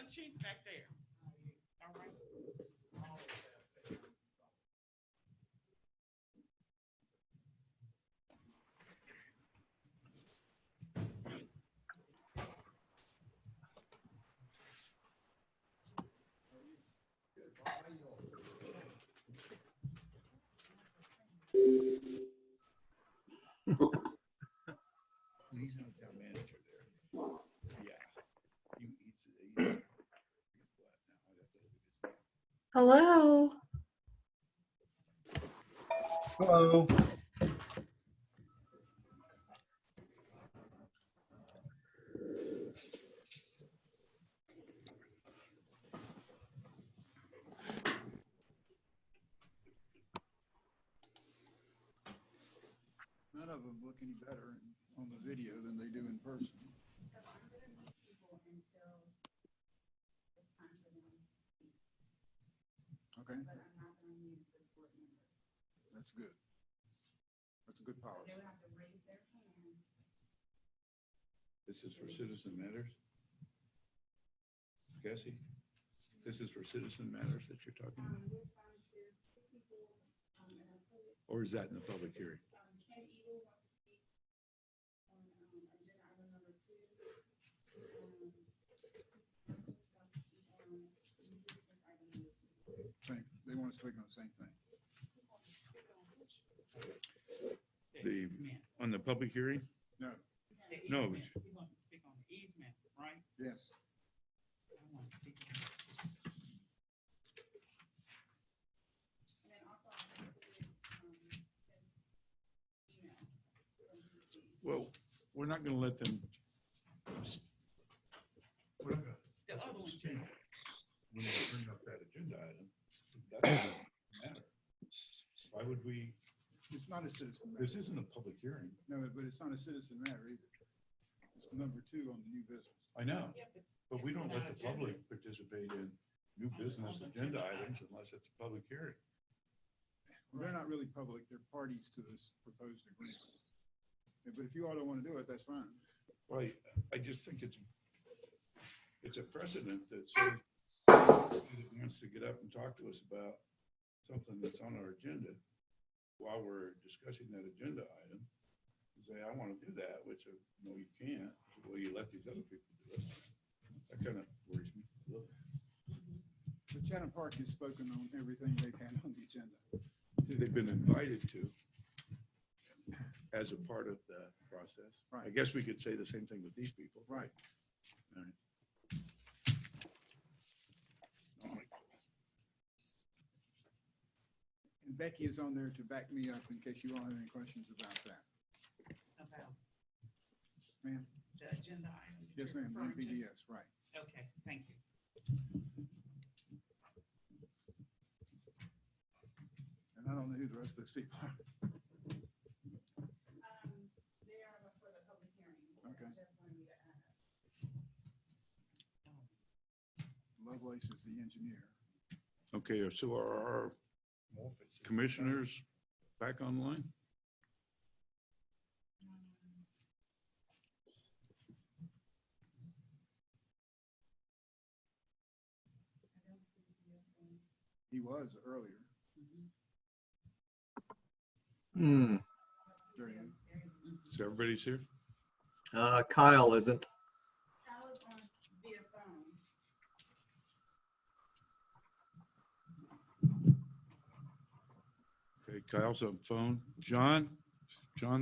Chief back there. All right. He's not town manager there. Yeah. He's flat now. I'd have to look at his thing. Hello. Hello. None of them look any better on the video than they do in person. Okay. That's good. That's a good policy. This is for Citizen Matters? Cassie? This is for Citizen Matters that you're talking about? Or is that in the public hearing? They want to speak on the same thing. On the public hearing? No. No. He wants to speak on the easement, right? Yes. I want to speak on it. Well, we're not going to let them. We're not going The other one, to too. when they bring up that agenda item. That doesn't matter. Why would we? It's not a citizen matter. This isn't a public hearing. No, but it's not a citizen matter either. It's number 2 on the new business. I know, Yeah, but we don't let the public participate in new business agenda items unless it's a public hearing. Well, they're not really public. They're parties to this proposed agreement. Yeah, but if you all don't want to do it, that's fine. Well, I just think it's a precedent that somebody that wants to get up and talk to us about something that's on our agenda while we're discussing that agenda item, and say, I want to do that, which, no, you can't. Well, you let these other people do it. That kind of worries me a little. But Chatham Park has spoken on everything they can on the agenda. They've been invited to as a part of the process. Right. I guess we could say the same thing with these people. Right. All right. And Becky is on there to back me up in case you all have any questions about that. About Ma'am? the agenda item. that Yes, you're ma'am. referring to? BDS, right. Okay, thank you. And I don't know who the rest of those people are. They are for the public hearing. Okay. Just wanted me to add. Lovelace is the engineer. Okay, so are our commissioners back online? He was earlier. Hmm. There he is. So everybody's here? Kyle isn't. Kyle is on via phone. Okay, Kyle's on phone. John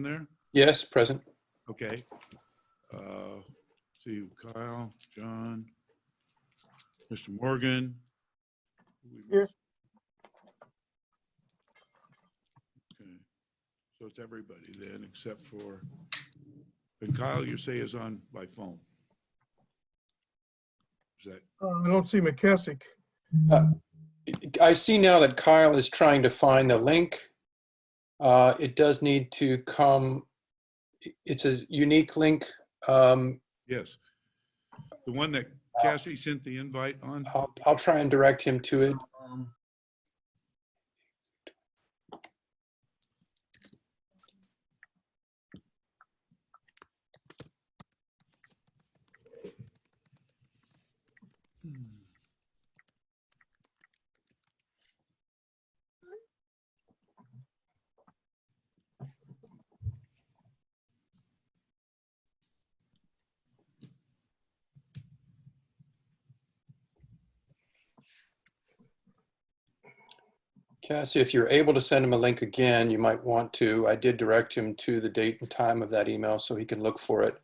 there? Yes, present. Okay. See Kyle, John, Mr. Morgan. Here. Okay, so it's everybody then, except for, and Kyle, you say is on by phone. Is that, I don't see McKessick. I see now that Kyle is trying to find the link. It does need to come, it's a unique link. yes. The one that Cassie sent the invite on? I'll try and direct him to it. Cassie, if you're able to send him a link again, you might want to. I did direct him to the date and time of that email so he can look for it.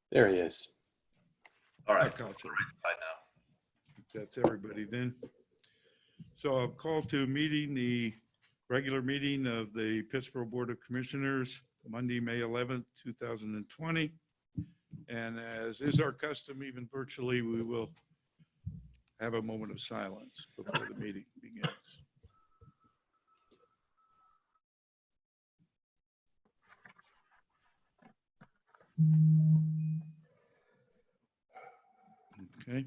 There he is. All right. Okay, so Right now. that's everybody then. So I'll call to meeting the regular meeting of the Pittsburgh Board of Commissioners, Monday, May 11th, 2020. And as is our custom, even virtually, we will have a moment of silence before the meeting begins. Okay.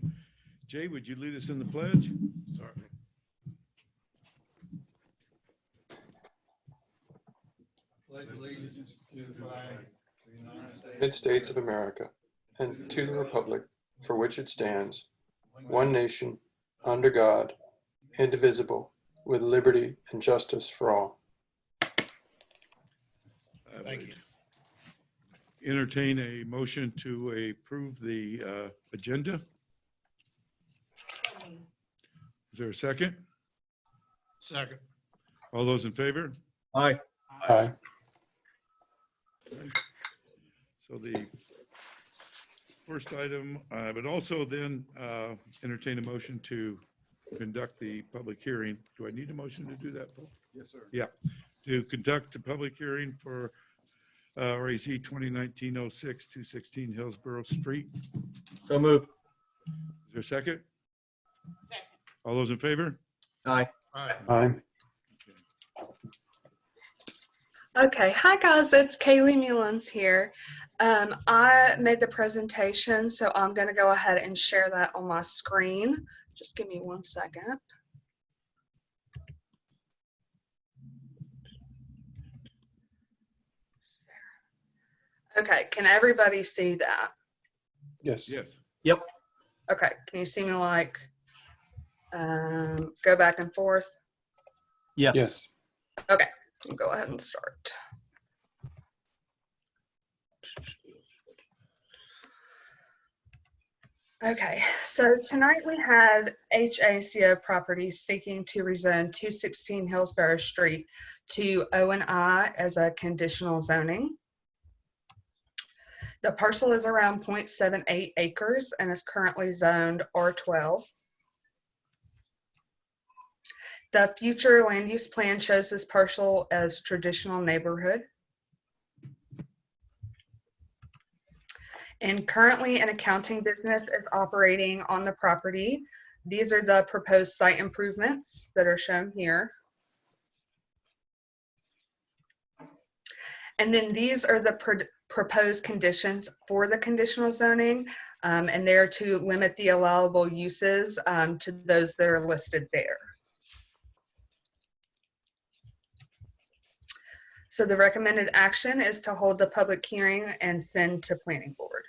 Jay, would you lead us in the pledge? Certainly. Pledge allegiance to the flag of the United United States of America, and to the republic for which it stands, one nation, under God, indivisible, with liberty and justice for all. Thank you. Entertain a motion to approve the agenda. Is there a second? Second. All those in favor? Aye. Aye. So the first item, but also then entertain a motion to conduct the public hearing. Do I need a motion to do that, Paul? Yes, sir. Yeah, to conduct a public hearing for RAZ 2019-06, 216 Hillsborough Street. So moved. Is there a second? Second. All those in favor? Aye. Aye. Aye. Okay, hi guys, it's Kaylee Mullins here. I made the presentation, so I'm going to go ahead and share that on my screen. Just give me 1 second. Okay, can everybody see that? Yes. Yes. Okay, can you see me like go back and forth? Yes. Yes. Okay, we'll go ahead and start. Okay, so tonight we have HACO Properties seeking to rezone 216 Hillsborough Street to O&I as a conditional zoning. The parcel is around 0.78 acres and is currently zoned R12. The future land use plan shows this parcel as traditional neighborhood. And currently an accounting business is operating on the property. These are the proposed site improvements that are shown here. And then these are the proposed conditions for the conditional zoning, and they're to limit the allowable uses to those that are listed there. So the recommended action is to hold the public hearing and send to planning board.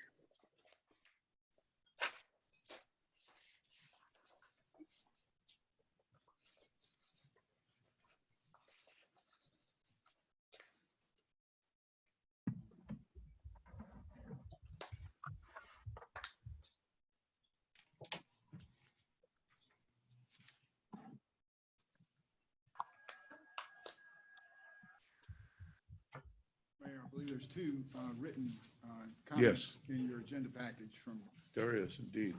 Mayor, I believe there's two written Yes. comments in your agenda package from, There is indeed.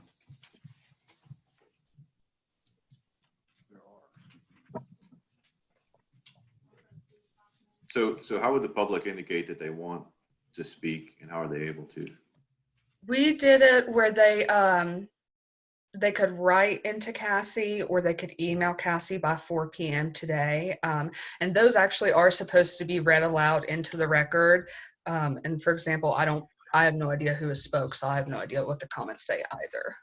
there are. So how would the public indicate that they want to speak, and how are they able to? We did it where they could write into Cassie or they could email Cassie by 4 p.m. today. And those actually are supposed to be read aloud into the record. And for example, I have no idea who has spoke, so I have no idea what the comments say either.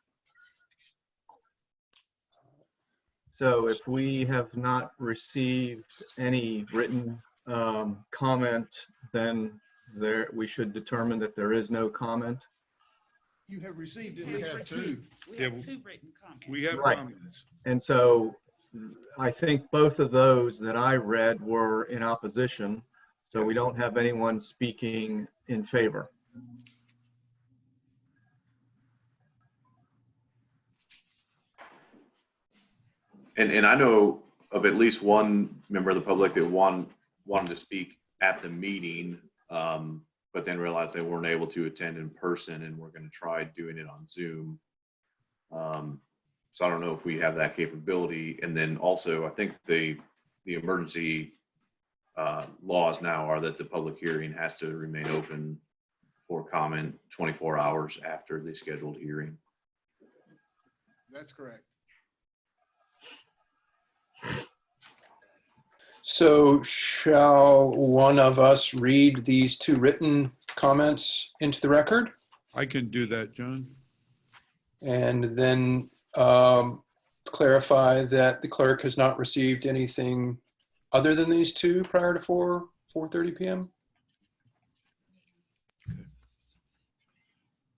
So if we have not received any written comment, then we should determine that there is no comment. You have received at We least have two. We Yeah, have 2 written comments. We have Right. comments. And so I think both of those that I read were in opposition. So we don't have anyone speaking in favor. And I know of at least one member of the public that wanted to speak at the meeting, but then realized they weren't able to attend in person, and we're going to try doing it on Zoom. So I don't know if we have that capability. And then also, I think the emergency laws now are that the public hearing has to remain open for comment 24 hours after the scheduled hearing. That's correct. So shall one of us read these two written comments into the record? I can do that, John. And then clarify that the clerk has not received anything other than these two prior to 4:30 p.m.?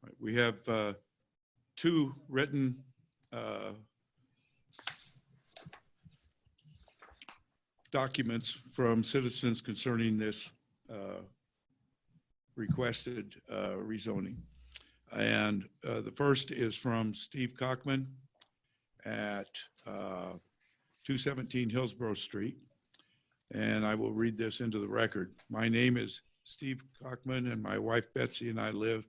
Right, we have 2 written documents from citizens concerning this requested rezoning. And the first is from Steve Cockman at 217 Hillsborough Street. And I will read this into the record. My name is Steve Cockman, and my wife Betsy and I live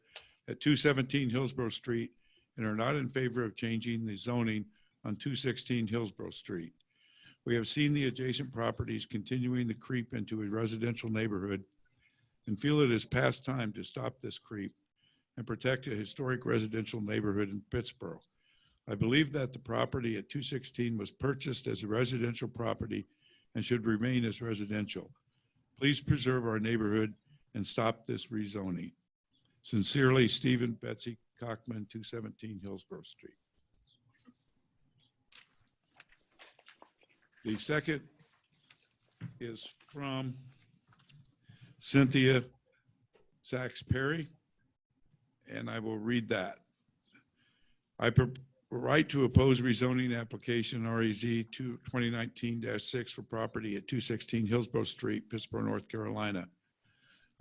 at 217 Hillsborough Street and are not in favor of changing the zoning on 216 Hillsborough Street. We have seen the adjacent properties continuing to creep into a residential neighborhood and feel it is past time to stop this creep and protect a historic residential neighborhood in Pittsburgh. I believe that the property at 216 was purchased as a residential property and should remain as residential. Please preserve our neighborhood and stop this rezoning. Sincerely, Stephen Betsy Cockman, 217 Hillsborough Street. The second is from Cynthia Sachs Perry, and I will read that. I right to oppose rezoning application REZ 2019-6 for property at 216 Hillsborough Street, Pittsburgh, North Carolina.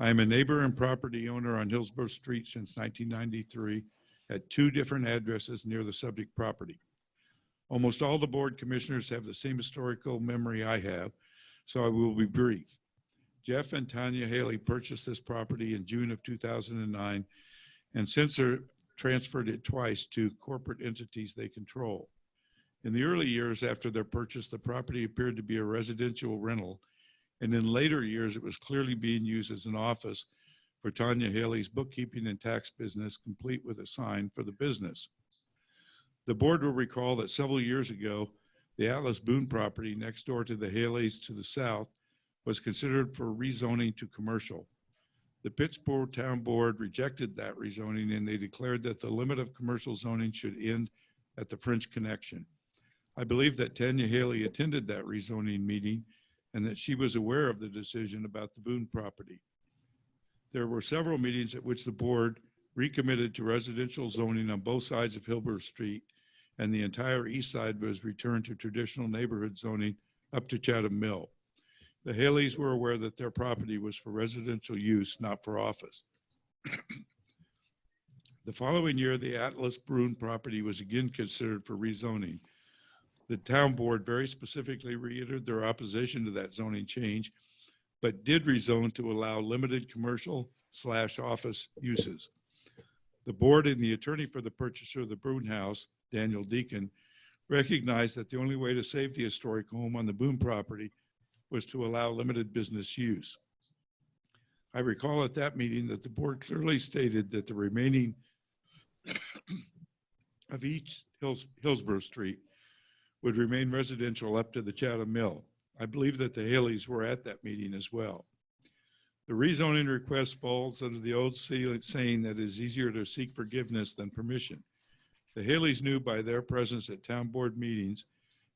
I am a neighbor and property owner on Hillsborough Street since 1993 at 2 different addresses near the subject property. Almost all the board commissioners have the same historical memory I have, so I will be brief. Jeff and Tanya Haley purchased this property in June of 2009 and since transferred it twice to corporate entities they control. In the early years after their purchase, the property appeared to be a residential rental, and in later years, it was clearly being used as an office for Tanya Haley's bookkeeping and tax business, complete with a sign for the business. The board will recall that several years ago, the Atlas Boone property next door to the Haleys to the south was considered for rezoning to commercial. The Pittsburgh Town Board rejected that rezoning, and they declared that the limit of commercial zoning should end at the French Connection. I believe that Tanya Haley attended that rezoning meeting and that she was aware of the decision about the Boone property. There were several meetings at which the board recommitted to residential zoning on both sides of Hillsborough Street, and the entire east side was returned to traditional neighborhood zoning up to Chatham Mill. The Haleys were aware that their property was for residential use, not for office. The following year, the Atlas Boone property was again considered for rezoning. The town board very specifically reiterated their opposition to that zoning change, but did rezone to allow limited commercial/office uses. The board and the attorney for the purchaser of the Boone house, Daniel Deacon, recognized that the only way to save the historic home on the Boone property was to allow limited business use. I recall at that meeting that the board clearly stated that the remaining of each Hillsborough Street would remain residential up to the Chatham Mill. I believe that the Haleys were at that meeting as well. The rezoning request falls under the old saying that it is easier to seek forgiveness than permission. The Haleys knew by their presence at town board meetings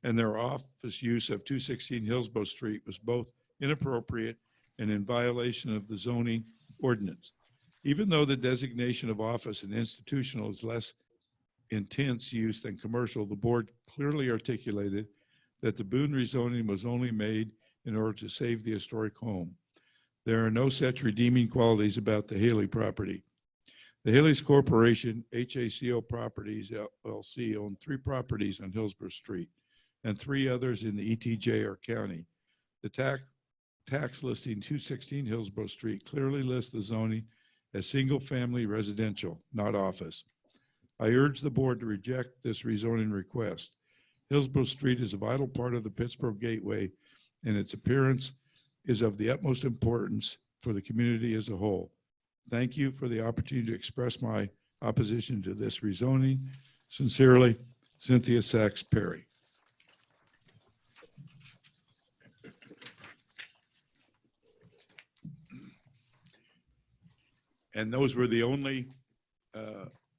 and their office use of 216 Hillsborough Street was both inappropriate and in violation of the zoning ordinance. Even though the designation of office and institutional is less intense use than commercial, the board clearly articulated that the Boone rezoning was only made in order to save the historic home. There are no such redeeming qualities about the Haley property. The Haley's Corporation, HACO Properties LLC, owned 3 properties on Hillsborough Street and 3 others in the ETJ or county. The tax listing 216 Hillsborough Street clearly lists the zoning as single-family residential, not office. I urge the board to reject this rezoning request. Hillsborough Street is a vital part of the Pittsburgh Gateway, and its appearance is of the utmost importance for the community as a whole. Thank you for the opportunity to express my opposition to this rezoning. Sincerely, Cynthia Sachs Perry. And those were the only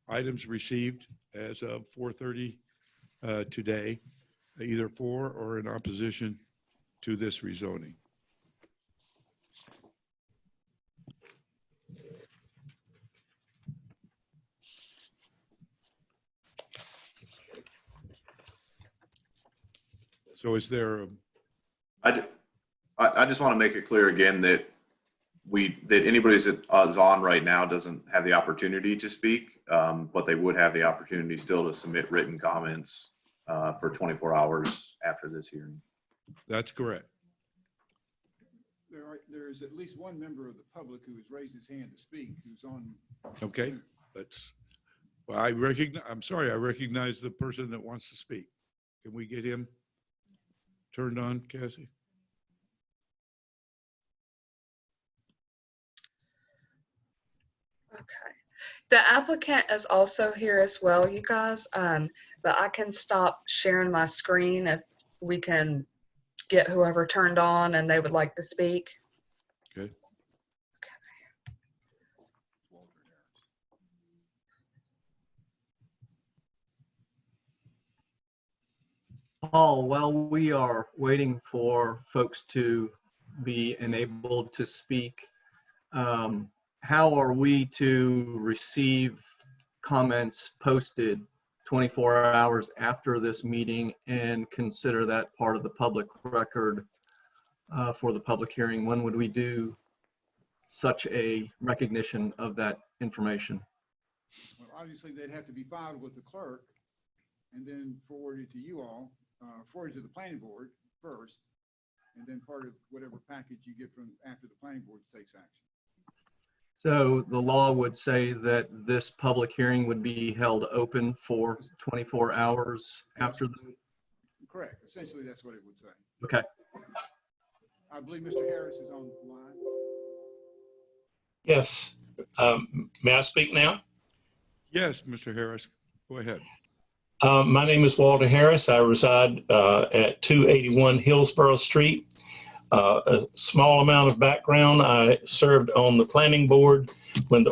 items received as of 4:30 today, either for or in opposition to this rezoning. So is there I just want to make it clear again that anybody that is on right now doesn't have the opportunity to speak, but they would have the opportunity still to submit written comments for 24 hours after this hearing. That's correct. There is at least one member of the public who has raised his hand to speak, who's on. Okay, well, I recognize the person that wants to speak. Can we get him turned on, Cassie? Okay. The applicant is also here as well, you guys, but I can stop sharing my screen if we can get whoever turned on and they would like to speak. Okay. Paul, while we are waiting for folks to be enabled to speak, how are we to receive comments posted 24 hours after this meeting and consider that part of the public record for the public hearing? When would we do such a recognition of that information? Well, obviously, they'd have to be filed with the clerk and then forwarded to you all, forwarded to the planning board first, and then part of whatever package you get from after the planning board takes action. So the law would say that this public hearing would be held open for 24 hours after the. Correct. Essentially, that's what it would say. Okay. I believe Mr. Harris is on the line. Yes. May I speak now? Yes, Mr. Harris, go ahead. My name is Walter Harris. I reside at 281 Hillsborough Street. A small amount of background. I served on the planning board when the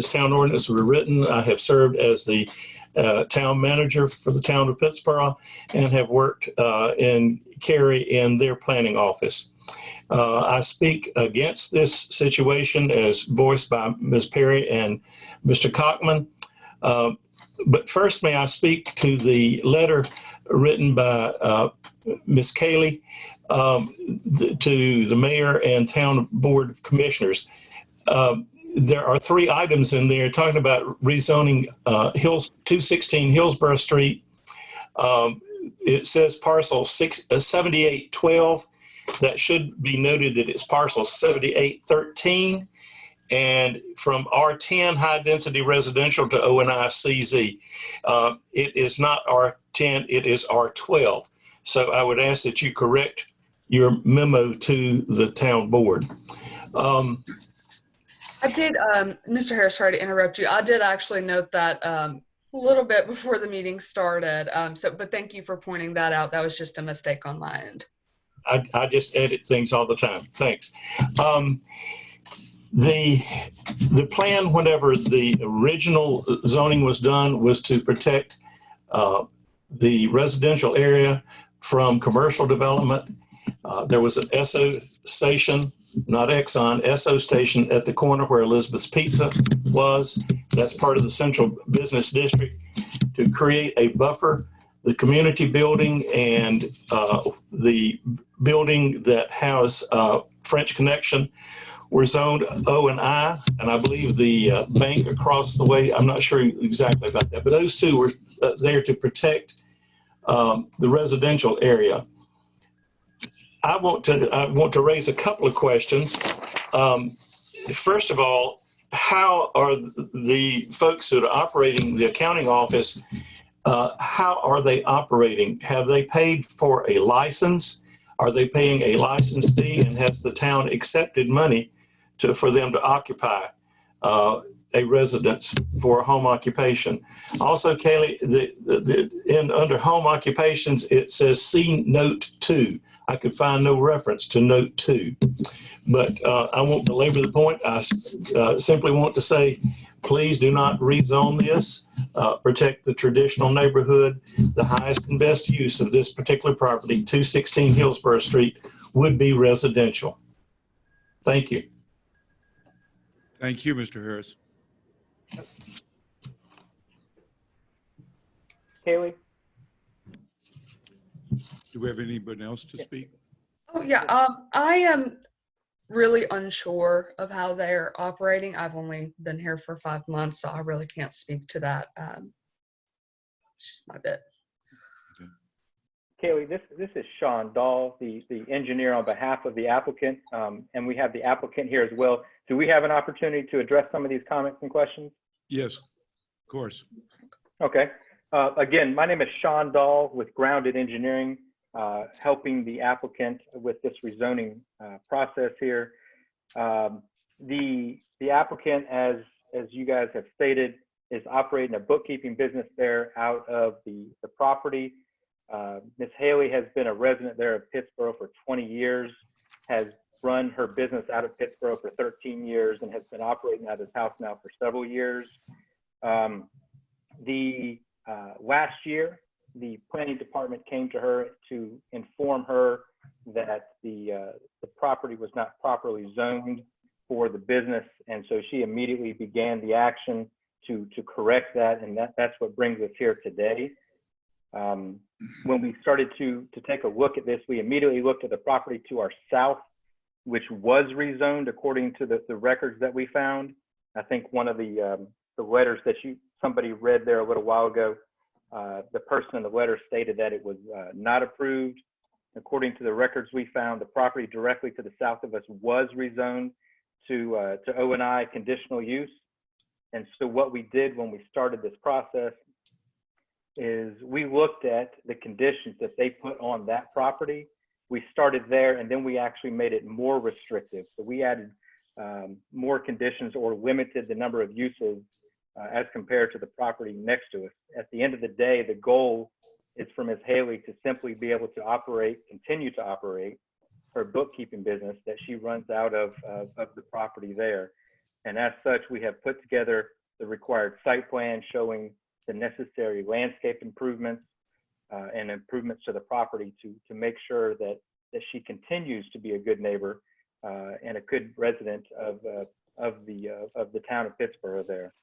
town ordinances were written. I have served as the town manager for the town of Pittsburgh and have worked in Cary in their planning office. I speak against this situation as voiced by Ms. Perry and Mr. Cockman. But first, may I speak to the letter written by Ms. Cayley to the mayor and town board of commissioners. There are 3 items in there talking about rezoning 216 Hillsborough Street. It says parcel 7812. That should be noted that it's parcel 7813. And from R10 high density residential to ONI-CZ. It is not R10, it is R12. So I would ask that you correct your memo to the town board. I did, Mr. Harris, sorry to interrupt you. I did actually note that a little bit before the meeting started. But thank you for pointing that out. That was just a mistake on my end. I just edit things all the time. Thanks. The plan, whenever the original zoning was done, was to protect the residential area from commercial development. There was an Esso station, not Exxon, Esso station at the corner where Elizabeth's Pizza was. That's part of the central business district, to create a buffer. The community building and the building that housed French Connection were zoned O and I, and I believe the bank across the way, I'm not sure exactly about that, but those two were there to protect the residential area. I want to raise a couple of questions. First of all, how are the folks that are operating the accounting office, how are they operating? Have they paid for a license? Are they paying a license fee, and has the town accepted money for them to occupy a residence for a home occupation? Also, Kaylee, under home occupations, it says see note 2. I could find no reference to note 2. But I won't belabor the point. I simply want to say, please do not rezone this. Protect the traditional neighborhood. The highest and best use of this particular property, 216 Hillsborough Street, would be residential. Thank you. Thank you, Mr. Harris. Kaylee? Do we have anybody else to speak? Oh, yeah. I am really unsure of how they're operating. I've only been here for 5 months, so I really can't speak to that. It's just my bit. Kaylee, this is Sean Dahl, the engineer on behalf of the applicant, and we have the applicant here as well. Do we have an opportunity to address some of these comments and questions? Yes, of course. Okay. Again, my name is Sean Dahl with Grounded Engineering, helping the applicant with this rezoning process here. The applicant, as you guys have stated, is operating a bookkeeping business there out of the property. Ms. Haley has been a resident there of Pittsboro for 20 years, has run her business out of Pittsboro for 13 years, and has been operating out of his house now for several years. Last year, the planning department came to her to inform her that the property was not properly zoned for the business, and so she immediately began the action to correct that, and that's what brings us here today. When we started to take a look at this, we immediately looked at the property to our south, which was rezoned according to the records that we found. I think one of the letters that somebody read there a little while ago, the person in the letter stated that it was not approved. According to the records we found, the property directly to the south of us was rezoned to O&I conditional use. And so what we did when we started this process is we looked at the conditions that they put on that property. We started there, and then we actually made it more restrictive. So we added more conditions or limited the number of uses as compared to the property next to us. At the end of the day, the goal is for Ms. Haley to simply be able to continue to operate her bookkeeping business that she runs out of the property there. And as such, we have put together the required site plan showing the necessary landscape improvements and improvements to the property to make sure that she continues to be a good neighbor and a good resident of the town of Pittsboro there.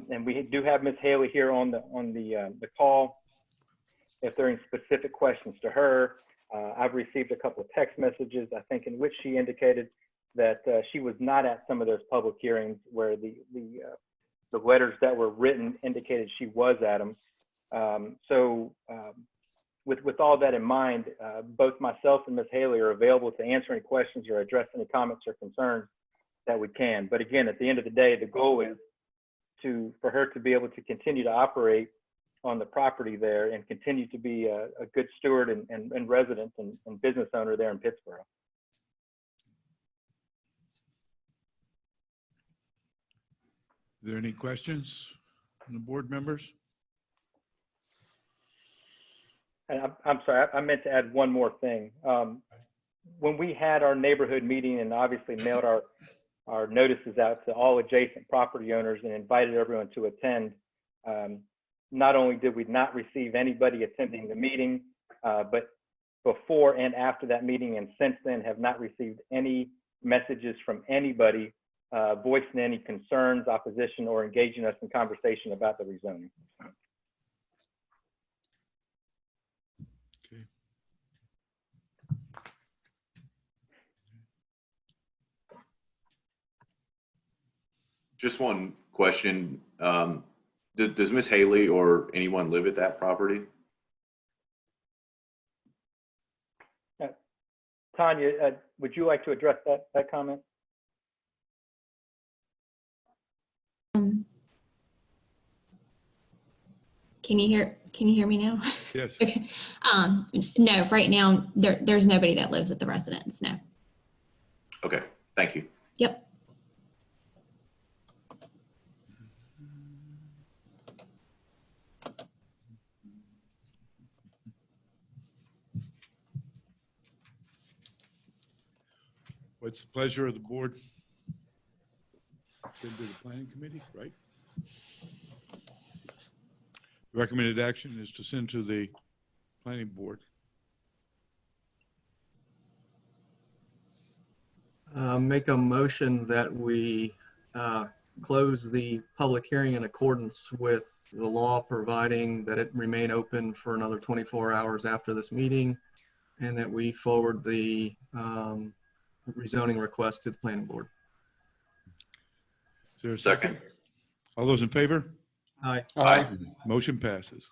And we do have Ms. Haley here on the call. If there are any specific questions to her, I've received a couple of text messages, I think, in which she indicated that she was not at some of those public hearings where the letters that were written indicated she was at them. With all that in mind, both myself and Ms. Haley are available to answer any questions or address any comments or concerns that we can. But again, at the end of the day, the goal is for her to be able to continue to operate on the property there and continue to be a good steward and resident and business owner there in Pittsboro. there any questions from the board members? And I'm sorry, I meant to add one more thing. When we had our neighborhood meeting and obviously mailed our notices out to all adjacent property owners and invited everyone to attend, not only did we not receive anybody attending the meeting, but before and after that meeting and since then have not received any messages from anybody voicing any concerns, opposition, or engaging us in conversation about the rezoning. Okay. Just one question. Does Miss Haley or anyone live at that property? Tanya, would you like to address that comment? Can you hear me now? Yes. Okay. No, right now there's nobody that lives at the residence. No. Okay, thank you. Yep. What's the pleasure of the board? Send to the planning committee, right? Recommended action is to send to the planning board. Make a motion that we close the public hearing in accordance with the law, providing that it remain open for another 24 hours after this meeting, and that we forward the rezoning request to the planning board. Is there a second? All those in favor? Aye. Aye. Motion passes.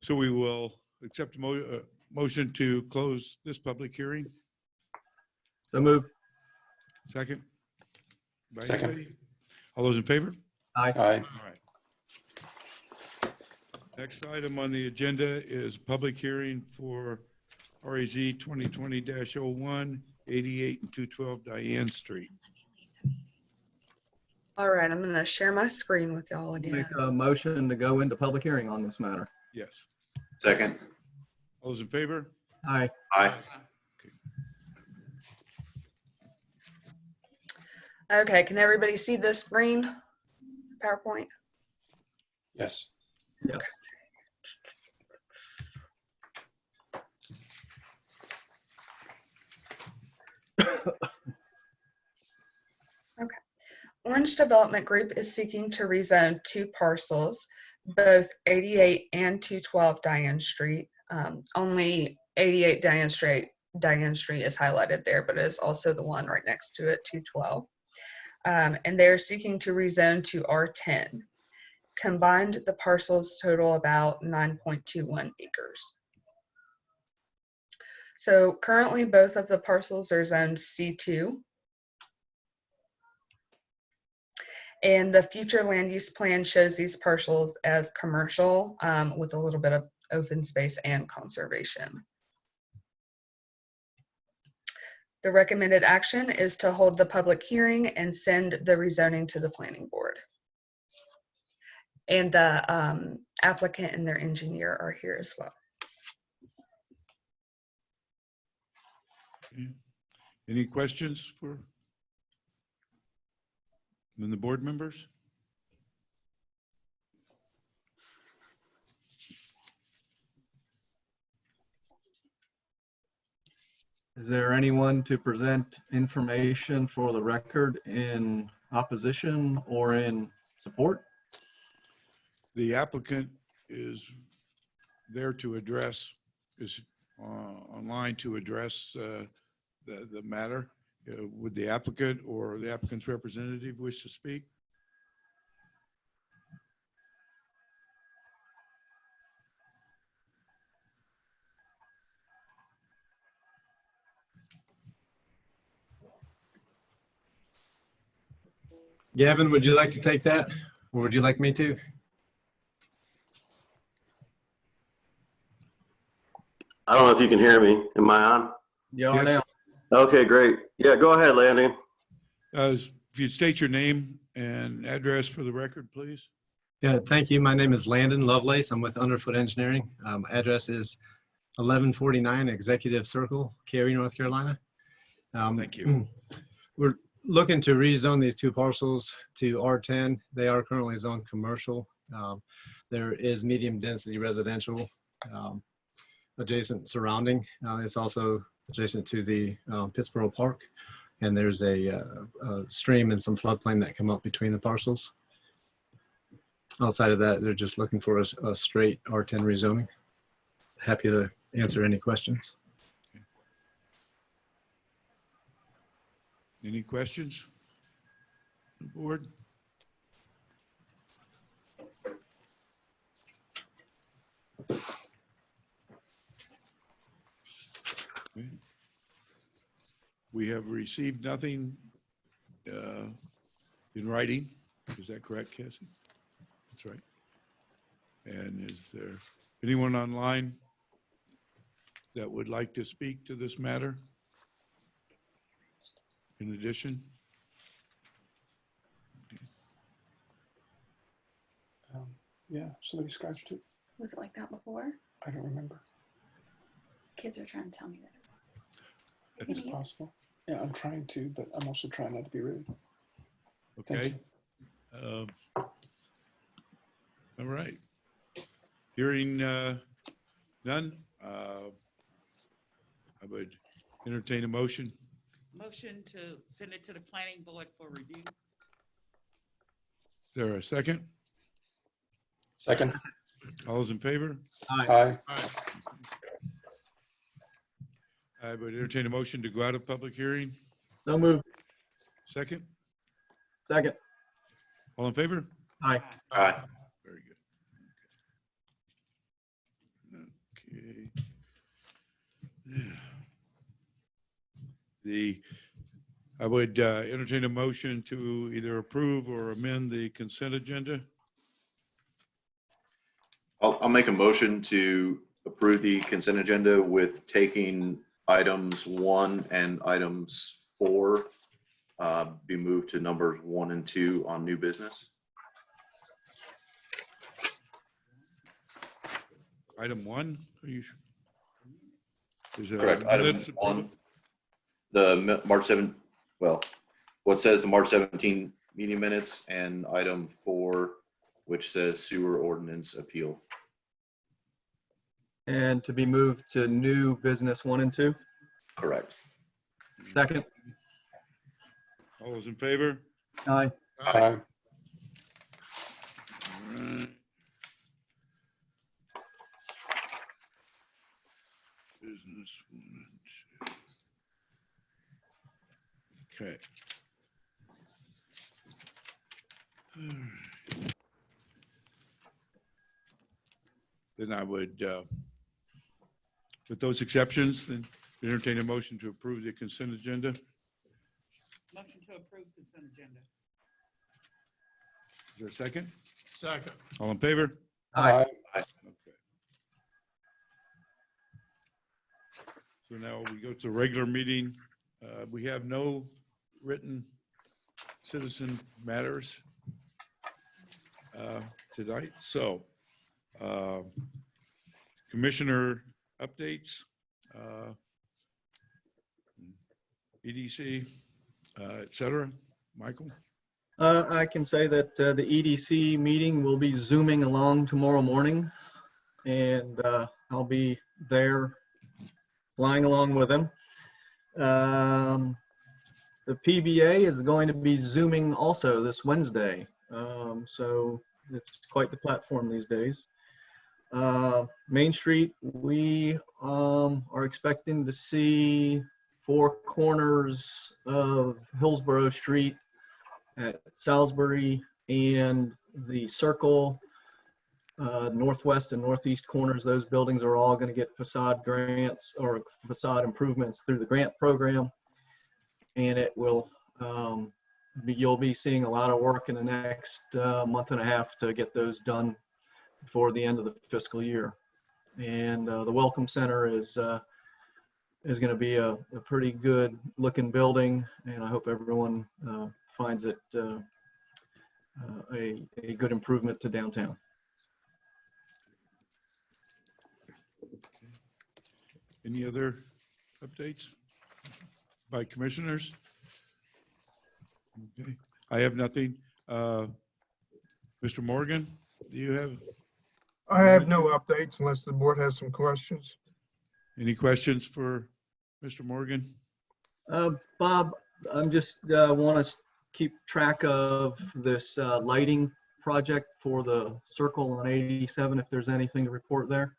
So we will accept a motion to close this public hearing. So moved. Second? By Second. anybody? All those in favor? Aye. Aye. All right. Next item on the agenda is public hearing for RAZ 2020-01, 88 and 212 Diane Street. All right, I'm going to share my screen with y'all again. Make a motion to go into public hearing on this matter. Yes. Second? All those in favor? Aye. Aye. Okay, can everybody see this screen? PowerPoint? Yes. Yes. Orange Development Group is seeking to rezone 2 parcels, both 88 and 212 Diane Street. Only 88 Diane Street is highlighted there, but it is also the one right next to it, 212. And they're seeking to rezone to R10. Combined, the parcels total about 9.21 acres. So currently, both of the parcels are zoned C2. And the future land use plan shows these parcels as commercial with a little bit of open space and conservation. The recommended action is to hold the public hearing and send the rezoning to the planning board. And the applicant and their engineer are here as well. Okay. Any questions from the board members? Is there anyone to present information for the record in opposition or in support? The applicant is there to address, is online to address the matter. Would the applicant or the applicant's representative wish to speak? Gavin, would you like to take that? Or would you like me to? I don't know if you can hear me. Am I on? You are Yes. now. Okay, great. Yeah, go ahead, Landon. If you'd state your name and address for the record, please. Yeah, thank you. My name is Landon Lovelace. I'm with Underfoot Engineering. Address is 1149 Executive Circle, Cary, North Carolina. Thank you. We're looking to rezone these two parcels to R10. They are currently zoned commercial. There is medium density residential adjacent surrounding. It's also adjacent to the Pittsboro Park. And there's a stream and some floodplain that come up between the parcels. Outside of that, they're just looking for a straight R10 rezoning. Happy to answer any questions. Any questions? on the Board? Okay. We have received nothing in writing. Is that correct, Cassie? That's right. And is there anyone online that would like to speak to this matter? In addition? Yeah, somebody scratched it. Was it like that before? I don't remember. Kids are trying to tell me that. It's possible. Yeah, I'm trying to, but I'm also trying not to be rude. Okay. All right. Hearing none, I would entertain a motion. Motion to send it to the planning board for review. Is there a second? Second. All those in favor? Aye. I would entertain a motion to go out of public hearing. So moved. Second? Second. All in favor? Aye. Aye. Very good. Okay. Yeah. I would entertain a motion to either approve or amend the consent agenda. I'll make a motion to approve the consent agenda with taking items 1 and items 4 be moved to numbers 1 and 2 on new business. Item 1, are you sure? Correct. Item 1, the March 7th, well, what says the March 17 meeting minutes, and item 4, which says sewer ordinance appeal. And to be moved to new business 1 and 2. Correct. Second. All those in favor? Aye. Aye. All right. Business 1 and 2. Okay. All right. Then I would, with those exceptions, then entertain a motion to approve the consent agenda. Motion to approve consent agenda. Is there a second? Second. All in favor? Aye. Okay. So now we go to the regular meeting. We have no written citizen matters tonight. So commissioner updates, EDC, et cetera. Michael? I can say that the EDC meeting will be Zooming along tomorrow morning, and I'll be there flying along with him. The PBA is going to be Zooming also this Wednesday, so it's quite the platform these days. Main Street, we are expecting to see 4 corners of Hillsborough Street at Salisbury and the Circle, northwest and northeast corners. Those buildings are all going to get facade grants or facade improvements through the grant program. And it will, you'll be seeing a lot of work in the next month and a half to get those done before the end of the fiscal year. And the Welcome Center is is going to be a pretty good looking building, and I hope everyone finds it a good improvement to downtown. Any other updates by commissioners? Okay, I have nothing. Mr. Morgan, do you have I have no updates unless the board has some questions. any questions for Mr. Morgan? Bob, I'm just want to keep track of this lighting project for the circle on 87, if there's anything to report there.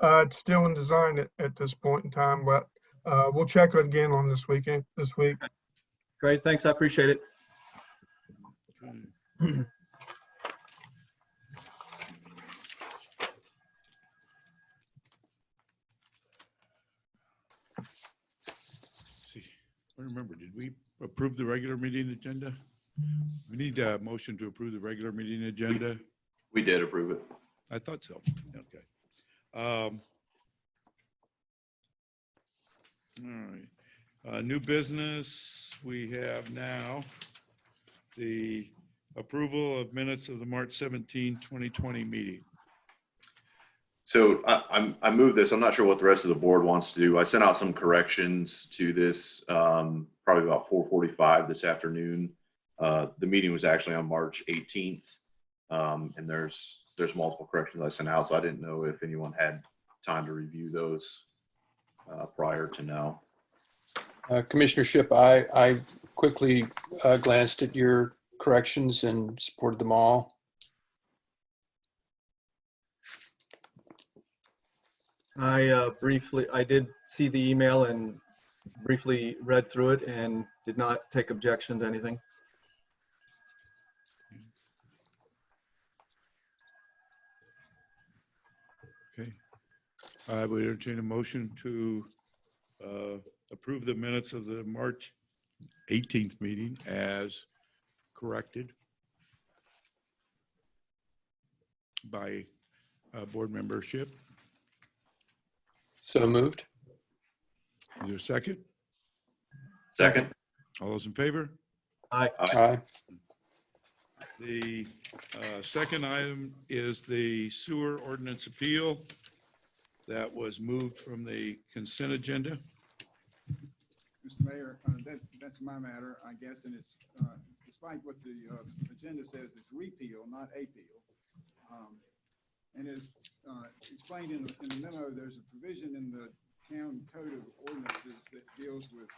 It's still in design at this point in time, but we'll check it again on this week. Great, thanks, I appreciate it. Okay. See, I remember, did we approve the regular meeting agenda? We need a motion to approve the regular meeting agenda. We did approve it. I thought so. Okay. All right. New business, we have now the approval of minutes of the March 17, 2020 meeting. So I moved this. I'm not sure what the rest of the board wants to do. I sent out some corrections to this probably about 4:45 this afternoon. The meeting was actually on March 18th, and there's multiple corrections I sent out, so I didn't know if anyone had time to review those prior to now. Commissioner Shipp, I quickly glanced at your corrections and supported them all. I did see the email and briefly read through it and did not take objection to anything. Okay. I would entertain a motion to approve the minutes of the March 18th meeting as corrected by board membership. So moved. Is there a second? Second. All those in favor? Aye. Aye. The second item is the sewer ordinance appeal that was moved from the consent agenda. Mr. Mayor, that's my matter, I guess, and it's, despite what the agenda says, it's repeal, not appeal. And as explained in the memo, there's a provision in the town code of ordinances that deals with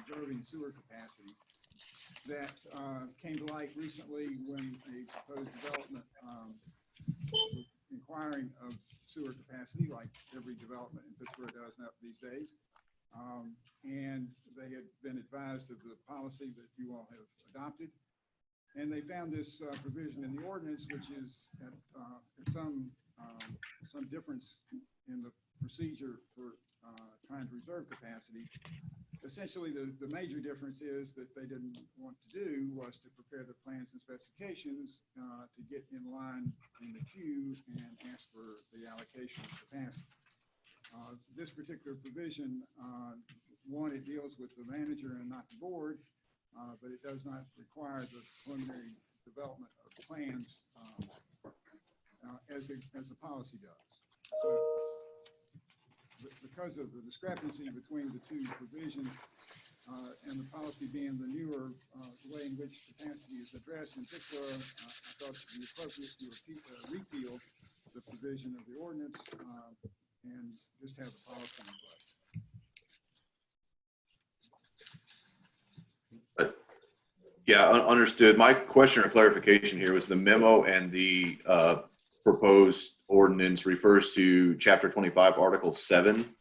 reserving sewer capacity that came to light recently when a proposed development was inquiring of sewer capacity, like every development in Pittsburgh does now these days. And they had been advised of the policy that you all have adopted. And they found this provision in the ordinance, which is at some difference in the procedure for trying to reserve capacity. Essentially, the major difference is that they didn't want to do was to prepare the plans and specifications to get in line in the queue and ask for the allocation of capacity. This particular provision, one, it deals with the manager and not the board, but it does not require the preliminary development of plans as the policy does. So, because of the discrepancy between the two provisions and the policy being the newer way in which capacity is addressed in particular, I thought it would be appropriate to repeal the provision of the ordinance and just have the policy in place. Yeah, understood. My question or clarification here was the memo and the proposed ordinance refers to Chapter 25, Article 7,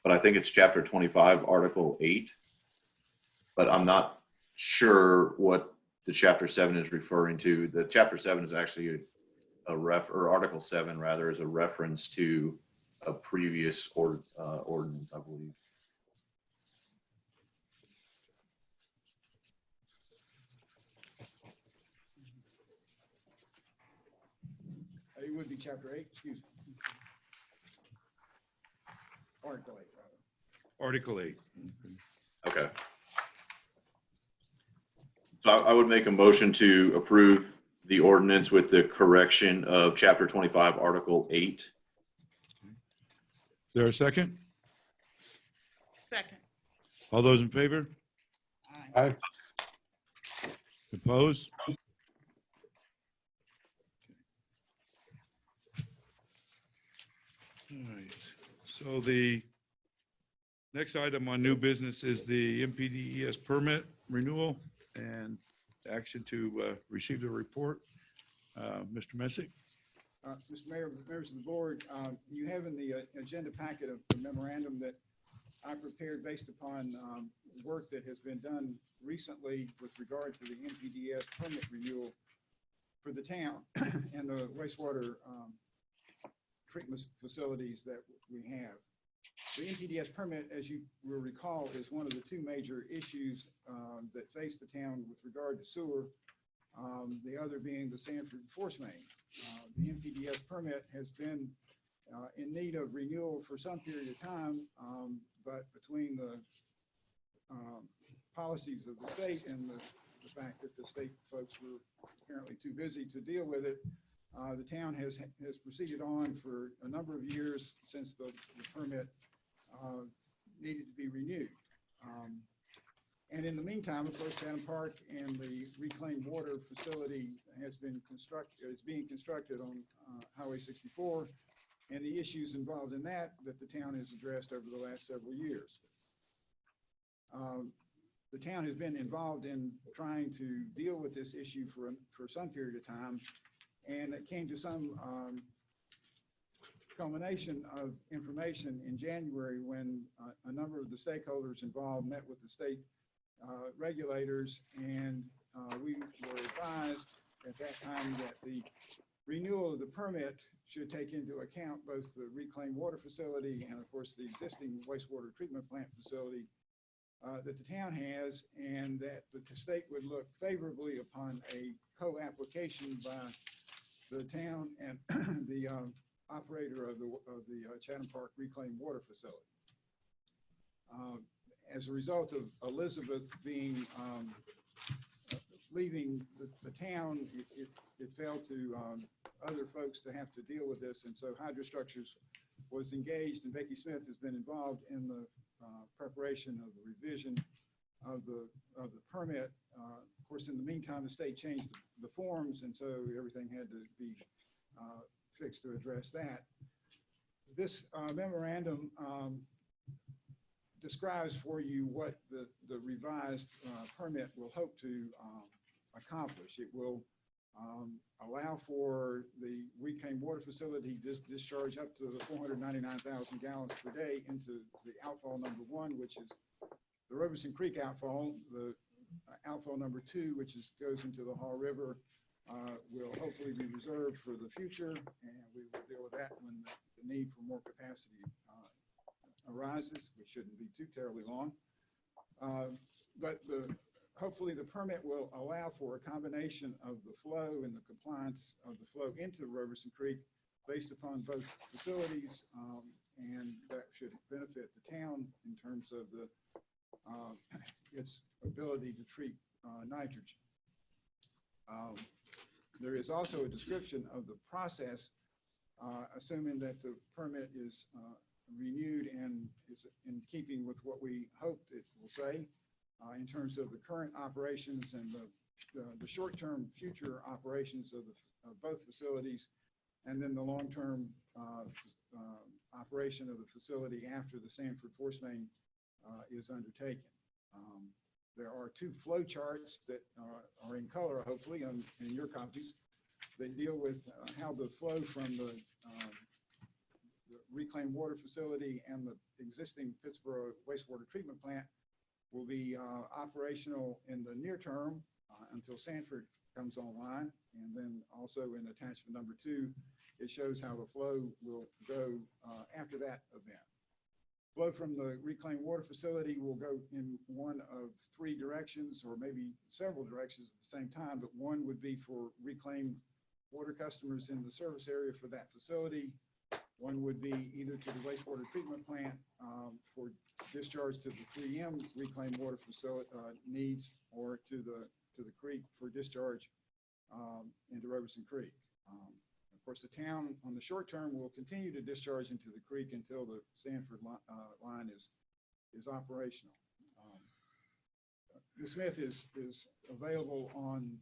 but I think it's Chapter 25, Article 8. But I'm not sure what the Chapter 7 is referring to. The Chapter 7 is actually or Article 7 rather, is a reference to a previous ordinance, I believe. It would be Chapter 8, excuse me. Article 8, rather. Article 8. Okay. So I would make a motion to approve the ordinance with the correction of Chapter 25, Article 8. Is there a second? Second. All those in favor? Aye. Opposed? All right. So the next item on new business is the MPDES permit renewal and action to receive the report. Mr. Messick? Mr. Mayor, members of the board, you have in the agenda packet of the memorandum that I prepared based upon work that has been done recently with regard to the MPDS permit renewal for the town and the wastewater treatment facilities that we have. The MPDS permit, as you will recall, is one of the two major issues that face the town with regard to sewer, the other being the Sanford force main. The MPDS permit has been in need of renewal for some period of time, but between the policies of the state and the fact that the state folks were apparently too busy to deal with it, the town has proceeded on for a number of years since the permit needed to be renewed. And in the meantime, of course, Chatham Park and the reclaimed water facility is being constructed on Highway 64, and the issues involved in that the town has addressed over the last several years. The town has been involved in trying to deal with this issue for some period of time, and it came to some culmination of information in January when a number of the stakeholders involved met with the state regulators, and we were advised at that time that the renewal of the permit should take into account both the reclaimed water facility and, of course, the existing wastewater treatment plant facility that the town has, and that the state would look favorably upon a co-application by the town and the operator of the Chatham Park reclaimed water facility. As a result of Elizabeth being leaving the town, it fell to other folks to have to deal with this, and so Hydrostructures was engaged, and Becky Smith has been involved in the preparation of the revision of the permit. Of course, in the meantime, the state changed the forms, and so everything had to be fixed to address that. This memorandum describes for you what the revised permit will hope to accomplish. It will allow for the reclaimed water facility discharge up to the 499,000 gallons per day into the outfall number 1, which is the Robertson Creek outfall. The outfall number 2, which goes into the Haw River, will hopefully be reserved for the future, and we will deal with that when the need for more capacity arises, which shouldn't be too terribly long. But hopefully the permit will allow for a combination of the flow and the compliance of the flow into Robertson Creek based upon both facilities, and that should benefit the town in terms of its ability to treat nitrogen. There is also a description of the process, assuming that the permit is renewed and is in keeping with what we hoped it will say in terms of the current operations and the short-term future operations of both facilities, and then the long-term operation of the facility after the Sanford force main is undertaken. There are 2 flow charts that are in color, hopefully, in your copies. They deal with how the flow from the reclaimed water facility and the existing Pittsburgh wastewater treatment plant will be operational in the near term until Sanford comes online. And then also in attachment number 2, it shows how the flow will go after that event. Flow from the reclaimed water facility will go in one of 3 directions, or maybe several directions at the same time, but one would be for reclaimed water customers in the service area for that facility. One would be either to the wastewater treatment plant for discharge to the 3M reclaimed water facility needs, or to the creek for discharge into Robertson Creek. Of course, the town on the short term will continue to discharge into the creek until the Sanford line is operational. Ms. Smith is available on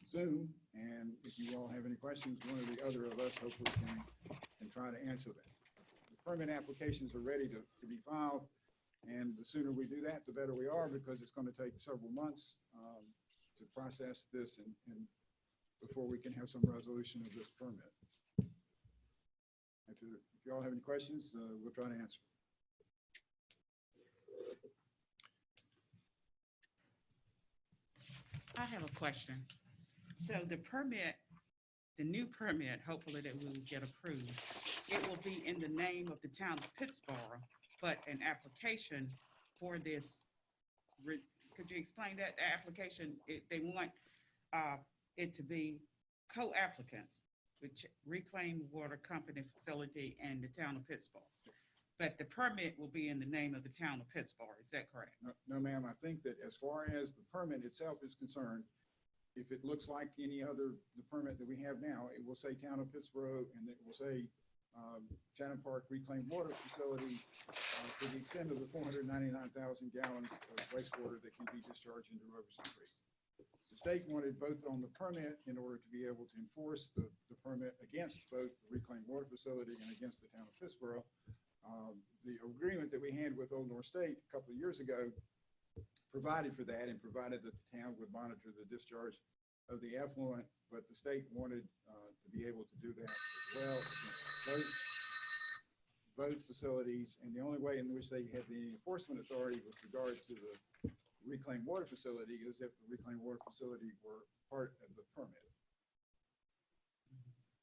Zoom, and if you all have any questions, one or the other of us hopefully can try to answer them. The permit applications are ready to be filed, and the sooner we do that, the better we are, because it's going to take several months to process this and before we can have some resolution of this permit. If you all have any questions, we'll try to answer. I have a question. So the permit, the new permit, hopefully that will get approved, it will be in the name of the town of Pittsboro, but an application for this, could you explain that? The application, they want it to be co-applicants, which Reclaimed Water Company Facility and the town of Pittsboro. But the permit will be in the name of the town of Pittsboro. Is that correct? No, ma'am. I think that as far as the permit itself is concerned, if it looks like any other, the permit that we have now, it will say town of Pittsboro, and it will say Chatham Park Reclaimed Water Facility to the extent of the 499,000 gallons of wastewater that can be discharged into Robertson Creek. The state wanted both on the permit in order to be able to enforce the permit against both the Reclaimed Water Facility and against the town of Pittsboro. The agreement that we had with Old North State a couple of years ago provided for that and provided that the town would monitor the discharge of the effluent, but the state wanted to be able to do that as well. Both facilities, and the only way in which they had the enforcement authority with regard to the Reclaimed Water Facility is if the Reclaimed Water Facility were part of the permit.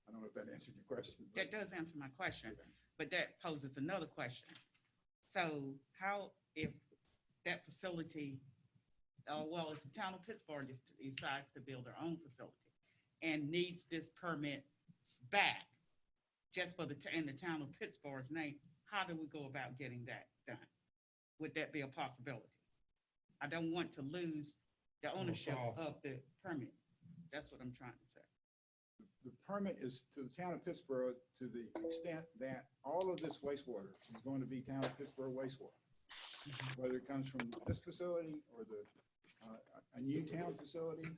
I don't know if that answered your question. That does answer my question, but that poses another question. So how, if that facility, well, if the town of Pittsburgh decides to build their own facility and needs this permit back just for in the town of Pittsburgh's name, how do we go about getting that done? Would that be a possibility? I don't want to lose the ownership of the permit. That's what I'm trying to say. The permit is to the town of Pittsboro to the extent that all of this wastewater is going to be town of Pittsboro wastewater, whether it comes from this facility or a new town facility.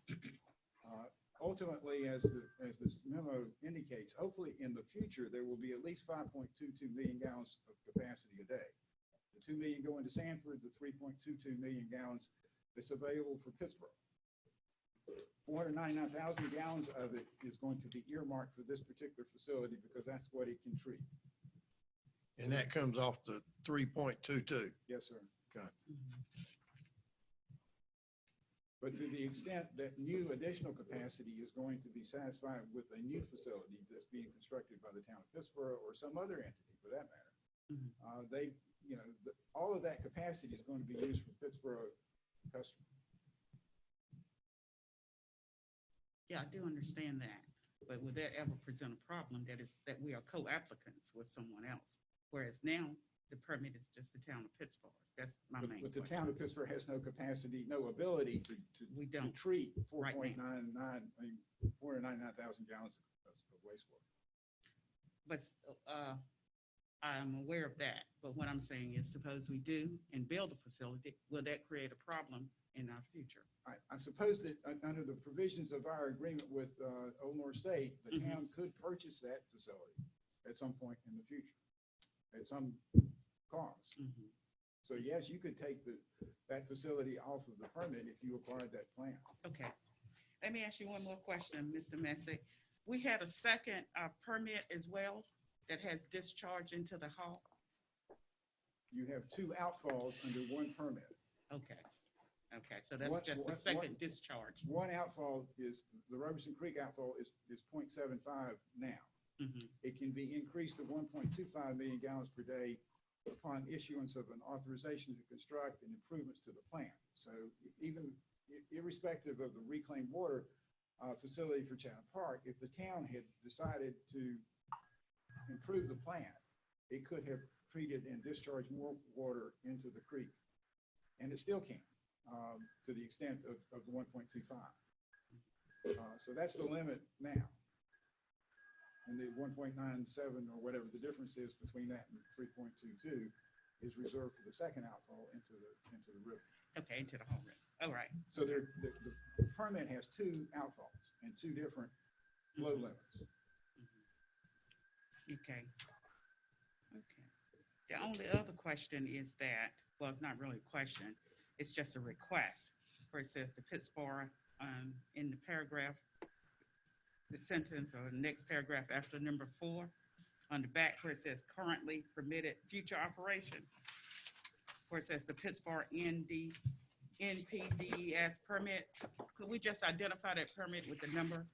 Ultimately, as this memo indicates, hopefully in the future, there will be at least 5.22 million gallons of capacity a day. The 2 million going to Sanford, the 3.22 million gallons that's available for Pittsboro. 499,000 gallons of it is going to be earmarked for this particular facility because that's what it can treat. And that comes off the 3.22. Yes, sir. Okay. But to the extent that new additional capacity is going to be satisfied with a new facility that's being constructed by the town of Pittsboro or some other entity for that matter, all of that capacity is going to be used for Pittsboro customers. Yeah, I do understand that, but would that ever present a problem that we are co-applicants with someone else? Whereas now the permit is just the town of Pittsboro. That's my main question. But the town of Pittsboro has no capacity, no ability to treat 4.99, 499,000 gallons of wastewater. But I'm aware of that. But what I'm saying is, suppose we do and build a facility, will that create a problem in our future? I suppose that under the provisions of our agreement with Old North State, the town could purchase that facility at some point in the future, at some cost. So yes, you could take that facility off of the permit if you acquired that plant. Okay. Let me ask you one more question, Mr. Messi. We had a second permit as well that has discharge into the hall. You have two outfalls under one permit. Okay. Okay, so that's just the second discharge. One outfall is, the Robertson Creek outfall is 0.75 now. It can be increased to 1.25 million gallons per day upon issuance of an authorization to construct and improvements to the plant. So even irrespective of the reclaimed water facility for Chatham Park, if the town had decided to improved the plant, it could have treated and discharged more water into the creek. And it still can, to the extent of the 1.25. So that's the limit now. And the 1.97 or whatever the difference is between that and 3.22 is reserved for the second outfall into the river. Okay, into the whole river. All right. So the permit has two outfalls and two different flow limits. Okay. Okay. The only other question is that, well, it's not really a question, it's just a request where it says the Pittsburgh in the paragraph, the sentence or the next paragraph after number 4, on the back where it says currently permitted future operation, where it says the Pittsburgh NPDES permit. Could we just identify that permit with the number?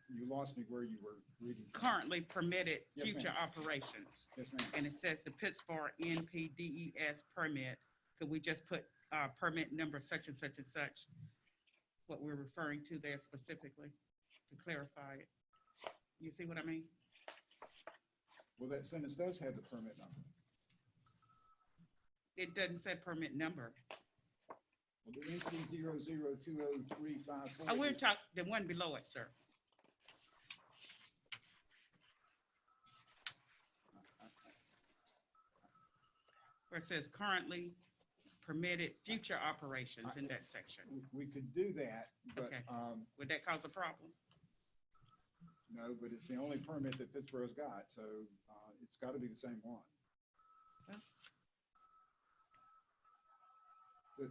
You lost me where you were reading. Currently permitted Yes, future ma'am. operations. Yes, ma'am. And it says the Pittsburgh NPDES permit. Could we just put permit number such and such and such? What we're referring to there specifically to clarify it. You see what I mean? Well, that sentence does have the permit number. It doesn't say permit number. Well, the NC 0020354. Oh, we're talking the one below it, sir. Where it says currently permitted future operations in that section. We could do that, but Okay. Would that cause a problem? no, but it's the only permit that Pittsburgh's got, so it's got to be the same one. Okay.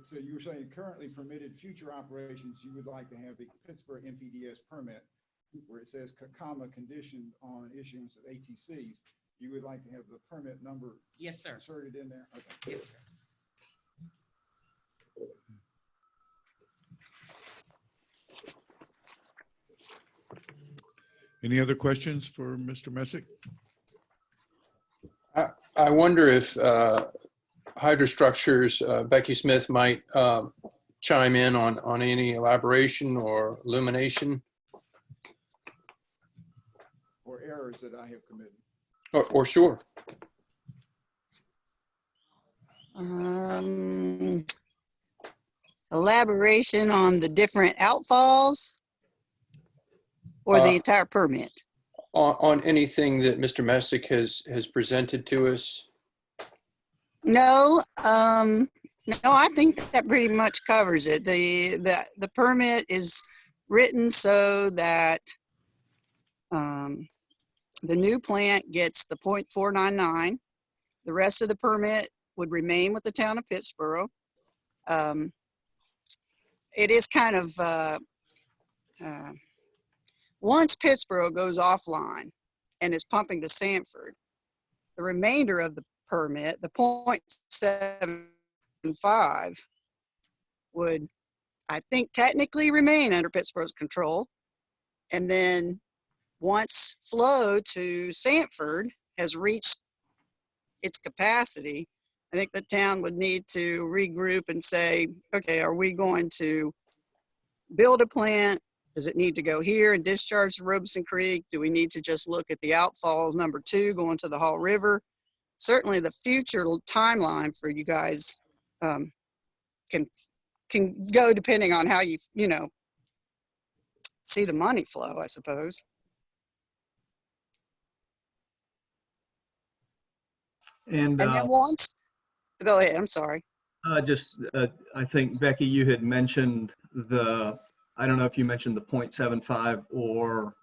So you were saying currently permitted future operations, you would like to have the Pittsburgh NPDES permit where it says comma conditioned on issuance of ATCs. You would like to have the permit number Yes, sir. inserted in there? Okay. Yes, sir. Any other questions for Mr. Messick? I wonder if Hydrostructures, Becky Smith might chime in on any elaboration or illumination. Or errors that I have committed. Or sure. Elaboration on the different outfalls or the entire permit? On anything that Mr. Messick has presented to us. No, no, I think that pretty much covers it. The permit is written so that the new plant gets the 0.499. The rest of the permit would remain with the town of Pittsburgh. It is kind of, once Pittsburgh goes offline and is pumping to Sanford, the remainder of the permit, the 0.75, would, I think, technically remain under Pittsburgh's control. And then once flow to Sanford has reached its capacity, I think the town would need to regroup and say, okay, are we going to build a plant? Does it need to go here and discharge the Robeson Creek? Do we need to just look at the outfall number 2 going to the Hall River? Certainly the future timeline for you guys can go depending on how you see the money flow, I suppose. And then once, go ahead, I'm sorry. I think, Becky, you had mentioned I don't know if you mentioned the 0.75 or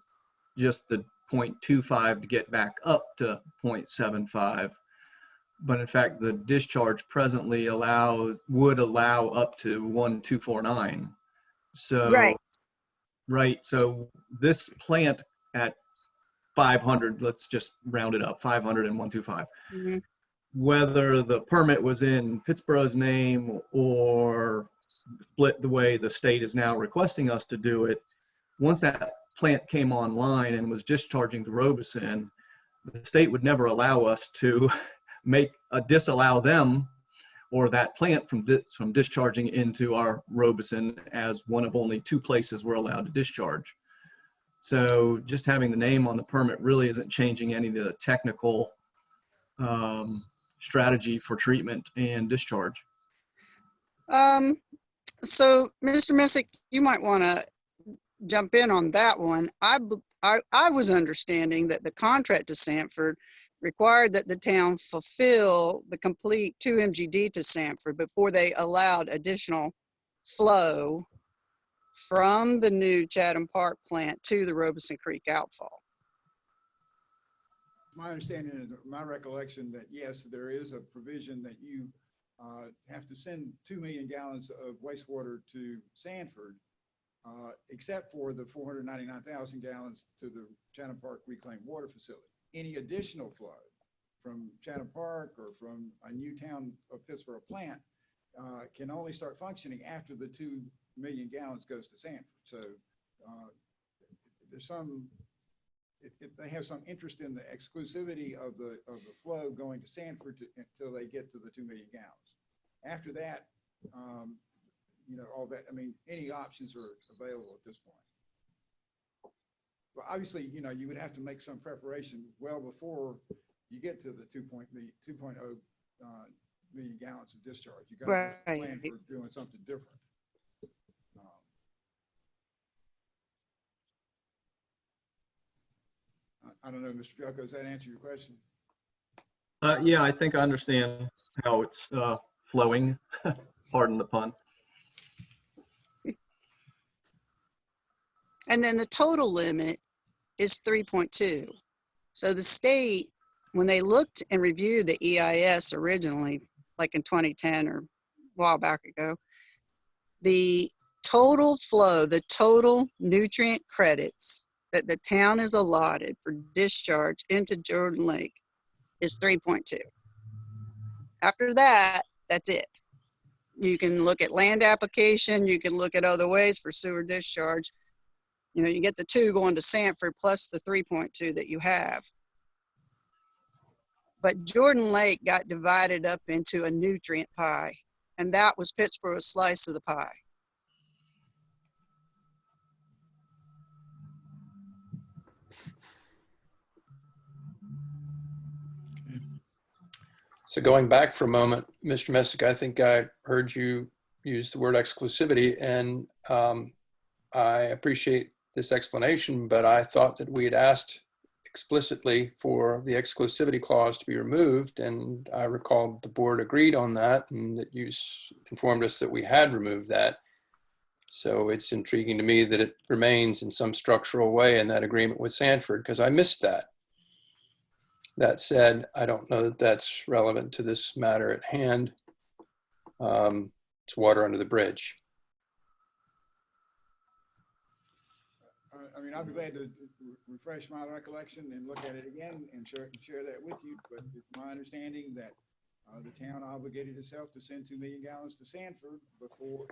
just the 0.25 to get back up to 0.75. But in fact, the discharge presently would allow up to 1.249. So, right. So this plant at 500, let's just round it up, 500 and 125. Mm-hmm. Whether the permit was in Pittsburgh's name or split the way the state is now requesting us to do it, once that plant came online and was discharging to Robeson, the state would never allow us to disallow them or that plant from discharging into our Robeson as one of only 2 places we're allowed to discharge. So just having the name on the permit really isn't changing any of the technical strategy for treatment and discharge. So, Mr. Messick, you might want to jump in on that one. I was understanding that the contract to Sanford required that the town fulfill the complete 2 MGD to Sanford before they allowed additional flow from the new Chatham Park plant to the Robeson Creek outfall. My understanding is, my recollection, that yes, there is a provision that you have to send 2 million gallons of wastewater to Sanford, except for the 499,000 gallons to the Chatham Park Reclaimed Water Facility. Any additional flow from Chatham Park or from a new town of Pittsburgh plant can only start functioning after the 2 million gallons goes to Sanford. So there's some, they have some interest in the exclusivity of the flow going to Sanford until they get to the 2 million gallons. After that, you know, all that, I mean, any options are available at this point. But obviously, you know, you would have to make some preparation well before you get to the 2.0 million gallons of discharge. You got to plan for doing something different. I don't know, Mr. Fialco, does that answer your question? Yeah, I think I understand how it's flowing. Pardon the pun. And then the total limit is 3.2. So the state, when they looked and reviewed the EIS originally, like in 2010 or a while back ago, the total flow, the total nutrient credits that the town is allotted for discharge into Jordan Lake is 3.2. After that, that's it. You can look at land application, you can look at other ways for sewer discharge. You know, you get the 2 going to Sanford plus the 3.2 that you have. But Jordan Lake got divided up into a nutrient pie, and that was Pittsburgh's slice of the pie. So going back for a moment, Mr. Messick, I think I heard you use the word exclusivity, and I appreciate this explanation, but I thought that we had asked explicitly for the exclusivity clause to be removed, and I recall the board agreed on that, and that you informed us that we had removed that. So it's intriguing to me that it remains in some structural way in that agreement with Sanford, because I missed that. That said, I don't know that that's relevant to this matter at hand. It's water under the bridge. I mean, I'll be glad to refresh my recollection and look at it again and share that with you. But it's my understanding that the town obligated itself to send 2 million gallons to Sanford before,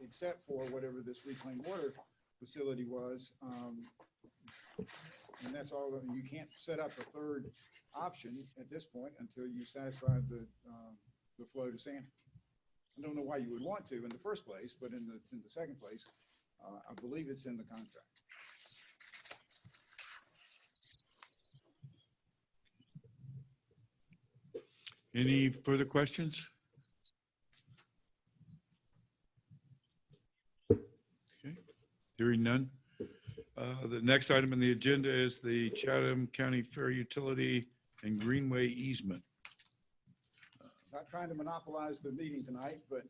except for whatever this reclaimed water facility was. And that's all. You can't set up a third option at this point until you satisfy the flow to Sanford. I don't know why you would want to in the first place, but in the second place, I believe it's in the contract. Any further questions? Okay, hearing none. The next item on the agenda is the Chatham County Fair Utility and Greenway easement. Not trying to monopolize the meeting tonight, but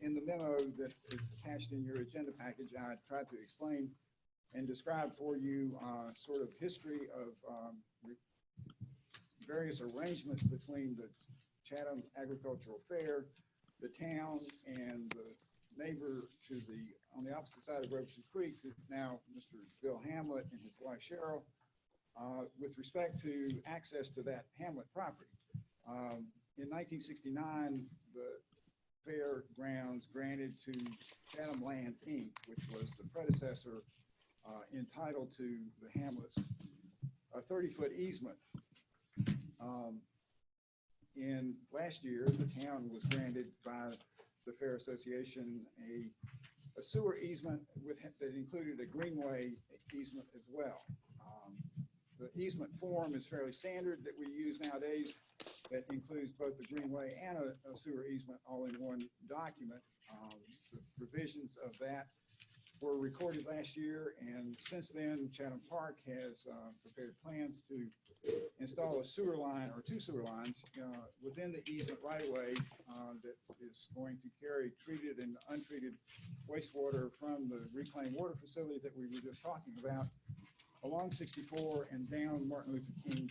in the memo that is attached in your agenda package, I tried to explain and describe for you sort of history of various arrangements between the Chatham Agricultural Fair, the town, and the neighbor on the opposite side of Robeson Creek, now Mr. Bill Hamlet and his wife Cheryl, with respect to access to that Hamlet property. In 1969, the fairgrounds granted to Chatham Land, Inc., which was the predecessor entitled to the Hamlets, a 30-foot easement. In last year, the town was granted by the Fair Association a a sewer easement that included a greenway easement as well. The easement form is fairly standard that we use nowadays. That includes both the greenway and a sewer easement all in one document. The provisions of that were recorded last year, and since then, Chatham Park has prepared plans to install a sewer line or two sewer lines within the easement right away that is going to carry treated and untreated wastewater from the reclaimed water facility that we were just talking about along 64 and down Martin Luther King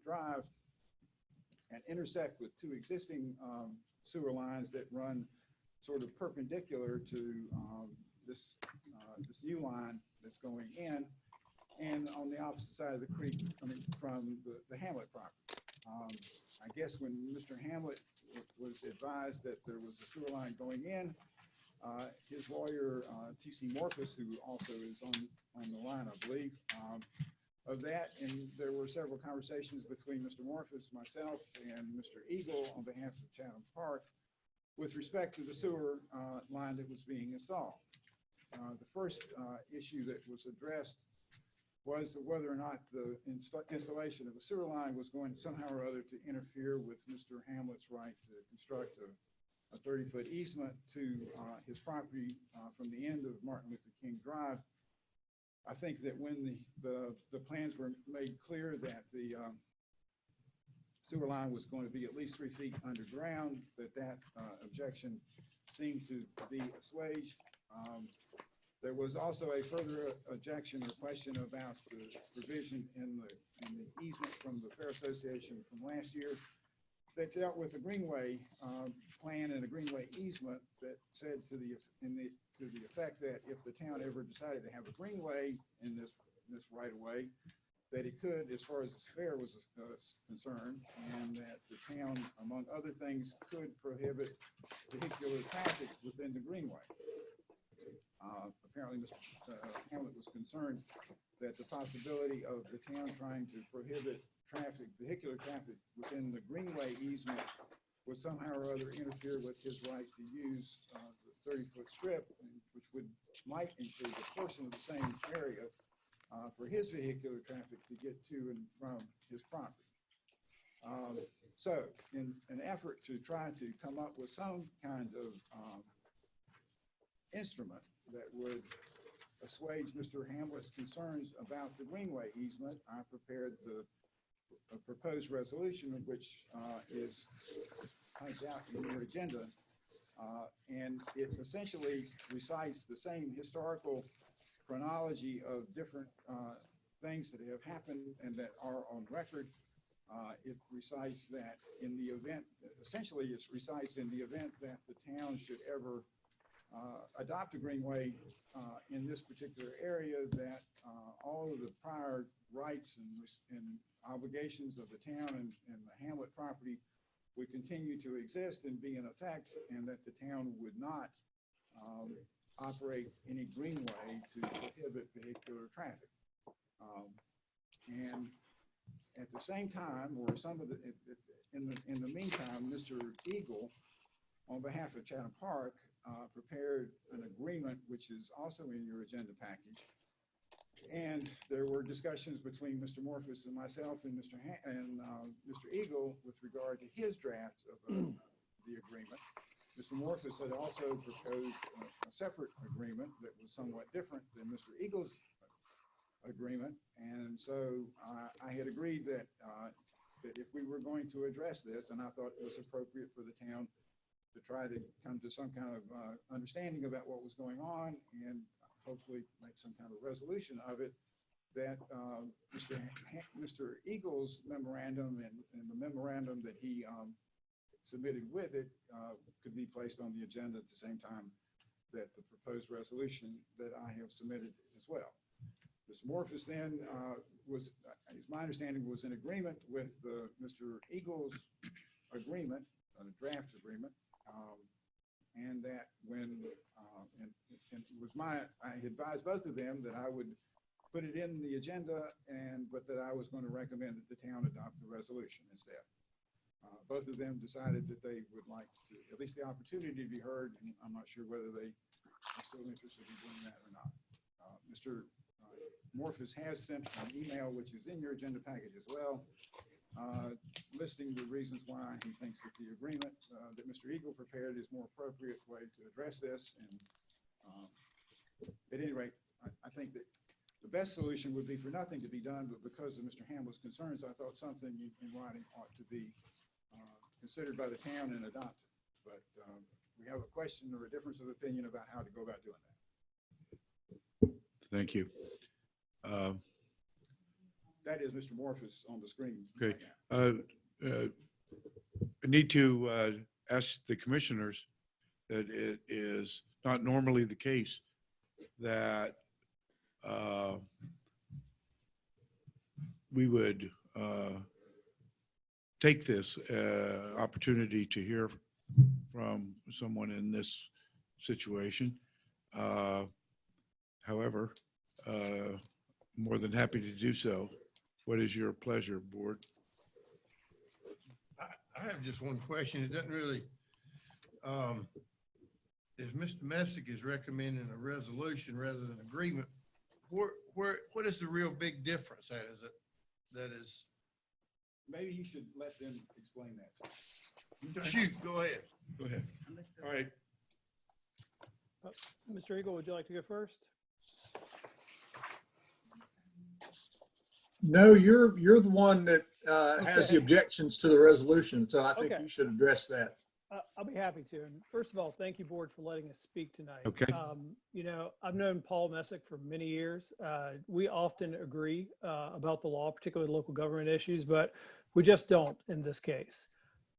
Drive and intersect with two existing sewer lines that run sort of perpendicular to this new line that's going in, and on the opposite side of the creek from the Hamlet property. I guess when Mr. Hamlet was advised that there was a sewer line going in, his lawyer, T.C. Morphus, who also is on the line, I believe, of that, and there were several conversations between Mr. Morphus, myself, and Mr. Eagle on behalf of Chatham Park with respect to the sewer line that was being installed. The first issue that was addressed was whether or not the installation of the sewer line was going somehow or other to interfere with Mr. Hamlet's right to construct a 30-foot easement to his property from the end of Martin Luther King Drive. I think that when the plans were made clear that the sewer line was going to be at least 3 feet underground, that objection seemed to be assuaged. There was also a further objection or question about the provision in the easement from the Fair Association from last year that dealt with a greenway plan and a greenway easement that said to the effect that if the town ever decided to have a greenway in this right of way, that it could, as far as its fair was concerned, and that the town, among other things, could prohibit vehicular traffic within the greenway. Apparently, Mr. Hamlet was concerned that the possibility of the town trying to prohibit vehicular traffic within the greenway easement would somehow or other interfere with his right to use the 30-foot strip, which might include a portion of the same area for his vehicular traffic to get to and from his property. So in an effort to try to come up with some kind of instrument that would assuage Mr. Hamlet's concerns about the greenway easement, I prepared a proposed resolution, which is typed out in your agenda. And it essentially recites the same historical chronology of different things that have happened and that are on record. It recites that in the event, essentially it recites in the event that the town should ever adopt a greenway in this particular area, that all of the prior rights and obligations of the town and the Hamlet property would continue to exist and be in effect, and that the town would not operate any greenway to prohibit vehicular traffic. And at the same time, or in the meantime, Mr. Eagle, on behalf of Chatham Park, prepared an agreement, which is also in your agenda package. And there were discussions between Mr. Morphus and myself and Mr. Eagle with regard to his draft of the agreement. Mr. Morphus had also proposed a separate agreement that was somewhat different than Mr. Eagle's agreement. And so I had agreed that if we were going to address this, and I thought it was appropriate for the town to try to come to some kind of understanding about what was going on and hopefully make some kind of resolution of it, that Mr. Eagle's memorandum and the memorandum that he submitted with it could be placed on the agenda at the same time that the proposed resolution that I have submitted as well. Mr. Morphus then my understanding, was in agreement with Mr. Eagle's agreement, a draft agreement, and that when, and it was I advised both of them that I would put it in the agenda, but that I was going to recommend that the town adopt the resolution instead. Both of them decided that they would like to, at least the opportunity to be heard, and I'm not sure whether they are still interested in doing that or not. Mr. Morphus has sent an email, which is in your agenda package as well, listing the reasons why he thinks that the agreement that Mr. Eagle prepared is more appropriate way to address this. And at any rate, I think that the best solution would be for nothing to be done, but because of Mr. Hamill's concerns, I thought something in writing ought to be considered by the town and adopted. But we have a question or a difference of opinion about how to go about doing that. Thank you. That is Mr. Morphus on the screen. Okay. I need to ask the commissioners that it is not normally the case that we would take this opportunity to hear from someone in this situation. However, more than happy to do so. What is your pleasure, board? I have just one question. It doesn't really, if Mr. Messick is recommending a resolution rather than agreement, what is the real big difference that is? Maybe you should let them explain that. Shoot, go ahead. Go ahead. All right. Mr. Eagle, would you like to go first? No, you're the one that has the Okay. objections to the resolution, so I think Okay. you should address that. I'll be happy to. And first of all, thank you, board, for letting us speak tonight. Okay. You know, I've known Paul Messick for many years. We often agree about the law, particularly local government issues, but we just don't in this case.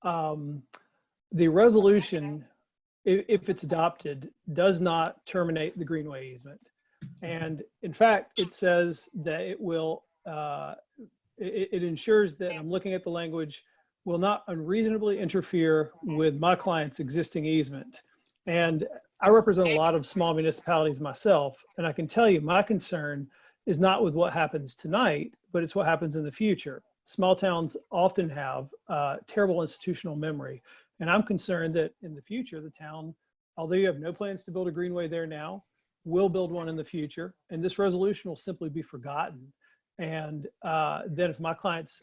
The resolution, if it's adopted, does not terminate the Greenway easement. And in fact, it says that it will, it ensures that, I'm looking at the language, will not unreasonably interfere with my client's existing easement. And I represent a lot of small municipalities myself, and I can tell you my concern is not with what happens tonight, but it's what happens in the future. Small towns often have terrible institutional memory, and I'm concerned that in the future, the town, although you have no plans to build a greenway there now, will build one in the future, and this resolution will simply be forgotten. And then if my clients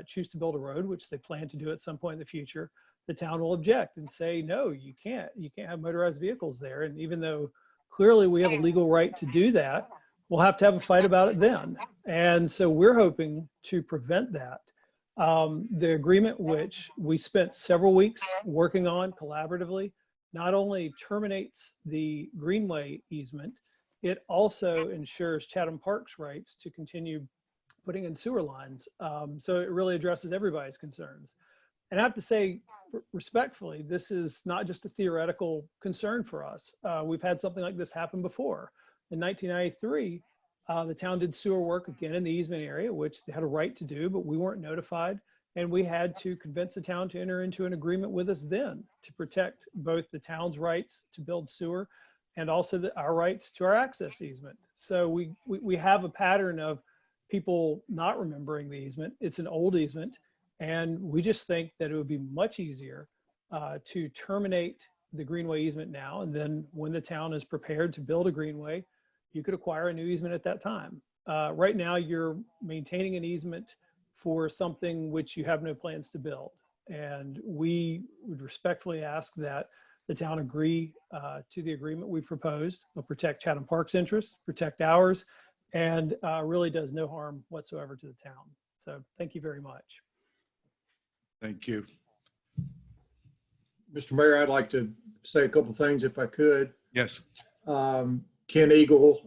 choose to build a road, which they plan to do at some point in the future, the town will object and say, no, you can't have motorized vehicles there. And even though clearly we have a legal right to do that, we'll have to have a fight about it then. And so we're hoping to prevent that. The agreement, which we spent several weeks working on collaboratively, not only terminates the greenway easement, it also ensures Chatham Park's rights to continue putting in sewer lines. So it really addresses everybody's concerns. And I have to say, respectfully, this is not just a theoretical concern for us. We've had something like this happen before. In 1993, the town did sewer work again in the easement area, which they had a right to do, but we weren't notified. And we had to convince the town to enter into an agreement with us then to protect both the town's rights to build sewer and also our rights to our access easement. So we have a pattern of people not remembering the easement. It's an old easement. And we just think that it would be much easier to terminate the greenway easement now. And then when the town is prepared to build a greenway, you could acquire a new easement at that time. Right now, you're maintaining an easement for something which you have no plans to build. And we would respectfully ask that the town agree to the agreement we proposed. It'll protect Chatham Park's interests, protect ours, and really does no harm whatsoever to the town. So thank you very much. Thank you. Mr. Mayor, I'd like to say a couple things if I could. Yes. Ken Eagle,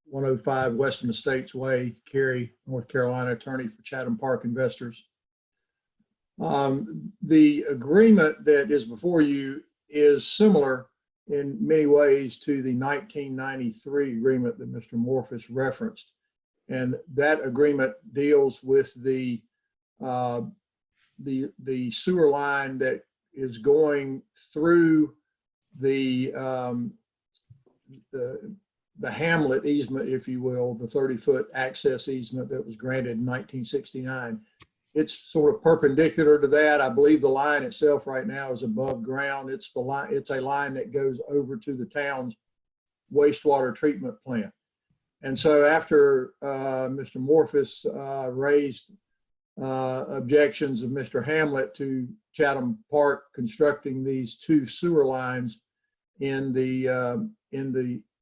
105 Western Estates Way, Cary, North Carolina, attorney for Chatham Park Investors. The agreement that is before you is similar in many ways to the 1993 agreement that Mr. Morphus referenced. And that agreement deals with the sewer line that is going through the hamlet easement, if you will, the 30-foot access easement that was granted in 1969. It's sort of perpendicular to that. I believe the line itself right now is above ground. It's a line that goes over to the town's wastewater treatment plant. And so after Mr. Morphus raised objections of Mr. Hamlet to Chatham Park constructing these 2 sewer lines in the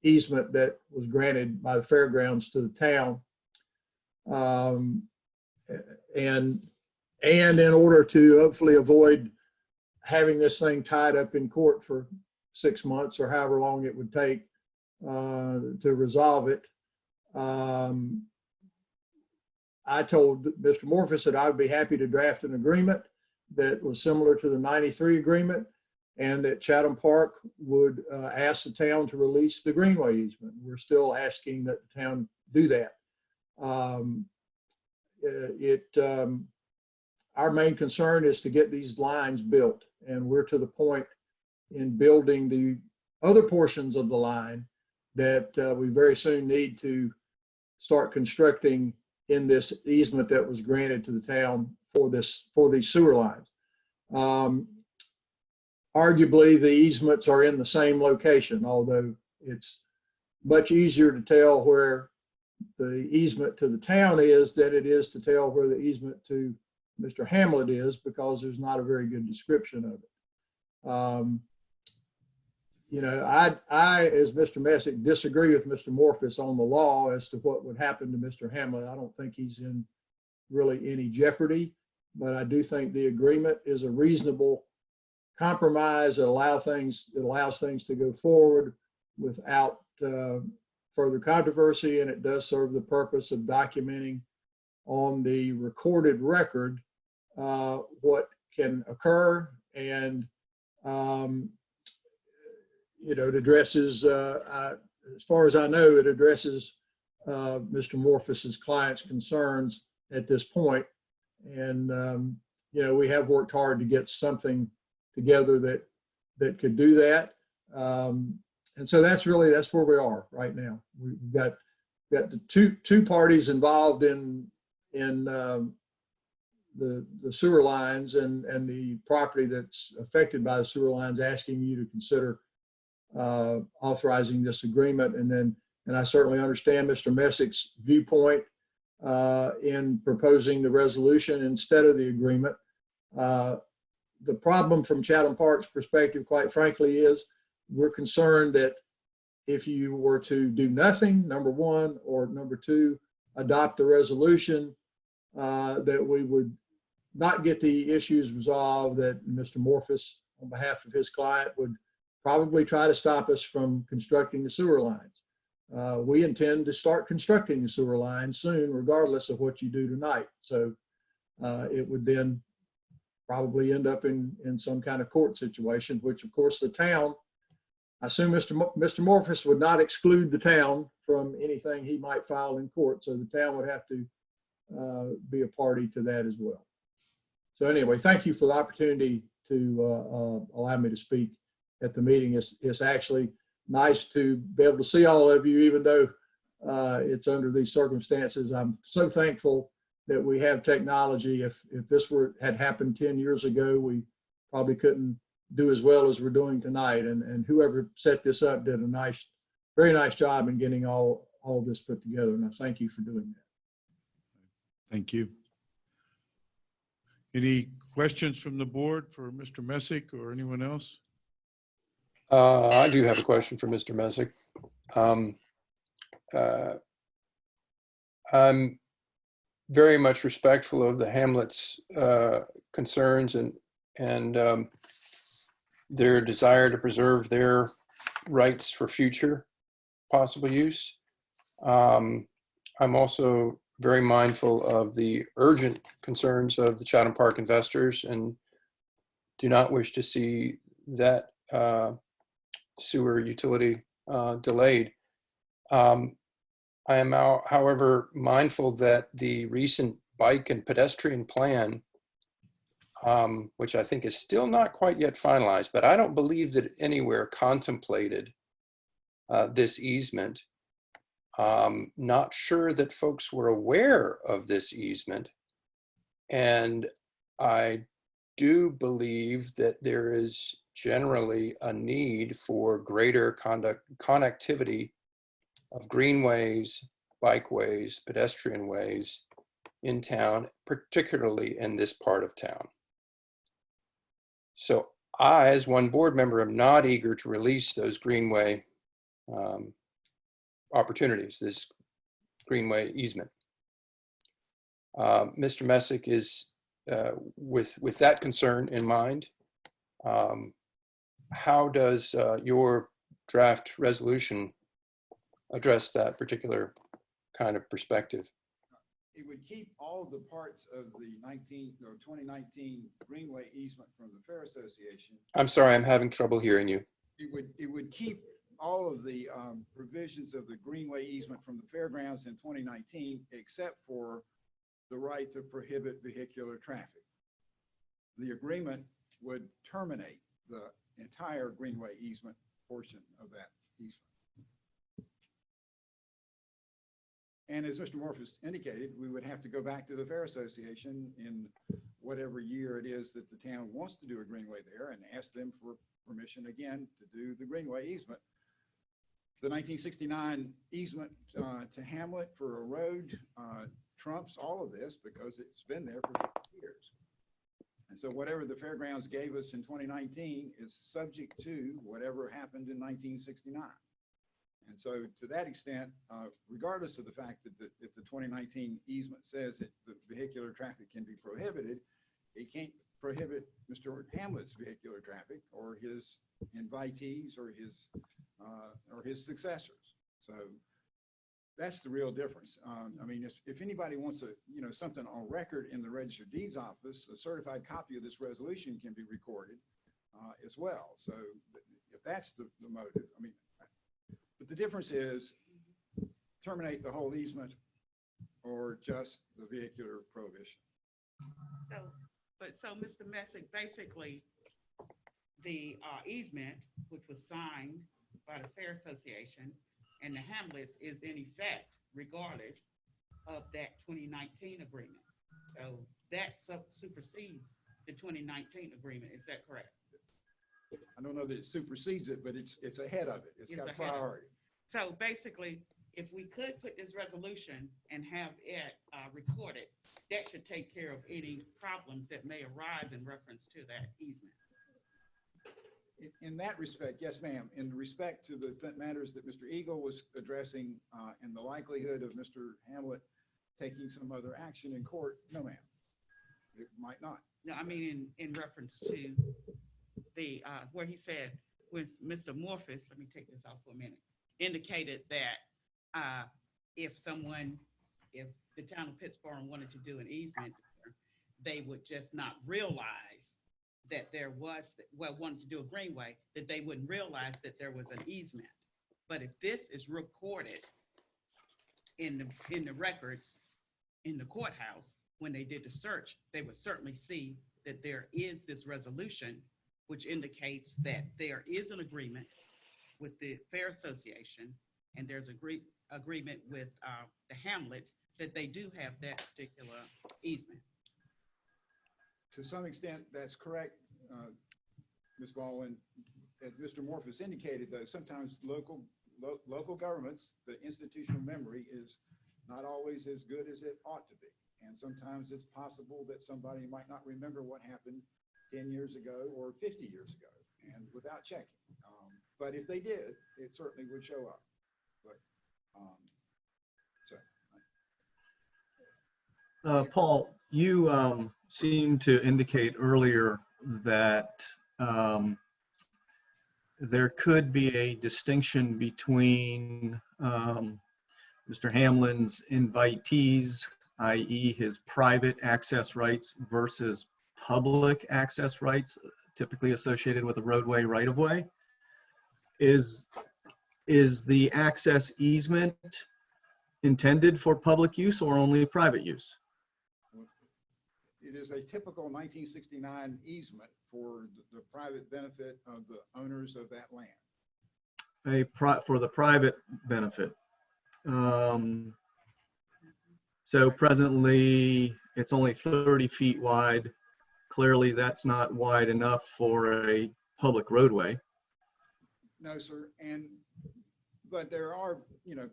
easement that was granted by the fairgrounds to the town. And in order to hopefully avoid having this thing tied up in court for 6 months or however long it would take to resolve it, I told Mr. Morphus that I would be happy to draft an agreement that was similar to the 93 agreement, and that Chatham Park would ask the town to release the greenway easement. We're still asking that the town do that. Our main concern is to get these lines built, and we're to the point in building the other portions of the line that we very soon need to start constructing in this easement that was granted to the town for these sewer lines. Arguably, the easements are in the same location, although it's much easier to tell where the easement to the town is than it is to tell where the easement to Mr. Hamlet is, because there's not a very good description of it. You know, I, as Mr. Messick, disagree with Mr. Morphus on the law as to what would happen to Mr. Hamlet. I don't think he's in really any jeopardy, but I do think the agreement is a reasonable compromise that allows things to go forward without further controversy, and it does serve the purpose of documenting on the recorded record what can occur, and you know, it addresses, as far as I know, it addresses Mr. Morphus's client's concerns at this point. And you know, we have worked hard to get something together that could do that. And so that's where we are right now. We've got the two parties involved in the sewer lines and the property that's affected by the sewer lines, asking you to consider authorizing this agreement. And I certainly understand Mr. Messick's viewpoint in proposing the resolution instead of the agreement. The problem from Chatham Park's perspective, quite frankly, is we're concerned that if you were to do nothing, number one, or number two, adopt the resolution, that we would not get the issues resolved, that Mr. Morphus, on behalf of his client, would probably try to stop us from constructing the sewer lines. We intend to start constructing the sewer lines soon, regardless of what you do tonight. So it would then probably end up in some kind of court situation, which of course the town, I assume Mr. Morphus would not exclude the town from anything he might file in court. So the town would have to be a party to that as well. So anyway, thank you for the opportunity to allow me to speak at the meeting. It's actually nice to be able to see all of you, even though it's under these circumstances. I'm so thankful that we have technology. If this had happened 10 years ago, we probably couldn't do as well as we're doing tonight. And whoever set this up did a very nice job in getting all this put together. And I thank you for doing that. Thank you. Any questions from the board for Mr. Messick or anyone else? I do have a question for Mr. Messick. I'm very much respectful of the Hamlet's concerns and their desire to preserve their rights for future possible use. I'm also very mindful of the urgent concerns of the Chatham Park investors and do not wish to see that sewer utility delayed. I am, however, mindful that the recent bike and pedestrian plan, which I think is still not quite yet finalized, but I don't believe that it anywhere contemplated this easement. Not sure that folks were aware of this easement. And I do believe that there is generally a need for greater connectivity of greenways, bikeways, pedestrian ways in town, particularly in this part of town. So I, as one board member, am not eager to release those greenway opportunities, this greenway easement. Mr. Messick is, with that concern in mind, how does your draft resolution address that particular kind of perspective? It would keep all of the parts of the 2019 Greenway easement from the Fair Association. I'm sorry, I'm having trouble hearing you. It would keep all of the provisions of the Greenway easement from the fairgrounds in 2019, except for the right to prohibit vehicular traffic. The agreement would terminate the entire Greenway easement portion of that easement. And as Mr. Morphus indicated, we would have to go back to the Fair Association in whatever year it is that the town wants to do a greenway there and ask them for permission again to do the greenway easement. The 1969 easement to Hamlet for a road trumps all of this because it's been there for 50 years. And so whatever the fairgrounds gave us in 2019 is subject to whatever happened in 1969. And so to that extent, regardless of the fact that if the 2019 easement says that the vehicular traffic can be prohibited, it can't prohibit Mr. Hamlet's vehicular traffic or his invitees or his successors. So that's the real difference. I mean, if anybody wants something on record in the Register of Deeds office, a certified copy of this resolution can be recorded as well. So if that's the motive, I mean, but the difference is terminate the whole easement or just the vehicular prohibition. So Mr. Messick, basically the easement, which was signed by the Fair Association and the Hamlets, is in effect regardless of that 2019 agreement. So that supersedes the 2019 agreement. Is that correct? I don't know that it supersedes it, but it's ahead of it. It's got priority. So basically, if we could put this resolution and have it recorded, that should take care of any problems that may arise in reference to that easement. In that respect, yes, ma'am. In respect to the matters that Mr. Eagle was addressing and the likelihood of Mr. Hamlet taking some other action in court, no, ma'am. It might not. No, I mean in reference to the where he said when Mr. Morphus, let me take this off for a minute, indicated that if the town of Pittsburgh wanted to do an easement, they would just not realize that there was, wanted to do a greenway, that they wouldn't realize that there was an easement. But if this is recorded in the records in the courthouse, when they did the search, they would certainly see that there is this resolution, which indicates that there is an agreement with the Fair Association, and there's agreement with the Hamlets that they do have that particular easement. To some extent, that's correct, Ms. Baldwin. As Mr. Morphus indicated, though, sometimes local governments, the institutional memory is not always as good as it ought to be. And sometimes it's possible that somebody might not remember what happened 10 years ago or 50 years ago, and without checking. But if they did, it certainly would show up. But Paul, you seemed to indicate earlier that there could be a distinction between Mr. Hamlin's invitees, i.e. his private access rights versus public access rights, typically associated with a roadway right-of-way. Is the access easement intended for public use or only private use? it is a typical 1969 easement for the private benefit of the owners of that land. For the private benefit. So presently it's only 30 feet wide. Clearly that's not wide enough for a public roadway. No, sir. But there are,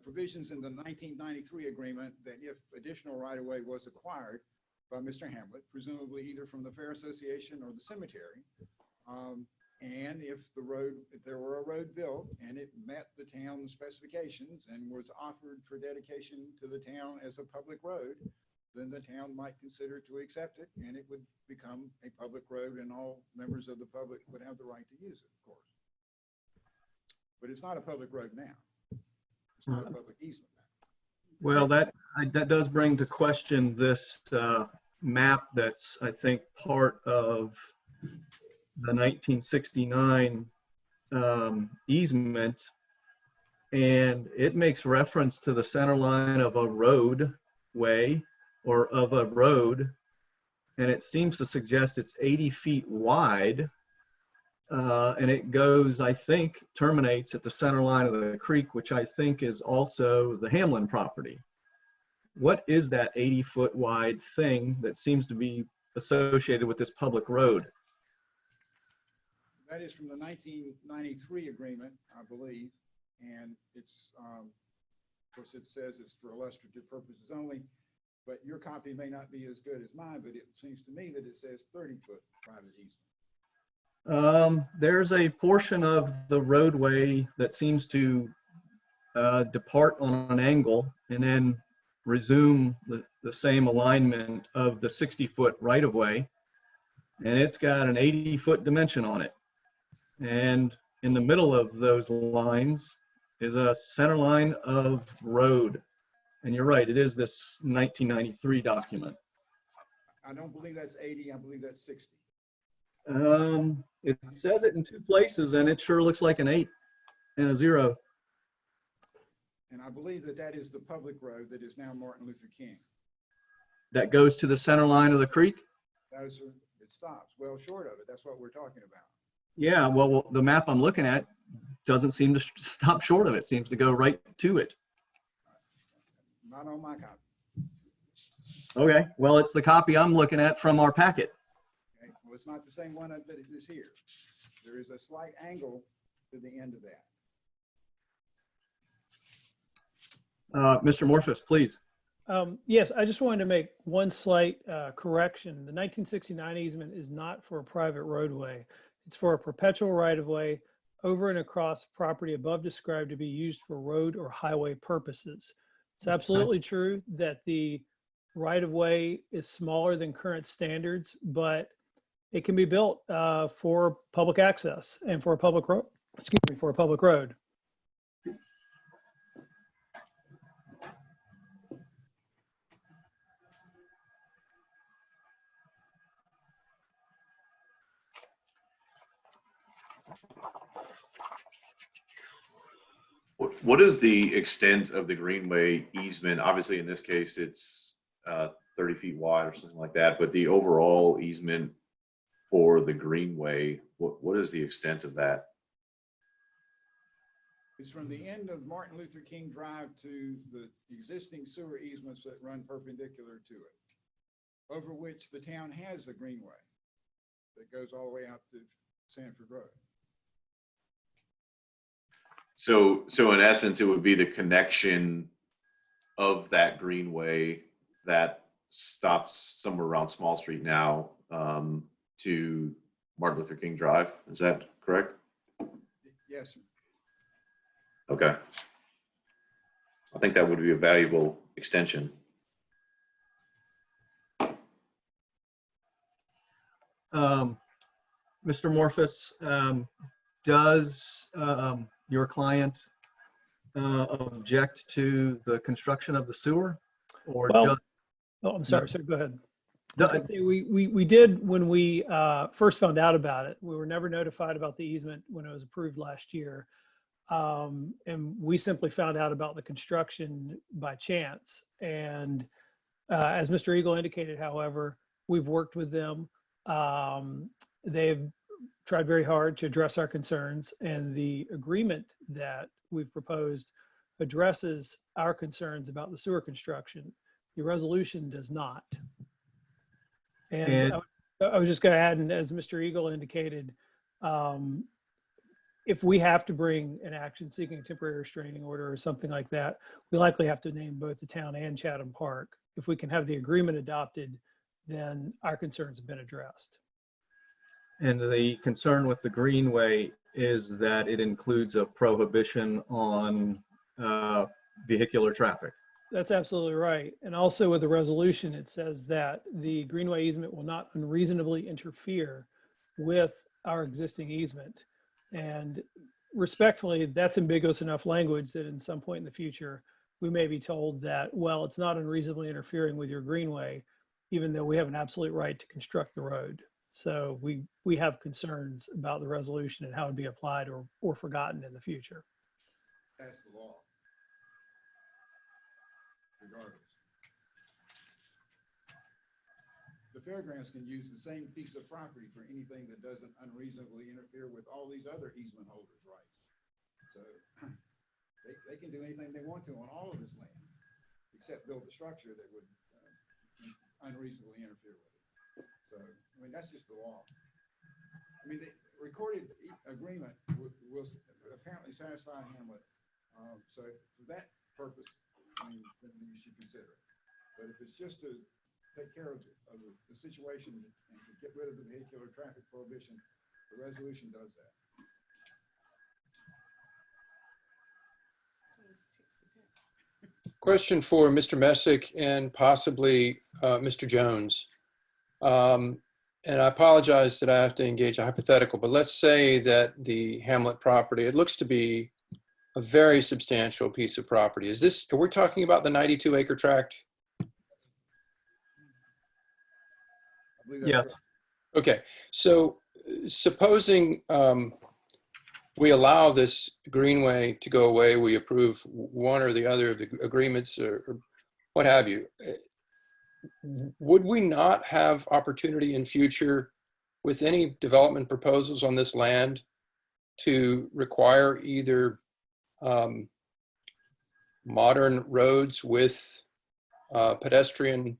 provisions in the 1993 agreement that if additional right-of-way was acquired by Mr. Hamlet, presumably either from the Fair Association or the cemetery, and if there were a road built and it met the town specifications and was offered for dedication to the town as a public road, then the town might consider to accept it, and it would become a public road, and all members of the public would have the right to use it, of course. But it's not a public road now. It's not a public easement now. Well, that does bring to question this map that's, I think, part of the 1969 easement, and it makes reference to the center line of a roadway or of a road, and it seems to suggest it's 80 feet wide, and it goes, I think, terminates at the center line of the creek, which I think is also the Hamlin property. What is that 80-foot wide thing that seems to be associated with this public road? That is from the 1993 agreement, I believe, and it's, of course, it says it's for illustrative purposes only, but your copy may not be as good as mine, but it seems to me that it says 30-foot private easement. There's a portion of the roadway that seems to depart on an angle and then resume the same alignment of the 60-foot right-of-way, and it's got an 80-foot dimension on it. And in the middle of those lines is a center line of road. And you're right, it is this 1993 document. I don't believe that's 80, I believe that's 60. It says it in two places, and it sure looks like an 8 and a 0. And I believe that is the public road that is now Martin Luther King. That goes to the center line of the creek? It stops well short of it. That's what we're talking about. Yeah, well, the map I'm looking at doesn't seem to stop short of it. It seems to go right to it. Not on my copy. Okay, well, it's the copy I'm looking at from our packet. Okay. Well, it's not the same one that is here. There is a slight angle to the end of that. Mr. Morphus, please. Yes, I just wanted to make one slight correction. The 1969 easement is not for a private roadway. It's for a perpetual right-of-way over and across property above described to be used for road or highway purposes. It's absolutely true that the right-of-way is smaller than current standards, but it can be built for public access and for a public road. Excuse me, for a public road. What is the extent of the greenway easement? Obviously, in this case, it's 30 feet wide or something like that, but the overall easement for the greenway, what is the extent of that? It's from the end of Martin Luther King Drive to the existing sewer easements that run perpendicular to it, over which the town has a greenway that goes all the way out to Sanford Road. So in essence, it would be the connection of that greenway that stops somewhere around Small Street now to Martin Luther King Drive. Is that correct? Yes, sir. Okay. I think that would be a valuable extension. Mr. Morphus, does your client object to the construction of the sewer, or Well, just? Oh, I'm sorry, sir, go ahead. No, I was gonna say we did when we first found out about it. We were never notified about the easement when it was approved last year. And we simply found out about the construction by chance. And as Mr. Eagle indicated, however, we've worked with them. They've tried very hard to address our concerns, and the agreement that we've proposed addresses our concerns about the sewer construction. The resolution does not. And I was just going to add, and as Mr. Eagle indicated, If we have to bring an action seeking a temporary restraining order or something like that, we likely have to name both the town and Chatham Park. If we can have the agreement adopted, then our concerns have been addressed. And the concern with the greenway is that it includes a prohibition on vehicular traffic. That's absolutely right. And also with the resolution, it says that the greenway easement will not unreasonably interfere with our existing easement. And respectfully, that's ambiguous enough language that in some point in the future, we may be told that, well, it's not unreasonably interfering with your greenway, even though we have an absolute right to construct the road. So we have concerns about the resolution and how it would be applied or forgotten in the future. That's the law. Regardless. The fairgrounds can use the same piece of property for anything that doesn't unreasonably interfere with all these other easement holders' rights. So they can do anything they want to on all of this land, except build a structure that would unreasonably interfere with it. So, I mean, that's just the law. I mean, the recorded agreement will apparently satisfy Hamlet. So for that purpose, I mean, then you should consider it. But if it's just to take care of the situation and to get rid of the vehicular traffic prohibition, the resolution does that. Question for Mr. Messick and possibly Mr. Jones. And I apologize that I have to engage a hypothetical, but let's say that the Hamlet property, it looks to be a very substantial piece of property. Are we talking about the 92-acre tract? Yeah. Okay, so supposing we allow this greenway to go away, we approve one or the other of the agreements or what have you, would we not have opportunity in future with any development proposals on this land to require either modern roads with pedestrian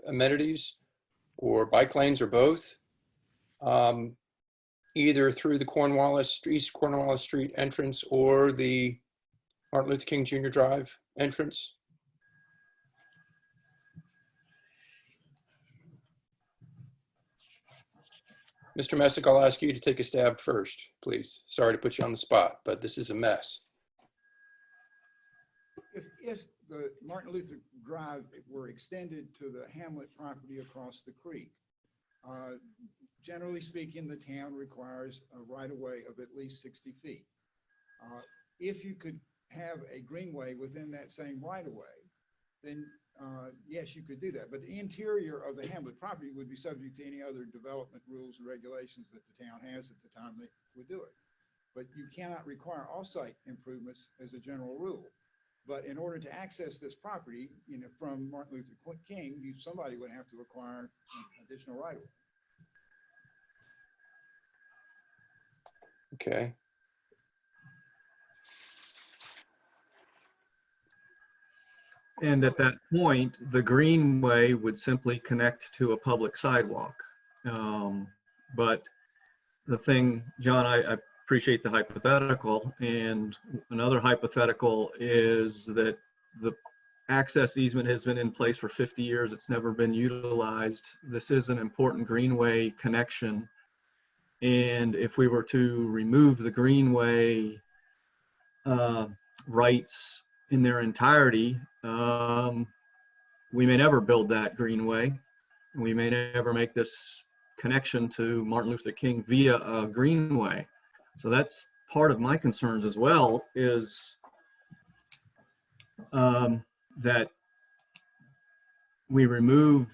amenities or bike lanes or both, either through the East Cornwallis Street entrance or the Martin Luther King Jr. Drive entrance? Mr. Messick, I'll ask you to take a stab first, please. Sorry to put you on the spot, but this is a mess. If the Martin Luther Drive were extended to the Hamlet property across the creek, generally speaking, the town requires a right-of-way of at least 60 feet. If you could have a greenway within that same right-of-way, then yes, you could do that. But the interior of the Hamlet property would be subject to any other development rules and regulations that the town has at the time they would do it. But you cannot require off-site improvements as a general rule. But in order to access this property, from Martin Luther King, somebody would have to acquire an additional right-of-way. Okay. And at that point, the greenway would simply connect to a public sidewalk. But the thing, John, I appreciate the hypothetical, and another hypothetical is that the access easement has been in place for 50 years. It's never been utilized. This is an important greenway connection. And if we were to remove the greenway rights in their entirety, we may never build that greenway. We may never make this connection to Martin Luther King via a greenway. So that's part of my concerns as well, is that we remove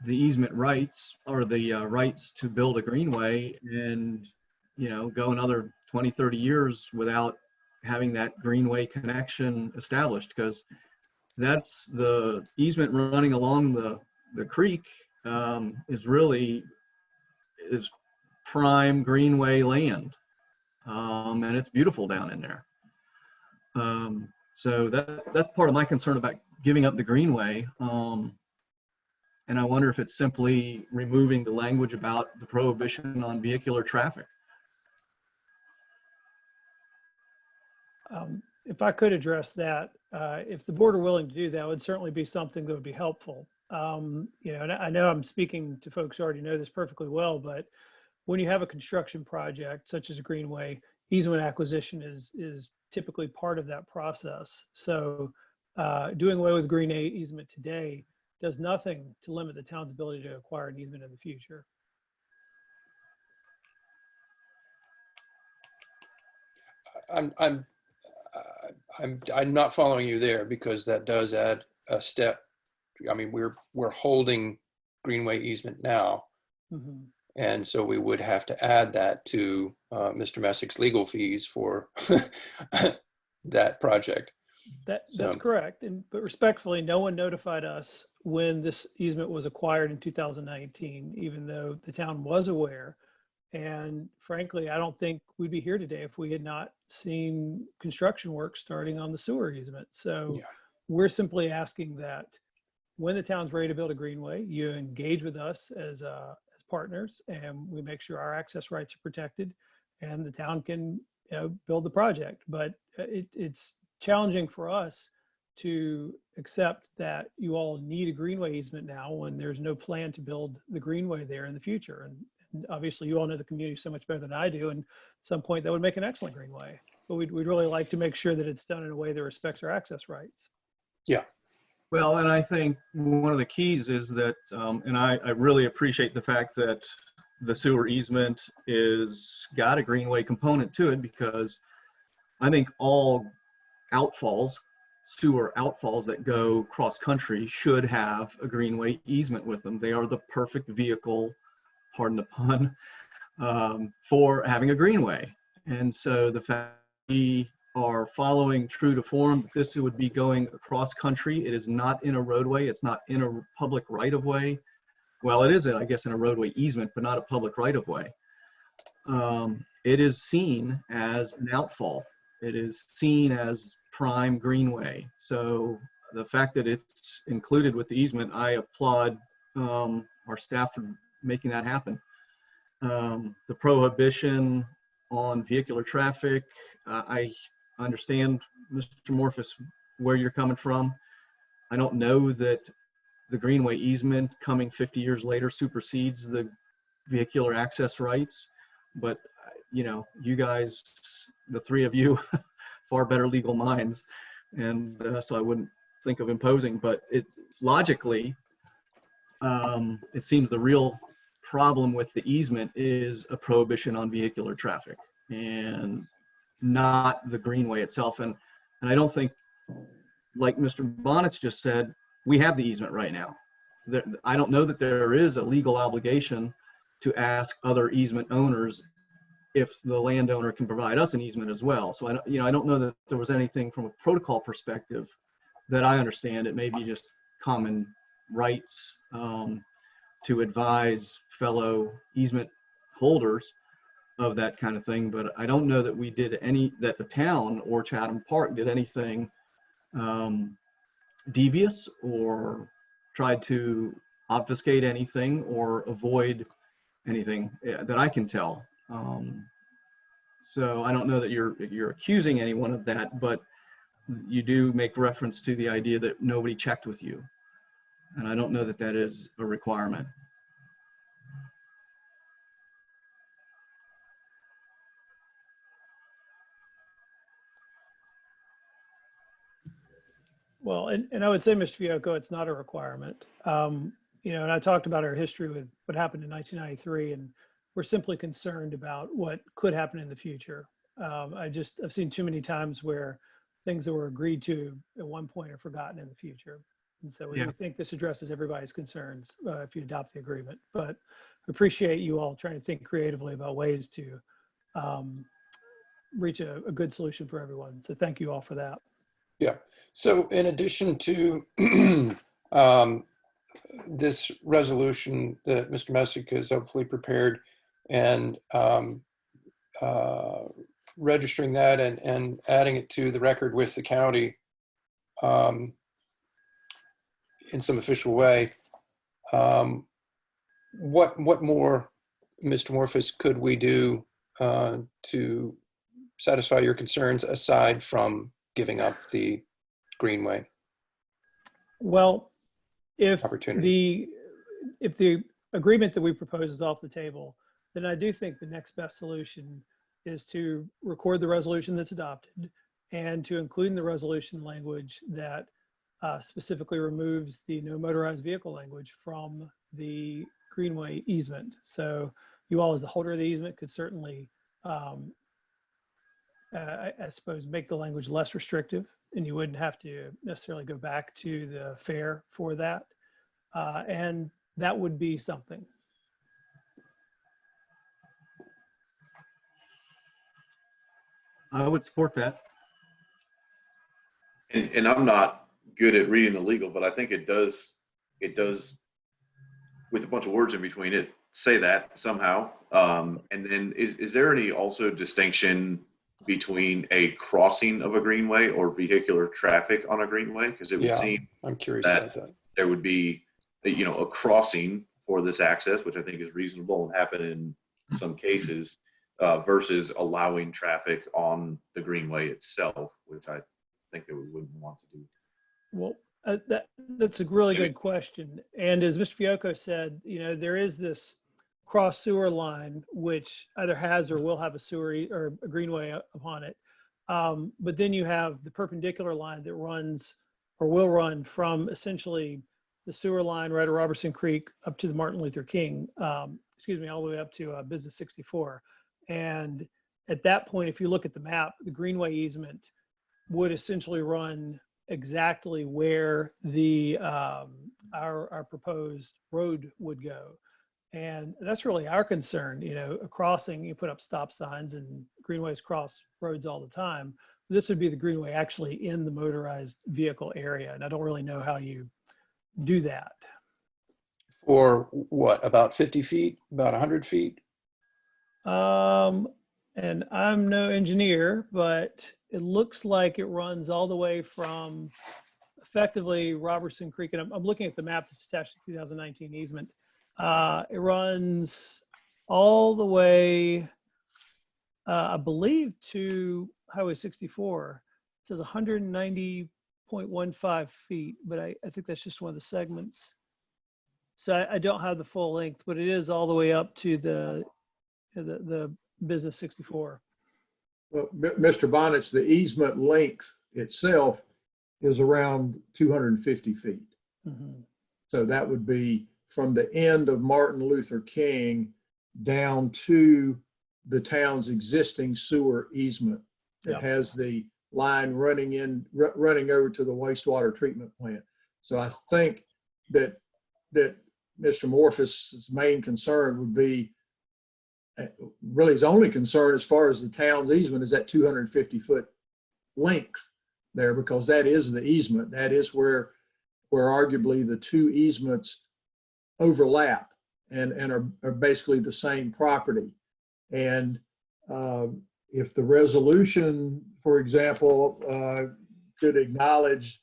the easement rights or the rights to build a greenway and, go another 20, 30 years without having that greenway connection established, because that's the easement running along the creek is prime greenway land. And it's beautiful down in there. So that's part of my concern about giving up the greenway. And I wonder if it's simply removing the language about the prohibition on vehicular traffic. If I could address that, if the board are willing to do that, would certainly be something that would be helpful. And I know I'm speaking to folks who already know this perfectly well, but when you have a construction project such as a greenway, easement acquisition is typically part of that process. So doing away with green easement today does nothing to limit the town's ability to acquire an easement in the future. I'm not following you there, because that does add a step. I mean, we're holding greenway easement now. Mm-hmm. And so we would have to add that to Mr. Messick's legal fees for that project. That's correct. But respectfully, no one notified us when this easement was acquired in 2019, even though the town was aware. And frankly, I don't think we'd be here today if we had not seen construction work starting on the sewer easement. So we're simply asking that when the town's ready to build a greenway, you engage with us as partners, and we make sure our access rights are protected, and the town can build the project. But it's challenging for us to accept that you all need a greenway easement now when there's no plan to build the greenway there in the future. And obviously you all know the community so much better than I do, and at some point that would make an excellent greenway. But we'd really like to make sure that it's done in a way that respects our access rights. Yeah. Well, and I think one of the keys is that, and I really appreciate the fact that the sewer easement is got a greenway component to it, because I think all outfalls, sewer outfalls that go cross country should have a greenway easement with them. They are the perfect vehicle, pardon the pun, for having a greenway. And so the fact we are following true to form, this would be going across country. It is not in a roadway. It's not in a public right of way. Well, it is, I guess, in a roadway easement, but not a public right of way. It is seen as an outfall. It is seen as prime greenway. So the fact that it's included with the easement, I applaud our staff for making that happen. The prohibition on vehicular traffic, I understand, Mr. Morphus, where you're coming from. I don't know that the greenway easement coming 50 years later supersedes the vehicular access rights, but you guys, the three of you, far better legal minds, and so I wouldn't think of imposing, but it logically, it seems the real problem with the easement is a prohibition on vehicular traffic and not the greenway itself. And I don't think, like Mr. Bonnet's just said, we have the easement right now. I don't know that there is a legal obligation to ask other easement owners if the landowner can provide us an easement as well. So I don't know that there was anything from a protocol perspective that I understand. It may be just common rights to advise fellow easement holders of that kind of thing, but I don't know that we did that the town or Chatham Park did anything devious or tried to obfuscate anything or avoid anything that I can tell. So I don't know that you're accusing anyone of that, but you do make reference to the idea that nobody checked with you. And I don't know that that is a requirement. Well, and I would say, Mr. Fiocco, it's not a requirement. And I talked about our history with what happened in 1993, and we're simply concerned about what could happen in the future. I've seen too many times where things that were agreed to at one point are forgotten in the future. And so we think this addresses everybody's concerns if you adopt the agreement. But we appreciate you all trying to think creatively about ways to reach a good solution for everyone. So thank you all for that. Yeah. So in addition to this resolution that Mr. Messick has hopefully prepared and registering that and adding it to the record with the county in some official way, What more, Mr. Morphus, could we do to satisfy your concerns aside from giving up the Greenway Well, if opportunity? if the agreement that we propose is off the table, then I do think the next best solution is to record the resolution that's adopted and to include in the resolution language that specifically removes the no motorized vehicle language from the Greenway easement. So you all, as the holder of the easement, could certainly, I suppose, make the language less restrictive, and you wouldn't have to necessarily go back to the fair for that. And that would be something. I would support that. And I'm not good at reading the legal, but I think it does, with a bunch of words in between it, say that somehow. And then is there any also distinction between a crossing of a greenway or vehicular traffic on a greenway? Because it would seem I'm curious that about that. there would be, a crossing for this access, which I think is reasonable and happen in some cases, versus allowing traffic on the greenway itself, which I think that we wouldn't want to do. Well, that's a really good question. And as Mr. Fiocco said, there is this cross sewer line, which either has or will have a sewer or a greenway upon it. But then you have the perpendicular line that runs or will run from essentially the sewer line right at Robertson Creek up to the Martin Luther King, all the way up to Business 64. And at that point, if you look at the map, the greenway easement would essentially run exactly where the our proposed road would go. And that's really our concern. A crossing, you put up stop signs, and greenways cross roads all the time. This would be the greenway actually in the motorized vehicle area. And I don't really know how you do that. Or what, about 50 feet, about 100 feet? And I'm no engineer, but it looks like it runs all the way from effectively Robertson Creek. And I'm looking at the map that's attached to 2019 easement. It runs all the way, I believe, to Highway 64. It says 190.15 feet, but I think that's just one of the segments. So I don't have the full length, but it is all the way up to the Business 64. Well, Mr. Bonnets, the easement length itself is around 250 feet. Mm-hmm. So that would be from the end of Martin Luther King down to the town's existing sewer easement that has the line running over to the wastewater treatment plant. So I think that Mr. Morphus's main concern would be, really his only concern as far as the town's easement, is that 250-foot length there, because that is the easement. That is where arguably the two easements overlap and are basically the same property. And if the resolution, for example, could acknowledge,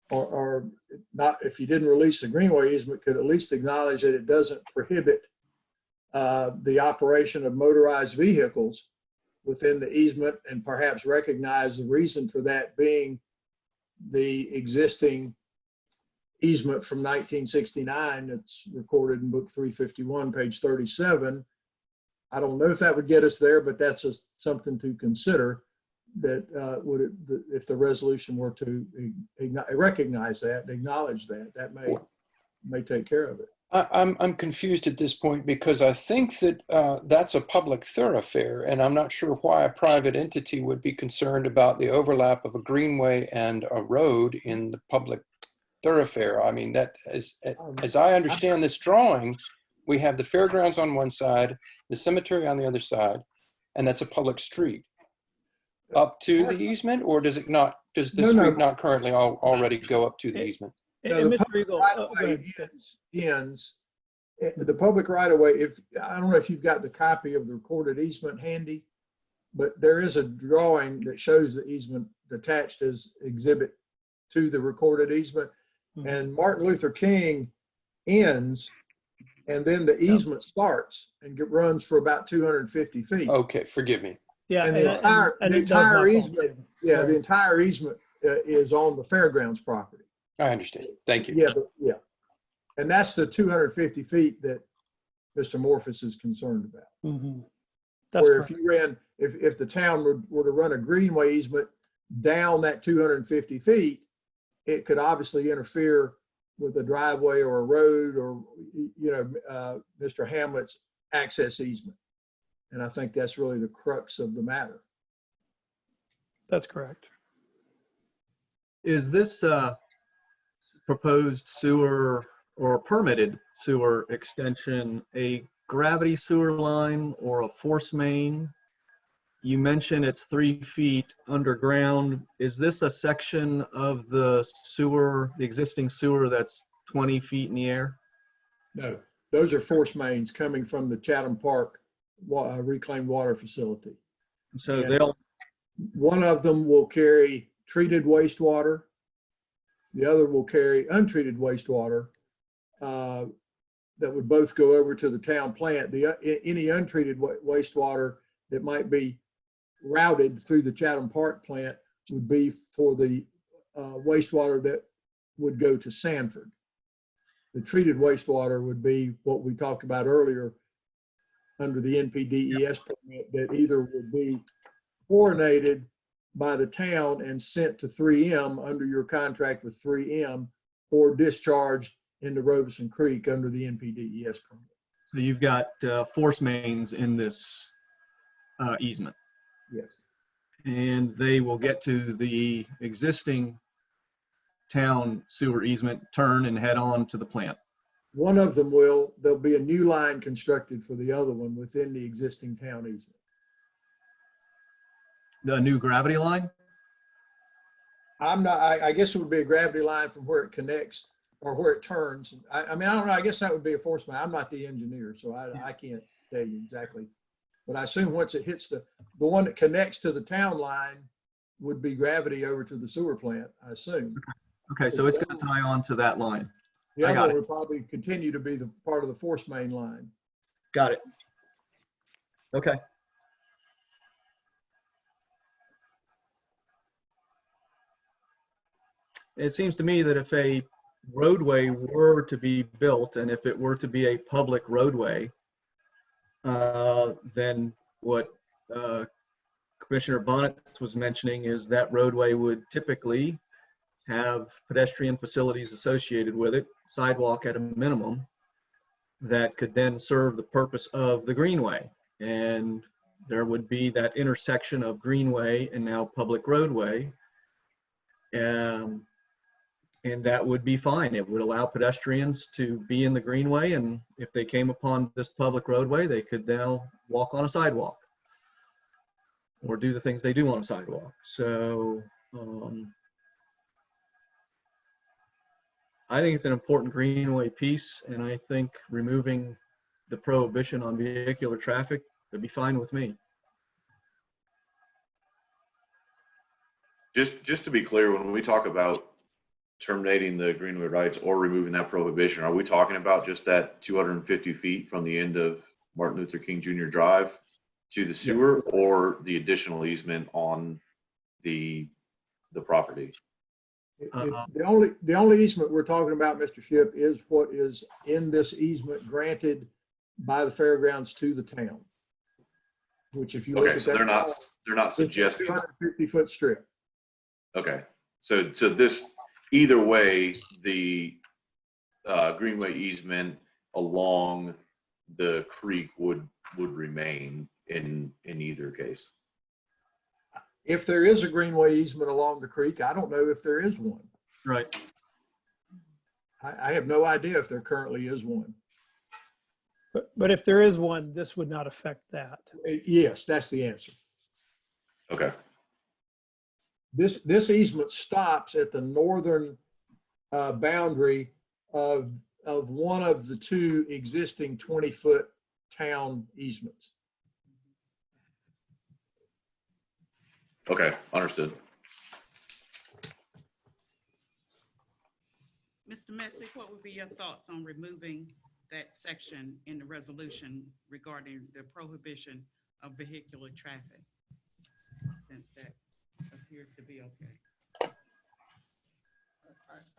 or not, if you didn't release the greenway easement, could at least acknowledge that it doesn't prohibit the operation of motorized vehicles within the easement, and perhaps recognize the reason for that being the existing easement from 1969 that's recorded in book 351, page 37. I don't know if that would get us there, but that's something to consider, that if the resolution were to recognize that and acknowledge that, that may take care of it. I'm confused at this point, because I think that that's a public thoroughfare, and I'm not sure why a private entity would be concerned about the overlap of a greenway and a road in the public thoroughfare. I mean, that as I understand this drawing, we have the fairgrounds on one side, the cemetery on the other side, and that's a public street. Up to the easement, or does it not? Does the street not currently already go up to the easement? No, the public right-of-way ends. The public right-of-way, I don't know if you've got the copy of the recorded easement handy, but there is a drawing that shows the easement attached as exhibit to the recorded easement. And Martin Luther King ends, and then the easement starts and runs for about 250 feet. Okay, forgive me. Yeah. And the entire, and the that was my entire fault, easement, too. yeah, Sorry. the entire easement is on the fairgrounds property. I understand. Thank you. Yeah, but yeah. And that's the 250 feet that Mr. Morphus is concerned about. Mhm. That's Where correct. if you ran, if the town were to run a greenway easement down that 250 feet, it could obviously interfere with a driveway or a road or, Mr. Hamlet's access easement. And I think that's really the crux of the matter. That's correct. Is this proposed sewer or permitted sewer extension a gravity sewer line or a force main? You mentioned it's 3 feet underground. Is this a section of the sewer, the existing sewer that's 20 feet in the air? No, those are force mains coming from the Chatham Park reclaimed water facility. So And they'll, one of them will carry treated wastewater. The other will carry untreated wastewater that would both go over to the town plant. Any untreated wastewater that might be routed through the Chatham Park plant would be for the wastewater that would go to Sanford. The treated wastewater would be what we talked about earlier under the NPDES permit, that either would be chlorinated by the town and sent to 3M under your contract with 3M, or discharged into Robeson Creek under the NPDES permit. so you've got force mains in this easement, Yes. and they will get to the existing town sewer easement, turn and head on to the plant. One of them will, there'll be a new line constructed for the other one within the existing town easement. The new gravity line? I guess it would be a gravity line from where it connects or where it turns. I mean, I don't know. I guess that would be a force main. I'm not the engineer, so I can't tell you exactly. But I assume once it hits the one that connects to the town line would be gravity over to the sewer plant, I assume. Okay, so it's going to tie on to that line. The I other got one it. would probably continue to be the part of the force main line. Got it. Okay. It seems to me that if a roadway were to be built, and if it were to be a public roadway, then what Commissioner Bonnet was mentioning is that roadway would typically have pedestrian facilities associated with it, sidewalk at a minimum, that could then serve the purpose of the greenway. And there would be that intersection of greenway and now public roadway. And that would be fine. It would allow pedestrians to be in the greenway, and if they came upon this public roadway, they could now walk on a sidewalk or do the things they do on a sidewalk. So I think it's an important greenway piece, and I think removing the prohibition on vehicular traffic would be fine with me. Just to be clear, when we talk about terminating the greenway rights or removing that prohibition, are we talking about just that 250 feet from the end of Martin Luther King Jr. Drive to the sewer, or the additional easement on the property? The only easement we're talking about, Mr. Shipp, is what is in this easement granted by the fairgrounds to the town. Which, if you look Okay, at so that, they're not it's a suggesting. 250-foot strip. Okay, so this, either way, the greenway easement along the creek would remain in either case. If there is a greenway easement along the creek, I don't know if there is one. Right. I have no idea if there currently is one. But if there is one, this would not affect that. Yes, that's the answer. Okay. This easement stops at the northern boundary of one of the two existing 20-foot town easements. Okay, understood. Mr. Messick, what would be your thoughts on removing that section in the resolution regarding the prohibition of vehicular traffic? Since that appears to be okay.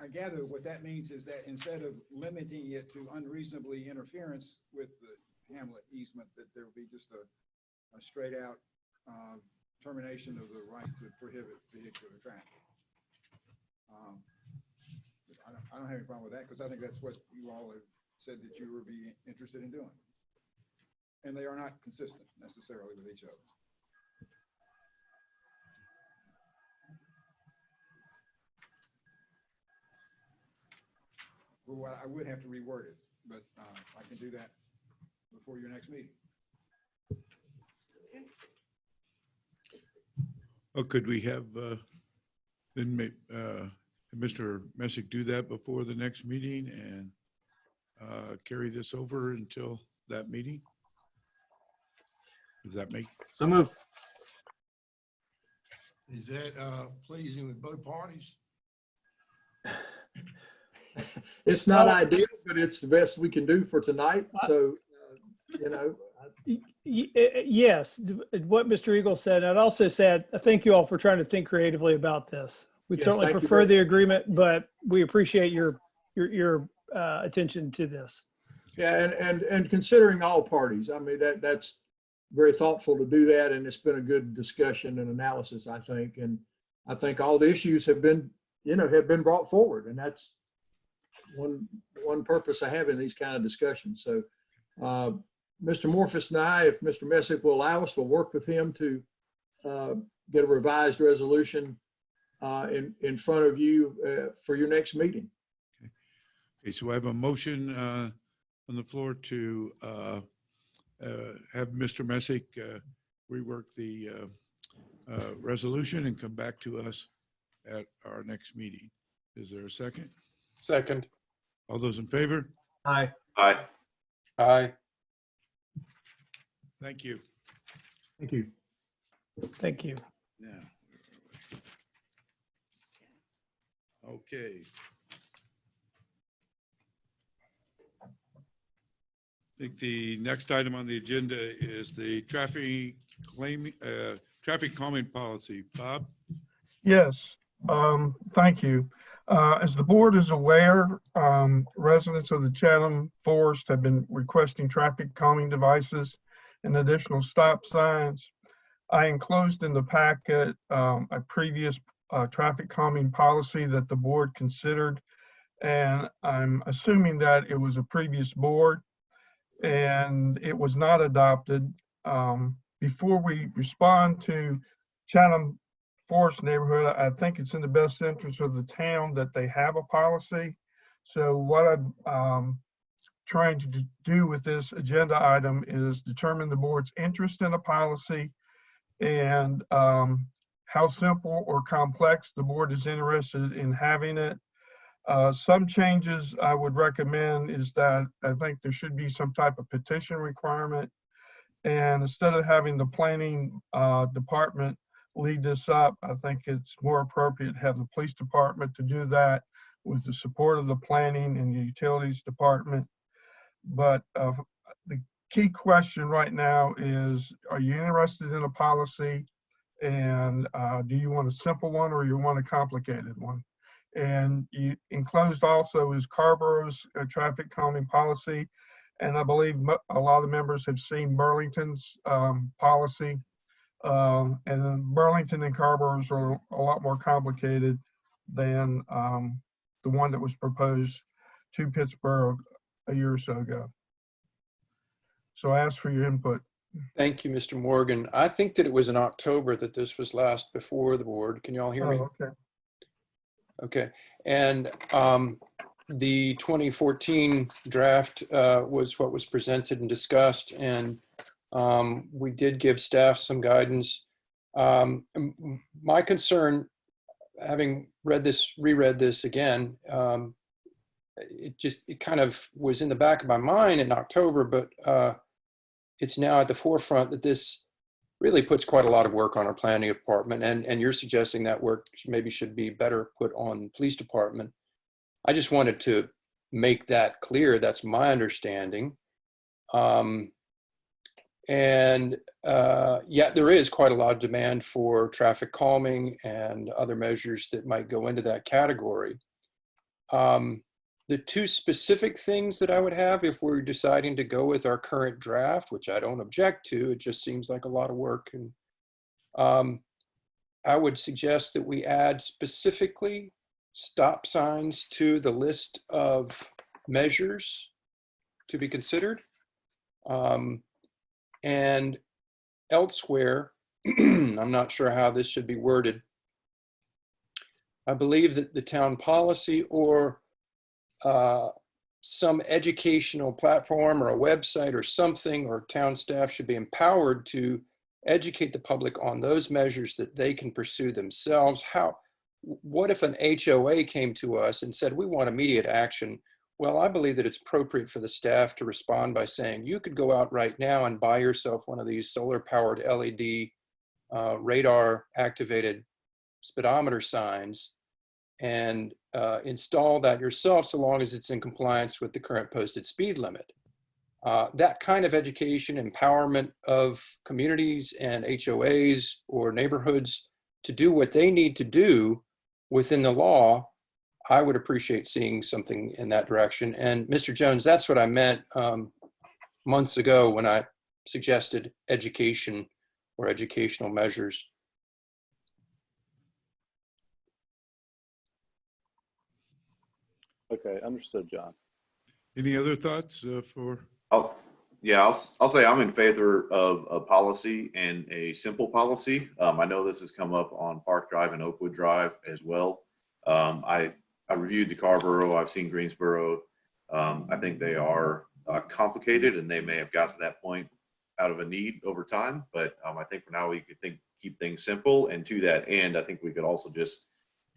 I gather what that means is that instead of limiting it to unreasonably interference with the hamlet easement, that there will be just a straight out termination of the right to prohibit vehicular traffic. I don't have any problem with that because I think that's what you all have said that you would be interested in doing. And they are not consistent necessarily with each other. Well, I would have to reword it, but I can do that before your next meeting. Oh, could we have then Mr. Messick do that before the next meeting and carry this over until that meeting? Does that make? So move. Is that pleasing with both parties? It's not ideal, but it's the best we can do for tonight. So, you know. Yes, what Mr. Eagle said. I'd also said, thank you all for trying to think creatively about this. We'd Yes, certainly thank you prefer very the much. agreement, but we appreciate your attention to this. Yeah, and considering all parties, I mean, that's very thoughtful to do that. And it's been a good discussion and analysis, I think. And I think all the issues have been, have been brought forward. And that's one purpose of having these kind of discussions. So Mr. Morphus and I, if Mr. Messick will allow us, we'll work with him to get a revised resolution in front of you for your next meeting. Okay, so I have a motion on the floor to have Mr. Messick rework the resolution and come back to us at our next meeting. Is there a second? Second. All those in favor? Aye. Aye. Aye. Thank you. Thank you. Thank you. Now, okay. I think the next item on the agenda is the traffic calming policy. Bob? Yes, thank you. As the board is aware, residents of the Chatham Forest have been requesting traffic calming devices and additional stop signs. I enclosed in the packet a previous traffic calming policy that the board considered, and I'm assuming that it was a previous board and it was not adopted. Before we respond to Chatham Forest neighborhood, I think it's in the best interest of the town that they have a policy. So what I'm trying to do with this agenda item is determine the board's interest in a policy and how simple or complex the board is interested in having it. Some changes I would recommend is that I think there should be some type of petition requirement. And instead of having the planning department lead this up, I think it's more appropriate to have the police department to do that with the support of the planning and the utilities department. But the key question right now is, are you interested in a policy? And do you want a simple one or you want a complicated one? And you enclosed also is Carborough's traffic calming policy. And I believe a lot of the members have seen Burlington's policy. And then Burlington and Carborough's are a lot more complicated than the one that was proposed to Pittsburgh a year or so ago. So I ask for your input. Thank you, Mr. Morgan. I think that it was in October that this was last before the board. Can you all hear me? Okay. Okay. And the 2014 draft was what was presented and discussed, and we did give staff some guidance. My concern, having reread this again, it kind of was in the back of my mind in October, but it's now at the forefront that this really puts quite a lot of work on our planning department, and you're suggesting that work maybe should be better put on the police department. I just wanted to make that clear. That's my understanding. Yeah, there is quite a lot of demand for traffic calming and other measures that might go into that category. The two specific things that I would have if we're deciding to go with our current draft, which I don't object to, it just seems like a lot of work. And I would suggest that we add specifically stop signs to the list of measures to be considered. And elsewhere, I'm not sure how this should be worded. I believe that the town policy or some educational platform or a website or something, or town staff should be empowered to educate the public on those measures that they can pursue themselves. What if an HOA came to us and said, we want immediate action? Well, I believe that it's appropriate for the staff to respond by saying, you could go out right now and buy yourself one of these solar powered LED radar activated speedometer signs and install that yourself so long as it's in compliance with the current posted speed limit. That kind of education, empowerment of communities and HOAs or neighborhoods to do what they need to do within the law, I would appreciate seeing something in that direction. And Mr. Jones, that's what I meant months ago when I suggested education or educational measures. Okay, understood, John. Any other thoughts for? I'll say I'm in favor of a policy and a simple policy. I know this has come up on Park Drive and Oakwood Drive as well. I reviewed the Carborough. I've seen Greensboro. I think they are complicated, and they may have got to that point out of a need over time. But I think for now we could keep things simple. And to that end, I think we could also just,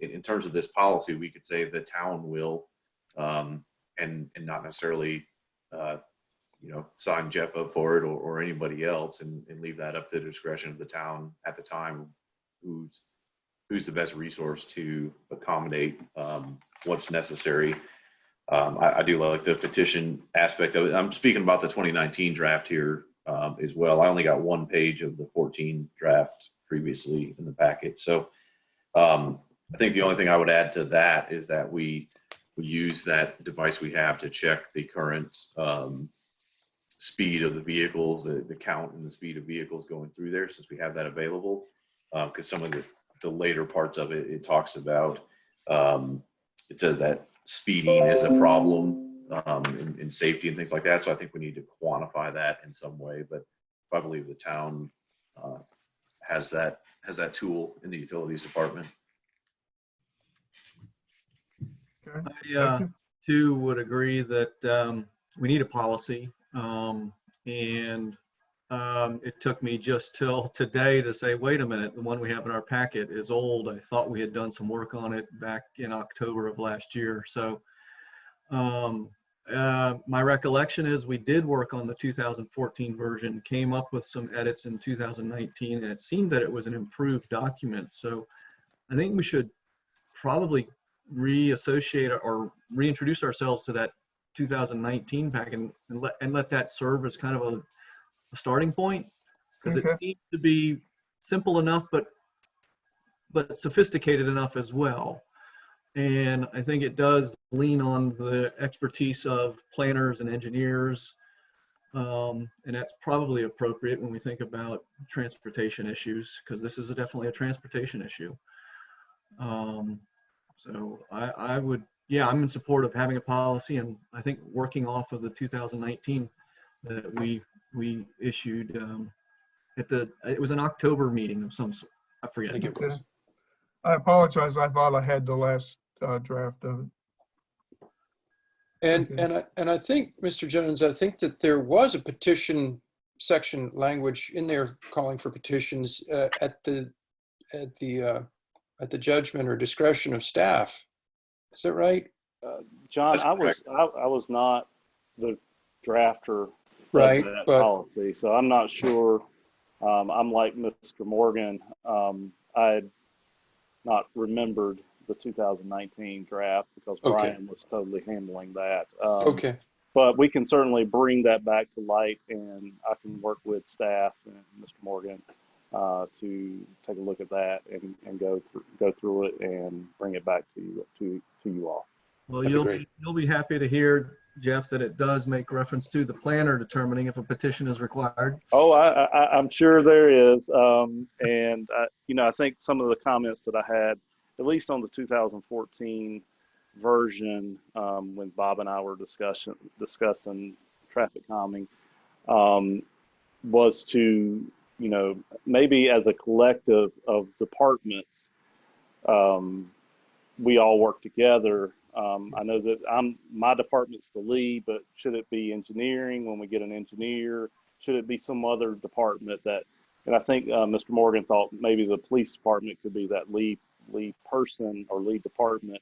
in terms of this policy, we could say the town will, and not necessarily, sign Jeff up for it or anybody else, and leave that up to the discretion of the town at the time, who's the best resource to accommodate what's necessary. I do like the petition aspect of it. I'm speaking about the 2019 draft here as well. I only got one page of the 14 draft previously in the packet. So I think the only thing I would add to that is that we use that device we have to check the current speed of the vehicles, the count and the speed of vehicles going through there, since we have that available. Because some of the later parts of it, it talks about, it says that speeding is a problem in safety and things like that. So I think we need to quantify that in some way. But I believe the town has that tool in the utilities department. I too would agree that we need a policy. It took me just till today to say, wait a minute, the one we have in our packet is old. I thought we had done some work on it back in October of last year. So my recollection is we did work on the 2014 version, came up with some edits in 2019, and it seemed that it was an improved document. So I think we should probably reassociate or reintroduce ourselves to that 2019 pack and let that serve as kind of a starting point, because it seems to be simple enough but sophisticated enough as well. And I think it does lean on the expertise of planners and engineers, and that's probably appropriate when we think about transportation issues, because this is definitely a transportation issue. So I would, I'm in support of having a policy, and I think working off of the 2019 that we issued it was an October meeting of some sort. I forget. I think it was. I apologize. I thought I had the last draft of it. And I think, Mr. Jones, I think that there was a petition section language in there calling for petitions at the judgment or discretion of staff. Is that right? John, I was not the drafter right, of that policy, so I'm not sure. I'm like Mr. Morgan. I had not remembered the 2019 draft because Okay. Brian was totally handling that. Okay. But we can certainly bring that back to light, and I can work with staff and Mr. Morgan to take a look at that and go through it and bring it back to you all. Well, That'd be great. you'll be happy to hear, Jeff, that it does make reference to the planner determining if a petition is required. Oh, I'm sure there is. And, I think some of the comments that I had, at least on the 2014 version, when Bob and I were discussing traffic calming, was to, maybe as a collective of departments, we all work together. I know that my department's the lead, but should it be engineering when we get an engineer? Should it be some other department and I think Mr. Morgan thought maybe the police department could be that lead person or lead department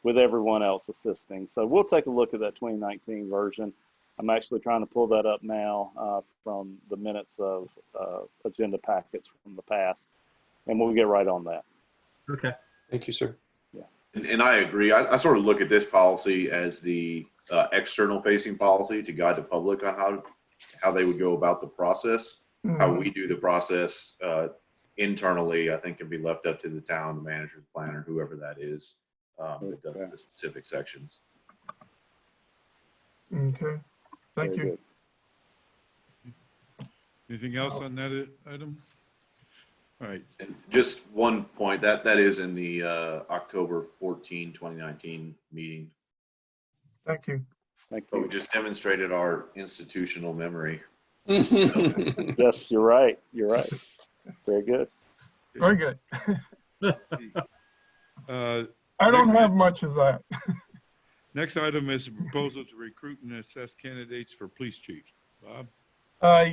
with everyone else assisting. So we'll take a look at that 2019 version. I'm actually trying to pull that up now from the minutes of agenda packets from the past, and we'll get right on that. Okay. Thank you, sir. And I agree. I sort of look at this policy as the external facing policy to guide the public on how they would go about the process. How we do the process internally, I think, can be left up to the town, the manager, the planner, whoever that is, that does the specific sections. Okay, thank you. Anything else on that item? All right. And just one point, that is in the October 14, 2019 meeting. Thank you. Thank So you. we just demonstrated our institutional memory. Yes, you're right. You're right. Very good. Very good. Uh, I don't next have much of that. Next item is a proposal to recruit and assess candidates for police chief. Bob?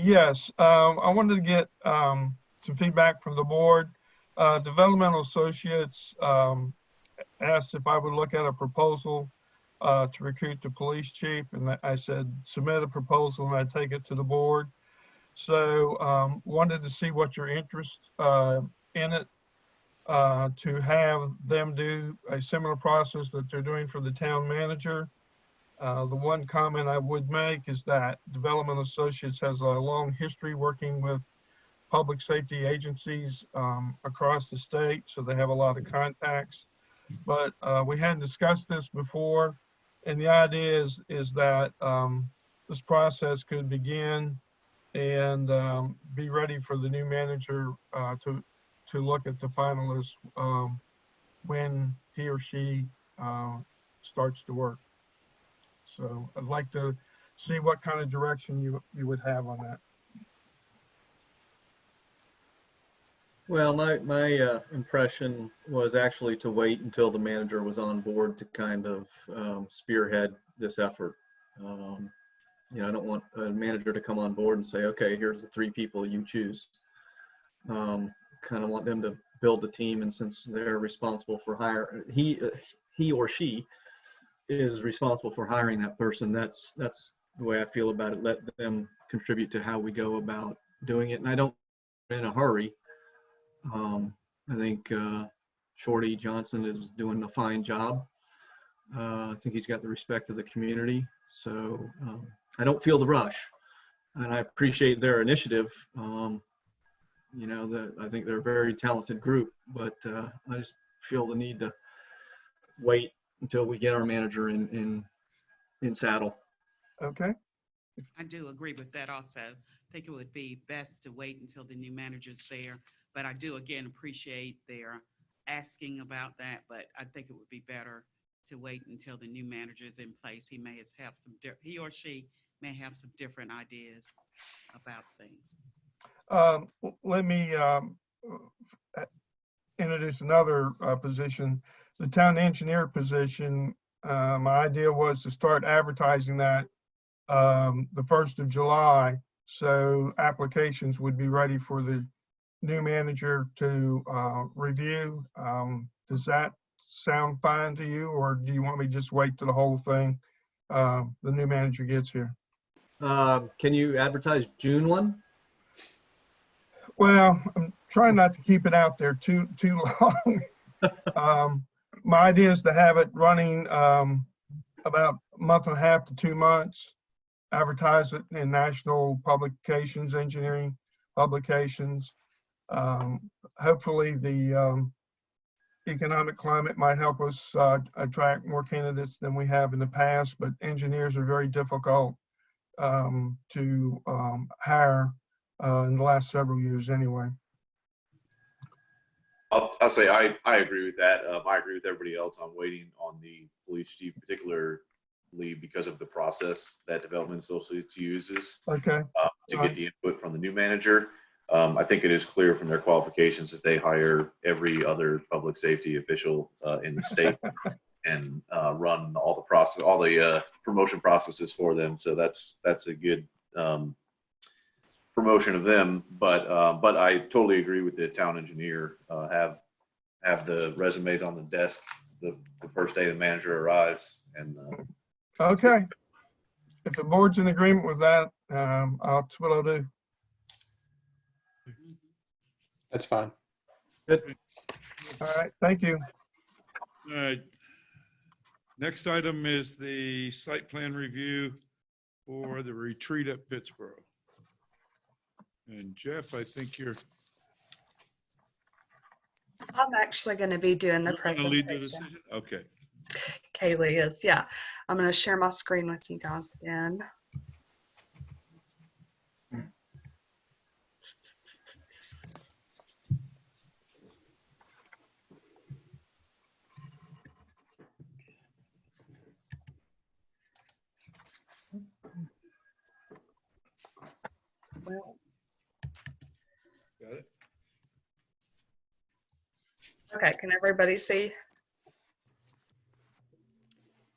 Yes, I wanted to get some feedback from the board. Developmental Associates asked if I would look at a proposal to recruit the police chief, and I said submit a proposal and I'd take it to the board. So wanted to see what your interest in it, to have them do a similar process that they're doing for the town manager. The one comment I would make is that Development Associates has a long history working with public safety agencies across the state, so they have a lot of contacts. But we hadn't discussed this before, and the idea is that this process could begin and be ready for the new manager to look at the finalists when he or she starts to work. So I'd like to see what kind of direction you would have on that. Well, my impression was actually to wait until the manager was on board to kind of spearhead this effort. I don't want a manager to come on board and say, okay, here's the 3 people you choose. Kind of want them to build the team, and since they're responsible for hiring, he or she is responsible for hiring that person. That's the way I feel about it. Let them contribute to how we go about doing it, and I don't in a hurry. I think Shorty Johnson is doing a fine job. I think he's got the respect of the community, so I don't feel the rush, and I appreciate their initiative. I think they're a very talented group, but I just feel the need to wait until we get our manager in saddle. Okay. I do agree with that also. I think it would be best to wait until the new manager's there, but I do again appreciate their asking about that, but I think it would be better to wait until the new manager is in place. He or she may have some different ideas about things. Let me introduce another position, the town engineer position. My idea was to start advertising that the 1st of July, so applications would be ready for the new manager to review. Does that sound fine to you, or do you want me to just wait till the whole thing, the new manager gets here? Can you advertise June 1? Well, I'm trying not to keep it out there too long. my idea is to have it running about a month and a half to 2 months. Advertise it in national publications, engineering publications. Hopefully the economic climate might help us attract more candidates than we have in the past, but engineers are very difficult to hire in the last several years anyway. I'll say I agree with that. I agree with everybody else. I'm waiting on the police chief, particularly because of the process that Development Associates uses Okay. to get the input from the new manager. I think it is clear from their qualifications that they hire every other public safety official in the state and run all the process, all the promotion processes for them. So that's a good promotion of them. But I totally agree with the town engineer. Have the resumes on the desk the first day the manager arrives. And okay, if the board's in agreement with that, that's what I'll do. That's fine. Good. All right, thank you. All right. Next item is the site plan review for the retreat at Pittsburgh. And Jeff, I think you're I'm actually going to be doing the going to lead the presentation. decision. Okay. Kaylee is, yeah. I'm going to share my screen with you guys again. Well, Got it. okay, can everybody see?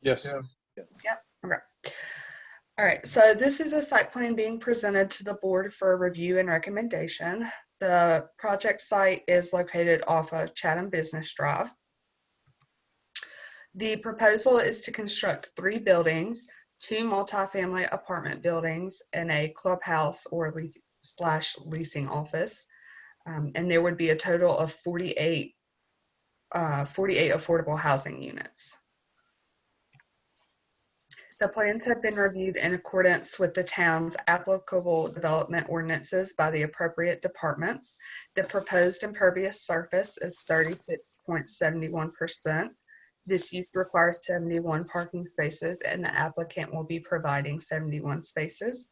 Yes. Yep, okay. All right, so this is a site plan being presented to the board for review and recommendation. The project site is located off of Chatham Business Drive. The proposal is to construct 3 buildings, 2 multifamily apartment buildings, and a clubhouse or leasing office. And there would be a total of 48 affordable housing units. The plans have been reviewed in accordance with the town's applicable development ordinances by the appropriate departments. The proposed impervious surface is 36.71%. This use requires 71 parking spaces, and the applicant will be providing 71 spaces.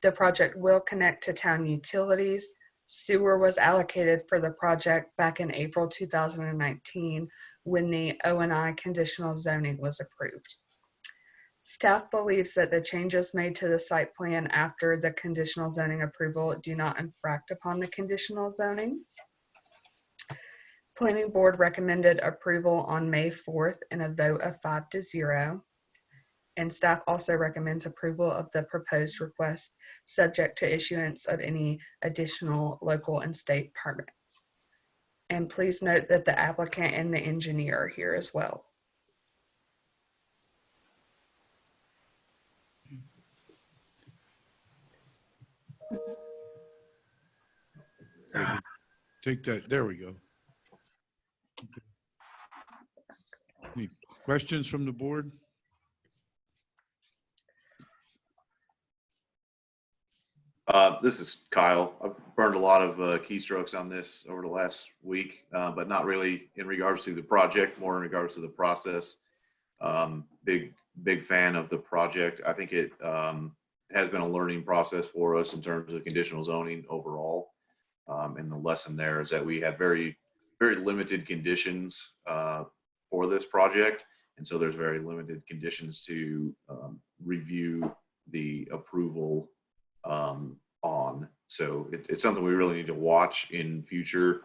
The project will connect to town utilities. Sewer was allocated for the project back in April 2019 when the O&I conditional zoning was approved. Staff believes that the changes made to the site plan after the conditional zoning approval do not infract upon the conditional zoning. Planning Board recommended approval on May 4th in a vote of 5-0. And staff also recommends approval of the proposed request subject to issuance of any additional local and state permits. And please note that the applicant and the engineer are here as well. Take that. There we go. Any questions from the board? This is Kyle. I've burned a lot of keystrokes on this over the last week, but not really in regards to the project, more in regards to the process. Big fan of the project. I think it has been a learning process for us in terms of conditional zoning overall. And the lesson there is that we have very, very limited conditions for this project. And so there's very limited conditions to review the approval on. So it's something we really need to watch in future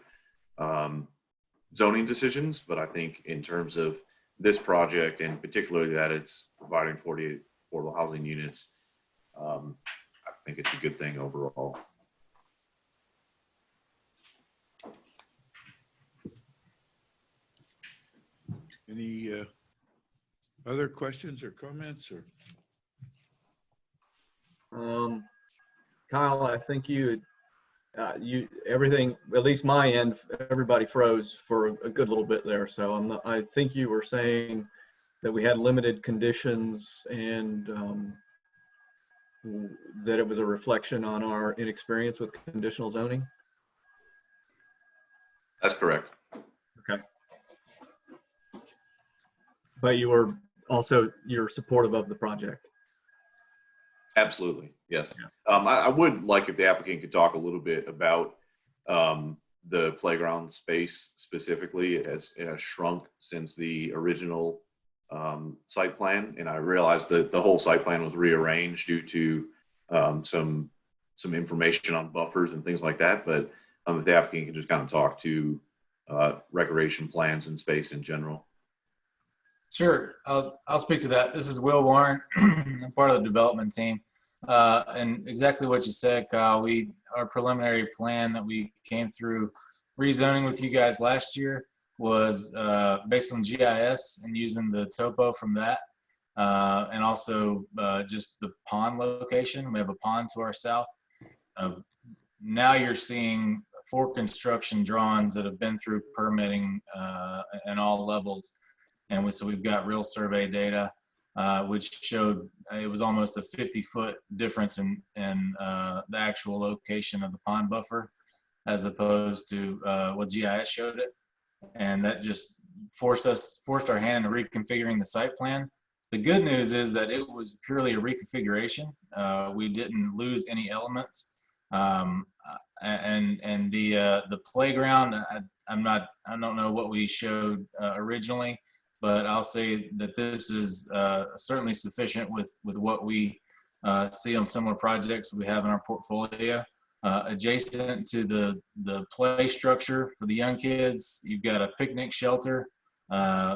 zoning decisions. But I think in terms of this project, and particularly that it's providing 48 affordable housing units, I think it's a good thing overall. Any other questions or comments or? Kyle, I think you had everything, at least my end, everybody froze for a good little bit there. So I think you were saying that we had limited conditions and that it was a reflection on our inexperience with conditional zoning. That's correct. Okay. But you're supportive of the project. Absolutely, yes. I would like if the applicant could talk a little bit about the playground space specifically. It has shrunk since the original site plan, and I realized that the whole site plan was rearranged due to some information on buffers and things like that. But if the applicant can just kind of talk to recreation plans and space in general. Sure, I'll speak to that. This is Will Warren. I'm part of the development team. And exactly what you said, Kyle, our preliminary plan that we came through rezoning with you guys last year was based on GIS and using the topo from that. And also just the pond location. We have a pond to our south. Now you're seeing 4 construction drawings that have been through permitting and all levels. And so we've got real survey data, which showed it was almost a 50-foot difference in the actual location of the pond buffer, as opposed to what GIS showed it. And that just forced our hand into reconfiguring the site plan. The good news is that it was purely a reconfiguration. We didn't lose any elements. And the playground, I don't know what we showed originally, but I'll say that this is certainly sufficient with what we see on similar projects we have in our portfolio. Adjacent to the play structure for the young kids, you've got a picnic shelter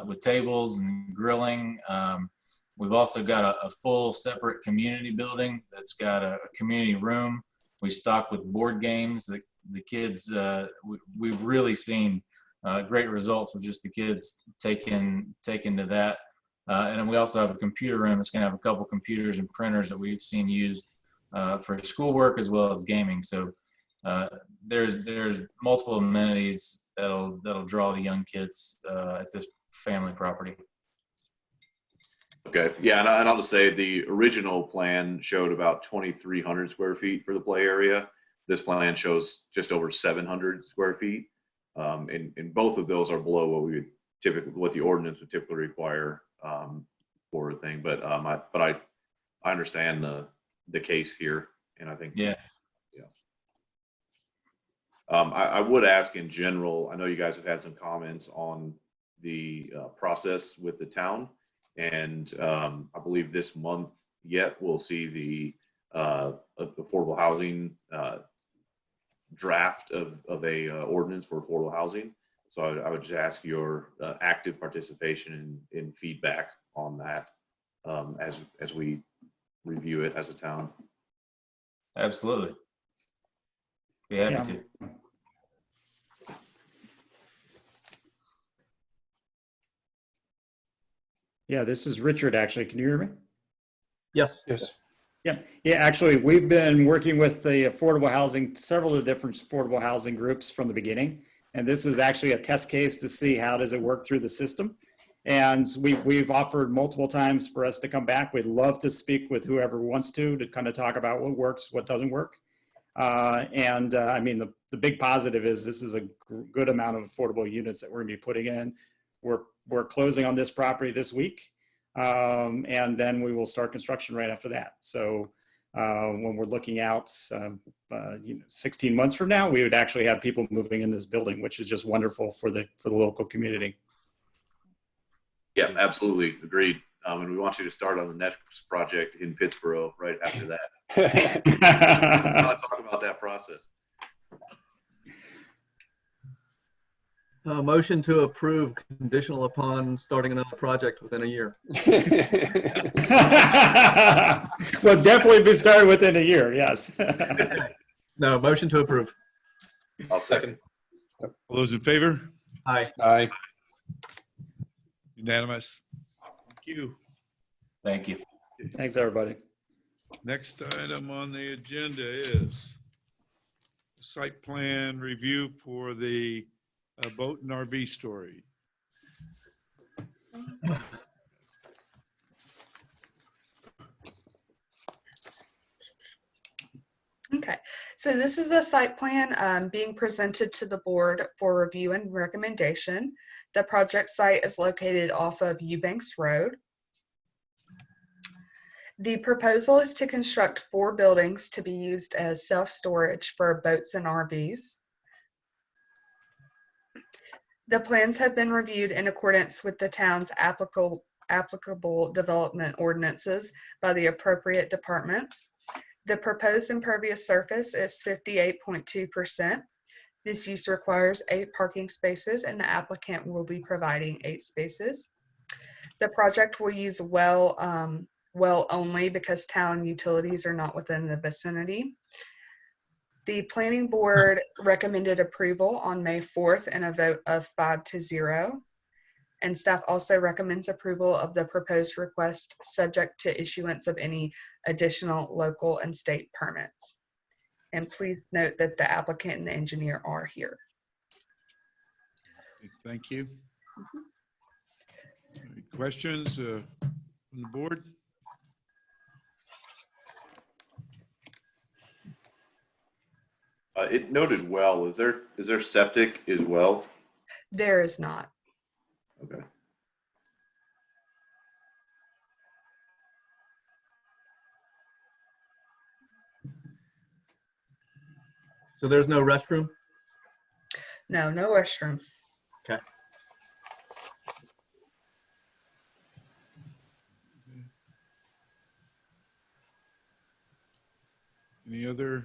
with tables and grilling. We've also got a full separate community building that's got a community room. We stock with board games. The kids, we've really seen great results with just the kids taking to that. And then we also have a computer room that's going to have a couple computers and printers that we've seen used for schoolwork as well as gaming. So there's multiple amenities that'll draw the young kids at this family property. Okay, yeah, and I'll just say the original plan showed about 2,300 square feet for the play area. This plan shows just over 700 square feet. And both of those are below what the ordinance would typically require for a thing. But I understand the case here, and I think I would ask in general. I know you guys have had some comments on the process with the town, and I believe this month yet we'll see the affordable housing draft of a ordinance for affordable housing. So I would just ask your active participation in feedback on that as we review it as a town. Absolutely. Be happy to. Yeah, this is Richard, actually. Can you hear me? Yes. Yes. Yeah, actually, we've been working with the affordable housing, several of the different affordable housing groups from the beginning. And this is actually a test case to see how does it work through the system. And we've offered multiple times for us to come back. We'd love to speak with whoever wants to kind of talk about what works, what doesn't work. I mean, the big positive is this is a good amount of affordable units that we're gonna be putting in. We're closing on this property this week. And then we will start construction right after that. So when we're looking out 16 months from now, we would actually have people moving in this building, which is just wonderful for the local community. Yeah, absolutely. Agreed. And we want you to start on the next project in Pittsburgh right after that. I want to talk about that process. Motion to approve conditional upon starting another project within a year. Well, definitely be started within a year, yes. No, motion to approve. I'll second. All those in favor? Aye. Aye. Unanimous. Thank you. Thank you. Thanks, everybody. Next item on the agenda is site plan review for the boat and RV story. Okay, so this is a site plan being presented to the board for review and recommendation. The project site is located off of Eubanks Road. The proposal is to construct 4 buildings to be used as self-storage for boats and RVs. The plans have been reviewed in accordance with the town's applicable development ordinances by the appropriate departments. The proposed impervious surface is 58.2%. This use requires 8 parking spaces and the applicant will be providing 8 spaces. The project will use well only because town utilities are not within the vicinity. The planning board recommended approval on May 4th in a vote of 5-0. And staff also recommends approval of the proposed request subject to issuance of any additional local and state permits. And please note that the applicant and the engineer are here. Thank you. Any questions from the board? It noted well. Is there septic as well? There is not. Okay. So there's no restroom? No, no restroom. Okay. Any other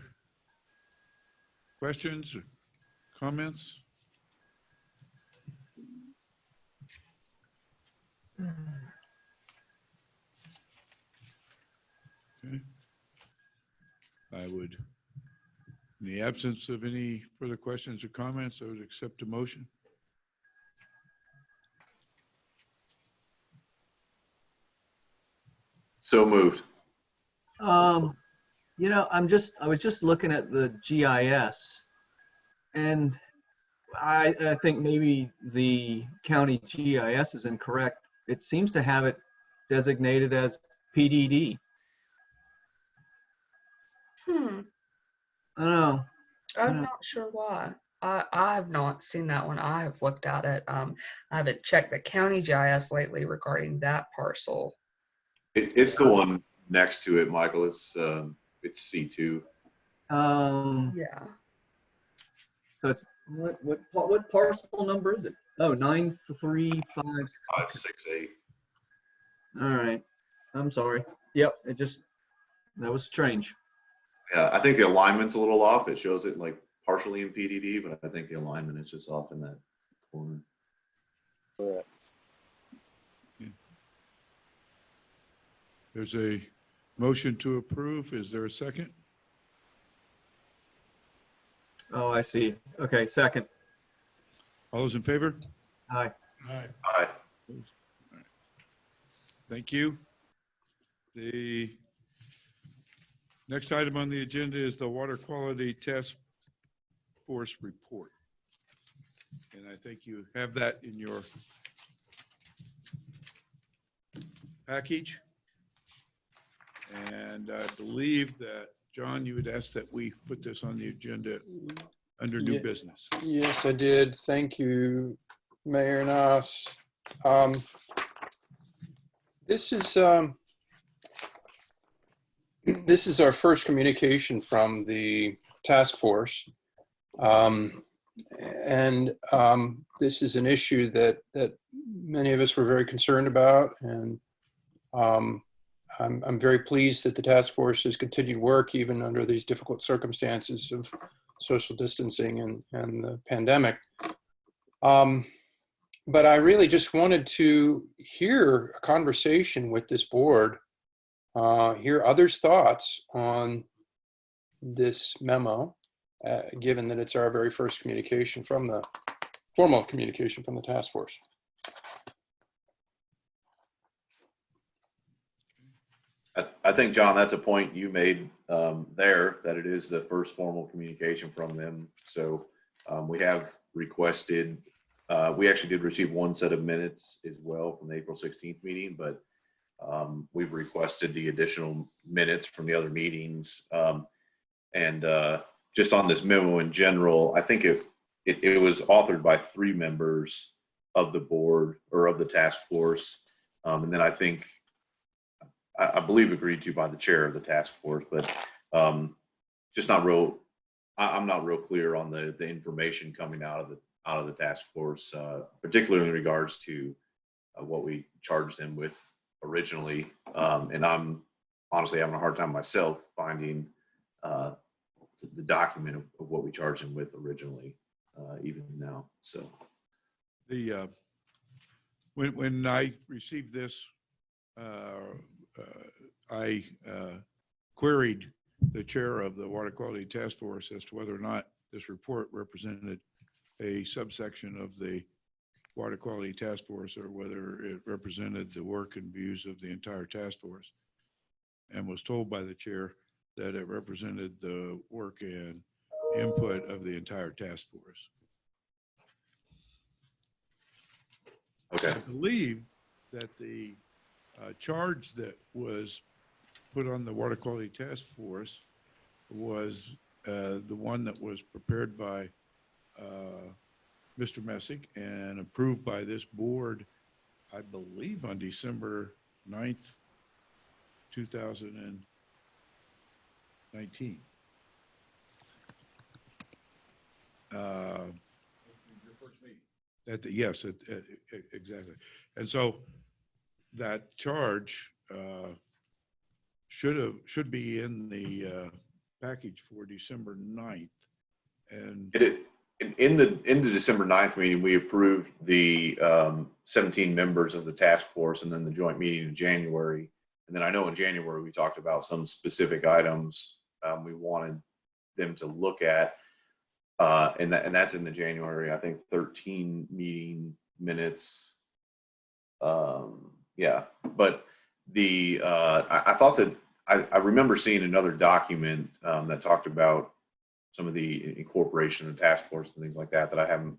questions or comments? Okay. I would, in the absence of any further questions or comments, I would accept a motion. So moved. You know, I was just looking at the GIS, and I think maybe the county GIS is incorrect. It seems to have it designated as PDD. I don't know. I'm not sure why. I have not seen that one. I have looked at it. I haven't checked the county GIS lately regarding that parcel. It's the one next to it, Michael. It's C2. Yeah. So it's what parcel number is it? Oh, 93568. 568. All right. I'm sorry. Yep. That was strange. Yeah, I think the alignment's a little off. It shows it like partially in PDD, but I think the alignment is just off in that corner. Correct. There's a motion to approve. Is there a second? Oh, I see. Okay, second. All those in favor? Aye. Aye. Thank you. The next item on the agenda is the Water Quality Task Force report. And I think you have that in your package. And I believe that, John, you would ask that we put this on the agenda under new business. Yes, I did. Thank you, Mayor Nas. This is our first communication from the task force. This is an issue that many of us were very concerned about, and I'm very pleased that the task force has continued work even under these difficult circumstances of social distancing and the pandemic. But I really just wanted to hear a conversation with this board, hear others' thoughts on this memo, given that it's our very first communication from the formal communication from the task force. I think, John, that's a point you made there, that it is the first formal communication from them. So we have requested, we actually did receive one set of minutes as well from the April 16th meeting, but we've requested the additional minutes from the other meetings. And just on this memo in general, I think it was authored by 3 members of the board or of the task force. And then I think, I believe agreed to by the chair of the task force, but just not real, I'm not real clear on the information coming out of the task force, particularly in regards to what we charged them with originally. And I'm honestly having a hard time myself finding the document of what we charged them with originally, even now. So when I received this, I queried the chair of the Water Quality Task Force as to whether or not this report represented a subsection of the Water Quality Task Force or whether it represented the work and views of the entire task force, and was told by the chair that it represented the work and input of the entire task force. Okay. I believe that the charge that was put on the Water Quality Task Force was the one that was prepared by Mr. Messick and approved by this board, I believe on December 9th, 2019. Yes, exactly. And so that charge should be in the package for December 9th. And in the December 9th meeting, we approved the 17 members of the task force and then the joint meeting in January. And then I know in January, we talked about some specific items we wanted them to look at. And that's in the January, I think, 13 meeting minutes. Yeah, but I thought that I remember seeing another document that talked about some of the incorporation of the task force and things like that I haven't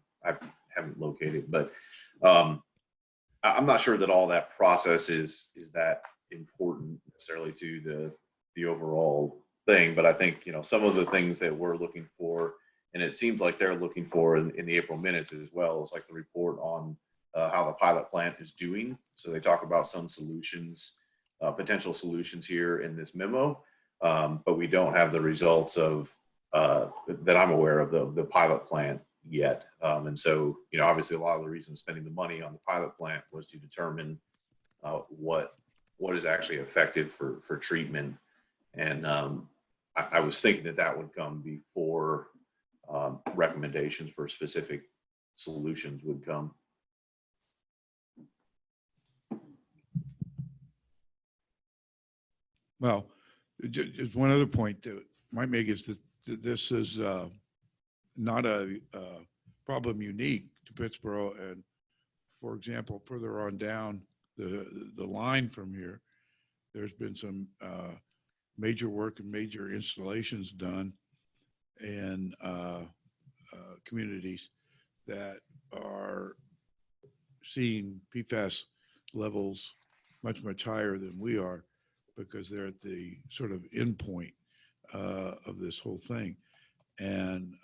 located. But I'm not sure that all that process is that important necessarily to the overall thing. But I think, some of the things that we're looking for, and it seems like they're looking for in the April minutes as well, is like the report on how the pilot plant is doing. So they talk about some solutions, potential solutions here in this memo, but we don't have the results of that I'm aware of the pilot plant yet. And so, obviously a lot of the reason spending the money on the pilot plant was to determine what is actually effective for treatment. And I was thinking that would come before recommendations for specific solutions would come. well, just one other point that might make is that this is not a problem unique to Pittsboro. And for example, further on down the line from here, there's been some major work and major installations done in communities that are seeing PFAS levels much higher than we are, because they're at the sort of end point of this whole thing. And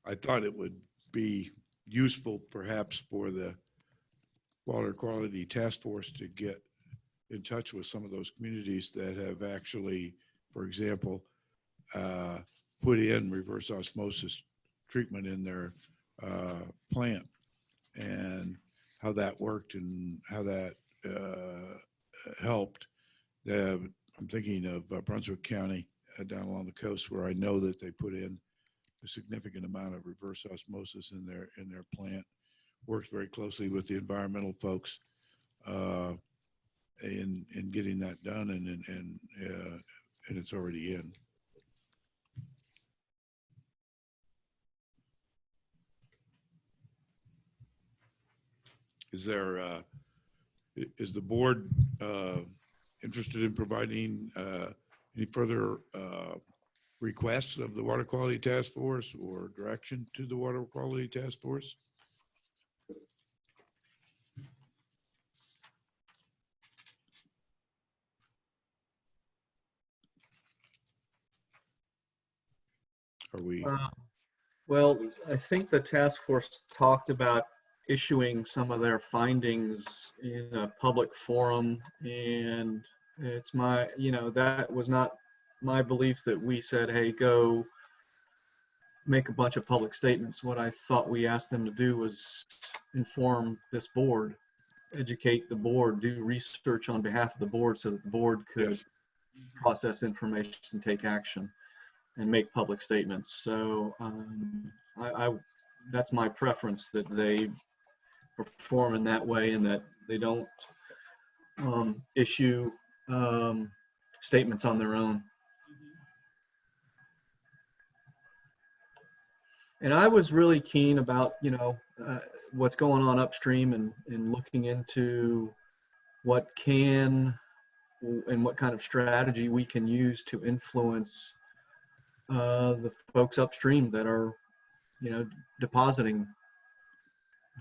I thought it would be useful perhaps for the Water Quality Task Force to get in touch with some of those communities that have actually, for example, put in reverse osmosis treatment in their plant, and how that worked and how that helped. I'm thinking of Brunswick County down along the coast, where I know that they put in a significant amount of reverse osmosis in their plant. Works very closely with the environmental folks in getting that done, and it's already in. Is there Is the board interested in providing any further requests of the Water Quality Task Force or direction to the Water Quality Task Force? Are we? Well, I think the task force talked about issuing some of their findings in a public forum, and it's my, that was not my belief that we said, hey, go make a bunch of public statements. What I thought we asked them to do was inform this board, educate the board, do research on behalf of the board so that the board could process information, take action, and make public statements. So that's my preference, that they perform in that way and that they don't issue statements on their own. And I was really keen about, what's going on upstream and looking into what can and what kind of strategy we can use to influence the folks upstream that are, depositing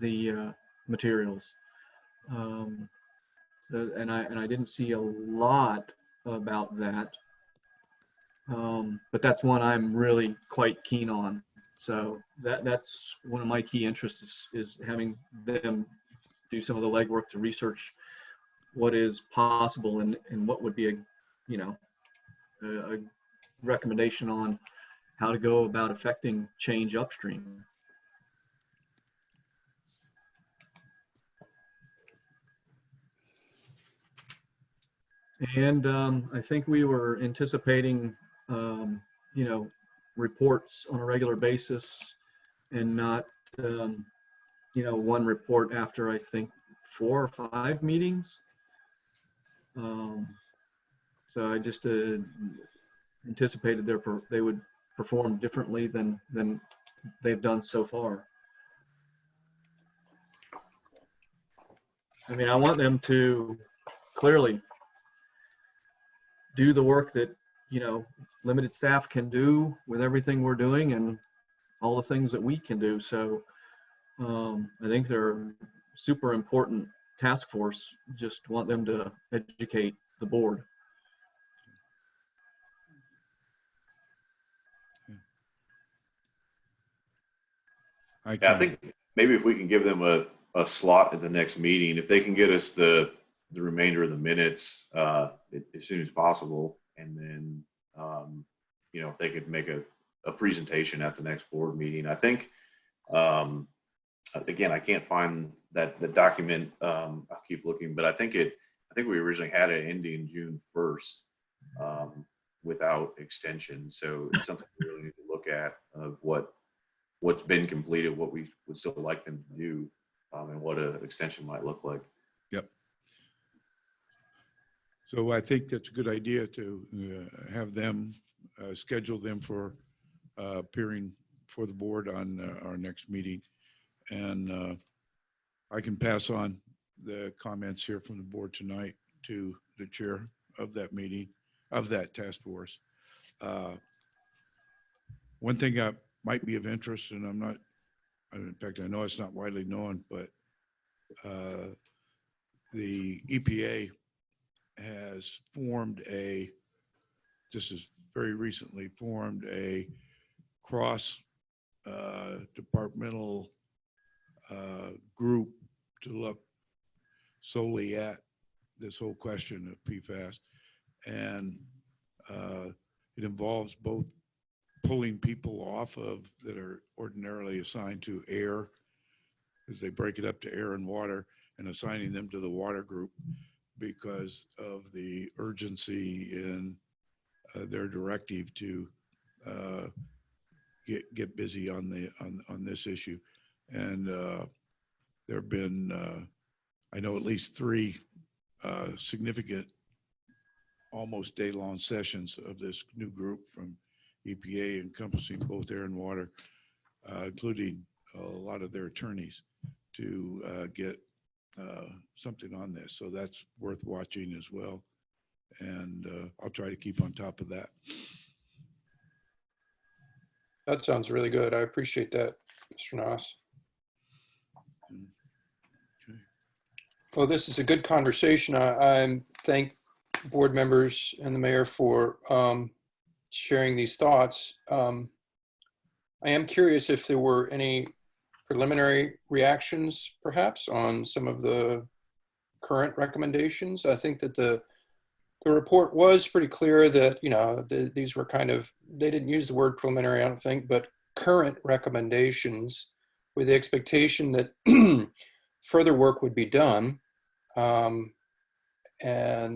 the materials. And I didn't see a lot about that, but that's one I'm really quite keen on. So that's one of my key interests is having them do some of the legwork to research what is possible and what would be a recommendation on how to go about affecting change upstream. And I think we were anticipating, reports on a regular basis and not, one report after, I think, 4 or 5 meetings. So I just anticipated they would perform differently than they've done so far. I mean, I want them to clearly do the work that, limited staff can do with everything we're doing and all the things that we can do. So I think they're a super important task force. Just want them to educate the board. I think maybe if we can give them a slot at the next meeting, if they can get us the remainder of the minutes as soon as possible, and then if they could make a presentation at the next board meeting. I think again, I can't find the document. I'll keep looking, but I think we originally had it ending June 1st without extension. So it's something we really need to look at of what's been completed, what we would still like them to do, and what an extension might look like. Yep. So I think that's a good idea to have them schedule them for appearing for the board on our next meeting. And I can pass on the comments here from the board tonight to the chair of that meeting, of that task force. One thing that might be of interest, and in fact, I know it's not widely known, but the EPA has formed just as very recently formed a cross departmental group to look solely at this whole question of PFAS. And it involves both pulling people off of that are ordinarily assigned to air, as they break it up to air and water, and assigning them to the water group because of the urgency in their directive to get busy on this issue. And there have been, I know, at least 3 significant, almost day-long sessions of this new group from EPA encompassing both air and water, including a lot of their attorneys, to get something on this. So that's worth watching as well. And I'll try to keep on top of that. That sounds really good. I appreciate that, Mr. Noss. Okay. Well, this is a good conversation. I thank board members and the mayor for sharing these thoughts. I am curious if there were any preliminary reactions, perhaps, on some of the current recommendations. I think that the report was pretty clear that, you know, these were kind of, they didn't use the word preliminary, I don't think, but current recommendations with the expectation that further work would be done. And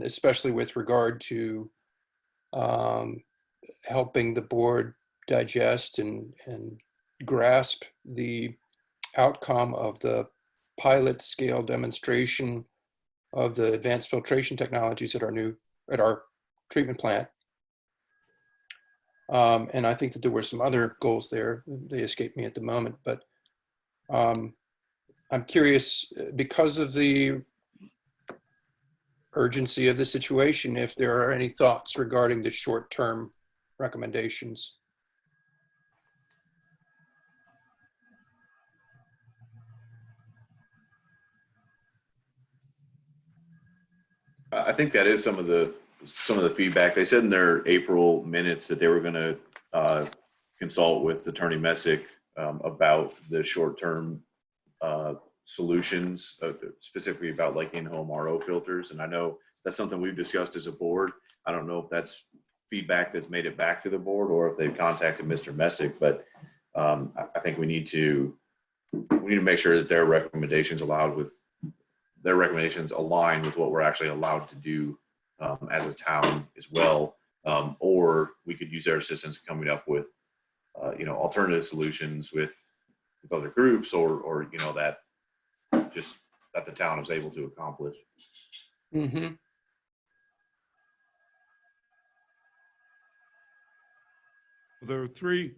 especially with regard to helping the board digest and grasp the outcome of the pilot scale demonstration of the advanced filtration technologies at our treatment plant. And I think that there were some other goals there. They escape me at the moment, but I'm curious, because of the urgency of the situation, if there are any thoughts regarding the short-term recommendations. I think that is some of the feedback. They said in their April minutes that they were going to consult with Attorney Messick about the short-term solutions, specifically about like in-home RO filters. And I know that's something we've discussed as a board. I don't know if that's feedback that's made it back to the board or if they've contacted Mr. Messick, but I think we need to make sure that their recommendations align with what we're actually allowed to do as a town as well. Or we could use their assistance coming up with, alternative solutions with other groups or that the town is able to accomplish. Mm-hmm. There are 3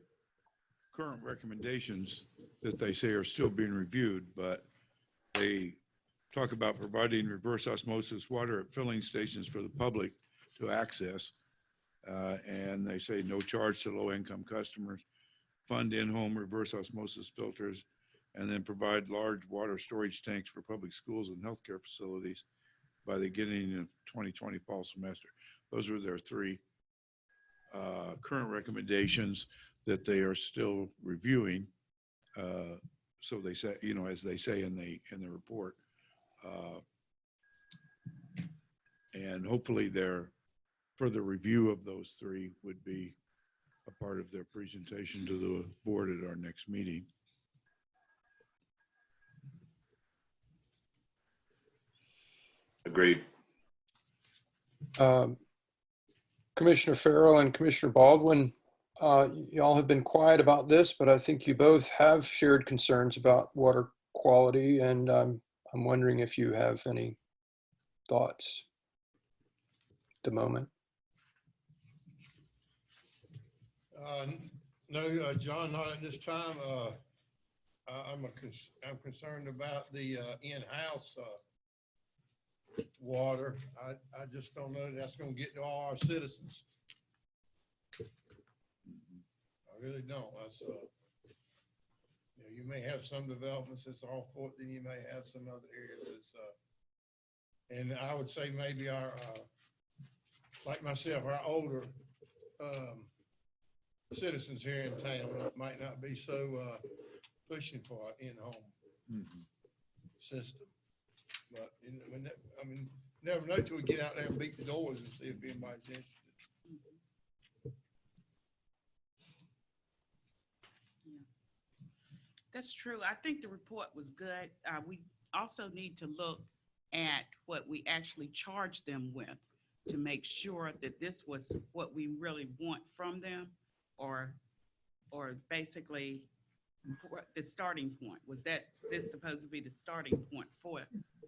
current recommendations that they say are still being reviewed, but they talk about providing reverse osmosis water at filling stations for the public to access. And they say no charge to low-income customers, fund in-home reverse osmosis filters, and then provide large water storage tanks for public schools and healthcare facilities by the beginning of 2020 fall semester. Those are their 3 current recommendations that they are still reviewing. So they say, as they say in the report, and hopefully their further review of those 3 would be a part of their presentation to the board at our next meeting. Agreed. Commissioner Farrell and Commissioner Baldwin, y'all have been quiet about this, but I think you both have shared concerns about water quality, and I'm wondering if you have any thoughts at the moment. No, John, not at this time. I'm concerned about the in-house water. I just don't know that that's going to get to all our citizens. I really don't. That's you may have some developments that's all for it, then you may have some other areas that's and I would say maybe our like myself, our older citizens here in town might not be so pushing for an in-home system. But never know till we get out there and beat the doors and see if anybody's interested. That's true. I think the report was good. We also need to look at what we actually charge them with to make sure that this was what we really want from them, or basically the starting point. Was this supposed to be the starting point for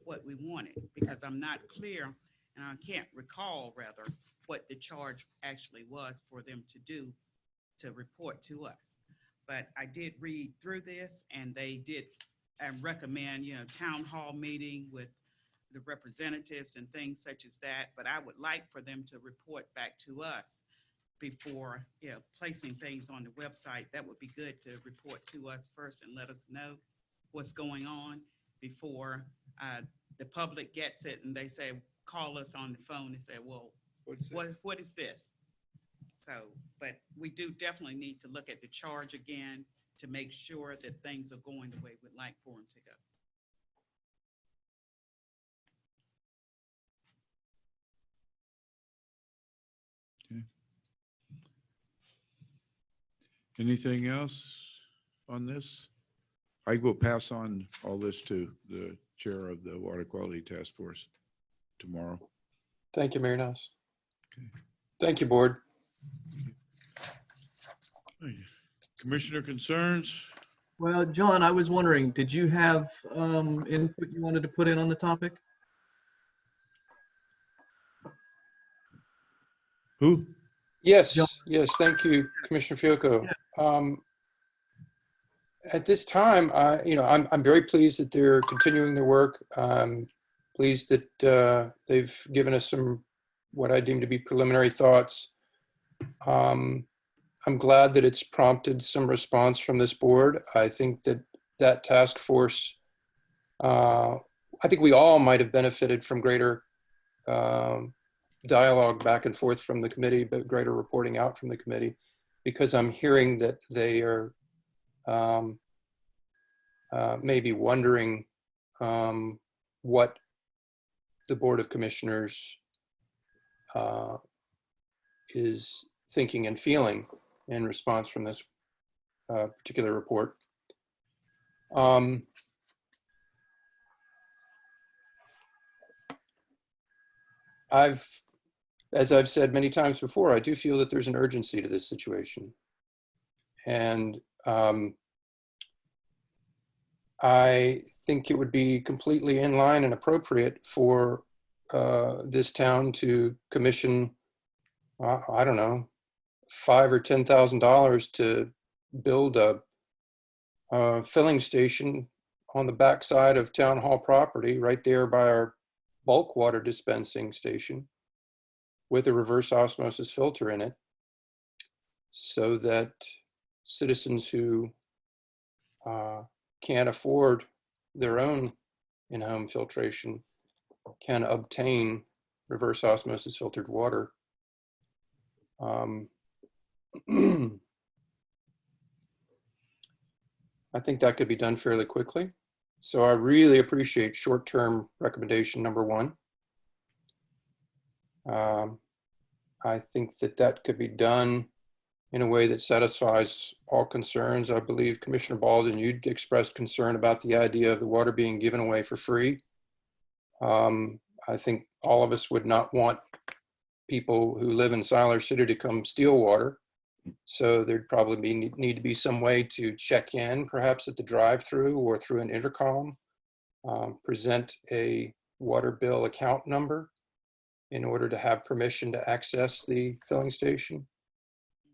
what we wanted? Because I'm not clear, and I can't recall rather what the charge actually was for them to report to us. But I did read through this, and they did and recommend, town hall meeting with the representatives and things such as that. But I would like for them to report back to us before, placing things on the website. That would be good to report to us first and let us know what's going on before the public gets it and they say, call us on the phone and say, well, what is this? So, but we do definitely need to look at the charge again to make sure that things are going the way we'd like for them to go. Anything else on this? I will pass on all this to the chair of the Water Quality Task Force tomorrow. Thank you, Mayor Noss. Thank you, board. Commissioner concerns? Well, John, I was wondering, did you have input you wanted to put in on the topic? Who? Yes, yes, thank you, Commissioner Fiocco. At this time, I'm very pleased that they're continuing their work. Pleased that they've given us some, what I deem to be preliminary thoughts. I'm glad that it's prompted some response from this board. I think that task force, I think we all might have benefited from greater dialogue back and forth from the committee, but greater reporting out from the committee, because I'm hearing that they are maybe wondering what the Board of Commissioners is thinking and feeling in response from this particular report. As I've said many times before, I do feel that there's an urgency to this situation. And I think it would be completely in line and appropriate for this town to commission, I don't know, $5,000 or $10,000 to build a filling station on the backside of Town Hall property, right there by our bulk water dispensing station, with a reverse osmosis filter in it, so that citizens who can't afford their own in-home filtration can obtain reverse osmosis filtered water. I think that could be done fairly quickly. So I really appreciate short-term recommendation number 1. I think that could be done in a way that satisfies all concerns. I believe Commissioner Baldwin, you'd expressed concern about the idea of the water being given away for free. I think all of us would not want people who live in Siler City to come steal water. So there'd probably need to be some way to check in, perhaps at the drive-through or through an intercom, present a water bill account number in order to have permission to access the filling station.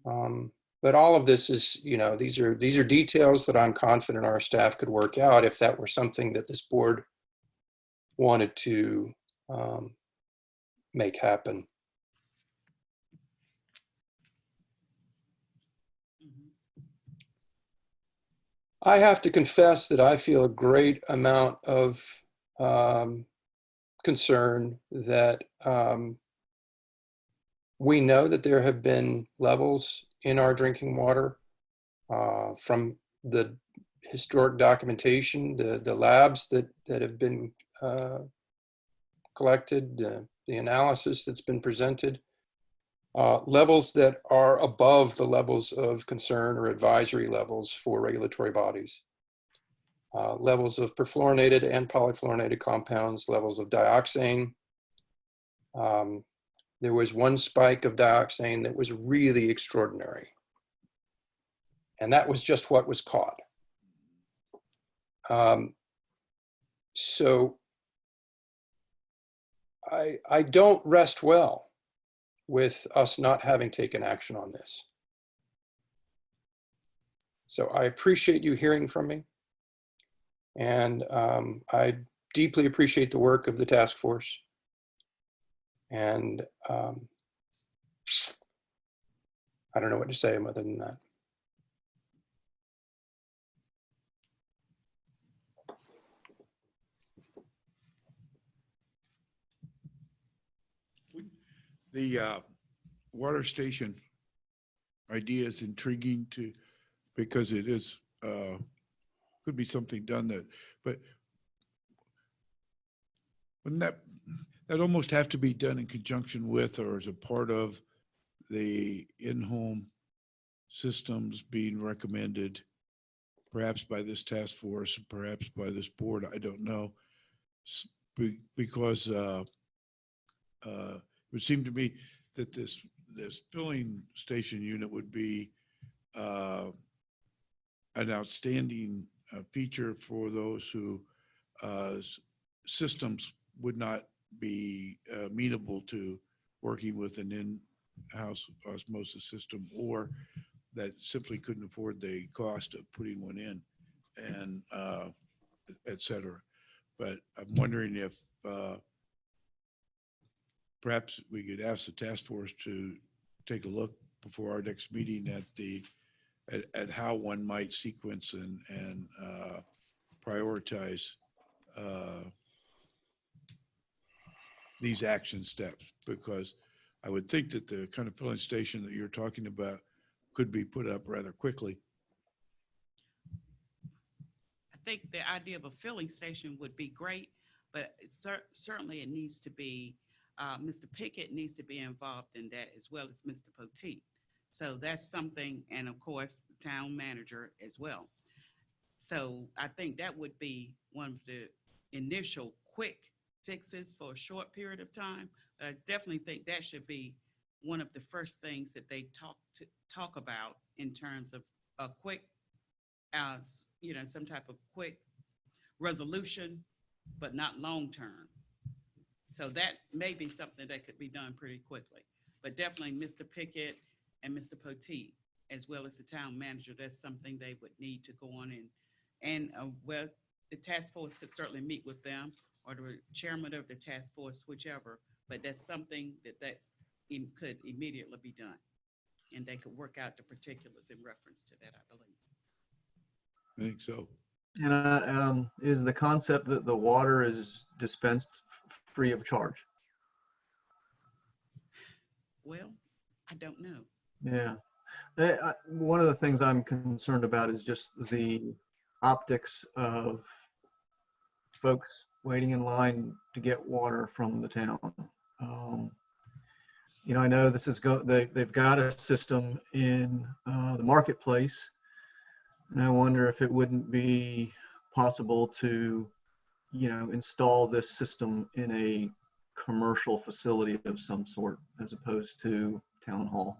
But all of this is, these are details that I'm confident our staff could work out if that were something that this board wanted to make happen. I have to confess that I feel a great amount of concern that we know that there have been levels in our drinking water from the historic documentation, the labs that have been collected, the analysis that's been presented, levels that are above the levels of concern or advisory levels for regulatory bodies. Levels of perfluorinated and polyfluorinated compounds, levels of dioxane. There was one spike of dioxane that was really extraordinary. And that was just what was caught. So I don't rest well with us not having taken action on this. So I appreciate you hearing from me. And I deeply appreciate the work of the task force. And I don't know what to say other than that. The water station idea is intriguing because it is, could be something done but wouldn't that almost have to be done in conjunction with or as a part of the in-home systems being recommended, perhaps by this task force, perhaps by this board, I don't know, because it would seem to me that this filling station unit would be an outstanding feature for those who systems would not be amenable to working with an in-house osmosis system, or that simply couldn't afford the cost of putting one in, and et cetera. But I'm wondering if perhaps we could ask the task force to take a look before our next meeting at how one might sequence and prioritize these action steps, because I would think that the kind of filling station that you're talking about could be put up rather quickly. I think the idea of a filling station would be great, but certainly it needs to be, Mr. Pickett needs to be involved in that as well as Mr. Poteet. So that's something, and of course, the town manager as well. So I think that would be one of the initial quick fixes for a short period of time. But I definitely think that should be one of the first things that they talk about in terms of a quick, some type of quick resolution, but not long-term. So that may be something that could be done pretty quickly. But definitely Mr. Pickett and Mr. Poteet, as well as the town manager, that's something they would need to go on and well, the task force could certainly meet with them, or the chairman of the task force, whichever, but that's something that could immediately be done. And they could work out the particulars in reference to that, I believe. I think so. And is the concept that the water is dispensed free of charge? Well, I don't know. Yeah. One of the things I'm concerned about is just the optics of folks waiting in line to get water from the town. I know this is they've got a system in the marketplace, and I wonder if it wouldn't be possible to, install this system in a commercial facility of some sort as opposed to town hall.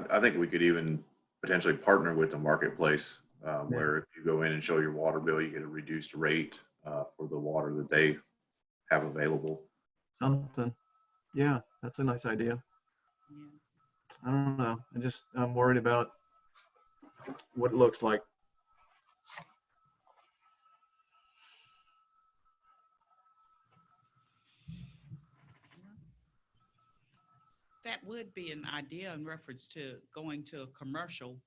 I think we could even potentially partner with the marketplace, where if you go in and show your water bill, you get a reduced rate for the water that they have available. Something. Yeah, that's a nice idea. Yeah. I don't know. I'm worried about what it looks like. That would be an idea in reference to going to a commercial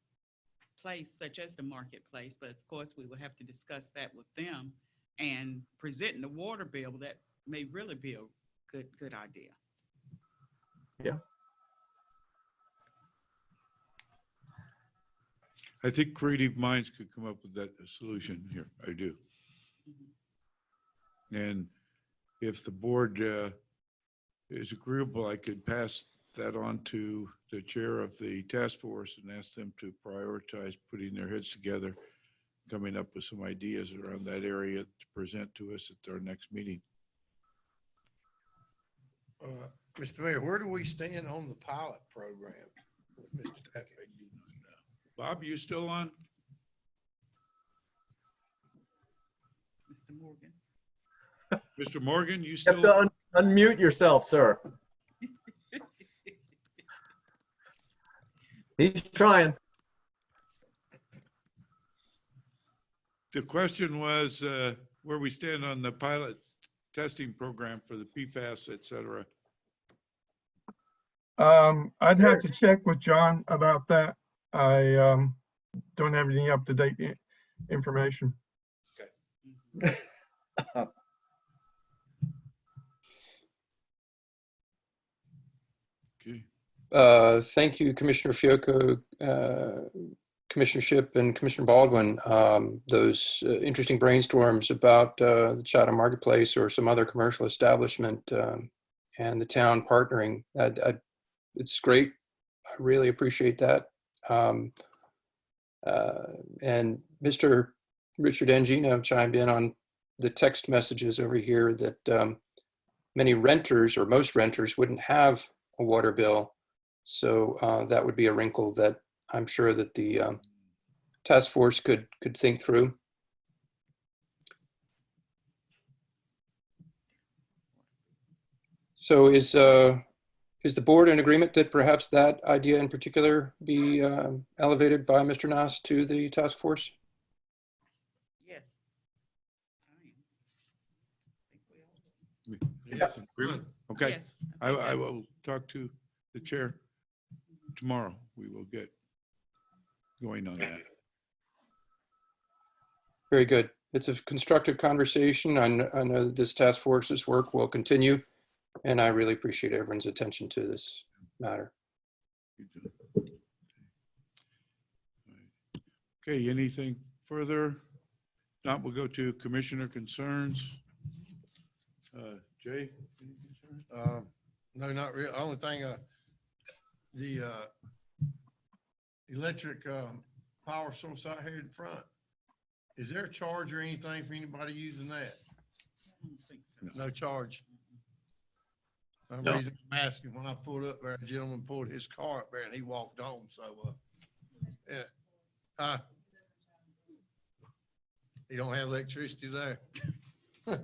place such as the marketplace, but of course we will have to discuss that with them, and presenting the water bill, that may really be a good idea. Yeah. I think creative minds could come up with that solution here. I do. And if the board is agreeable, I could pass that on to the chair of the task force and ask them to prioritize putting their heads together, coming up with some ideas around that area to present to us at our next meeting. Mr. Mayor, where do we stand on the pilot program with Mr. Pickett? Bob, you still on? Mr. Morgan. Mr. Morgan, you You still? have to unmute yourself, sir. He's trying. The question was where we stand on the pilot testing program for the PFAS, et cetera. I'd have to check with John about that. I don't have any up-to-date information. Okay. Thank you, Commissioner Fiocco, Commissioner Ship, and Commissioner Baldwin. Those interesting brainstorms about the Chatham Marketplace or some other commercial establishment and the town partnering. It's great. I really appreciate that. And Mr. Richard Angino chimed in on the text messages over here that many renters or most renters wouldn't have a water bill. So that would be a wrinkle that I'm sure that the task force could think through. So is the board in agreement that perhaps that idea in particular be elevated by Mr. Nas to the task force? Yes. Yes. Okay. Yes, I will talk to the chair tomorrow. We will get going on that. Very good. It's a constructive conversation. I know that this task force's work will continue, and I really appreciate everyone's attention to this matter. Okay, anything further? Not, we'll go to commissioner concerns. Jay? No, not really. Only thing, the electric power source out here in front, is there a charge or anything for anybody using that? I don't think so. No charge. The No. reason I'm asking, when I pulled up there, a gentleman pulled his car up there and he walked home, so, yeah. He don't have electricity there. I'd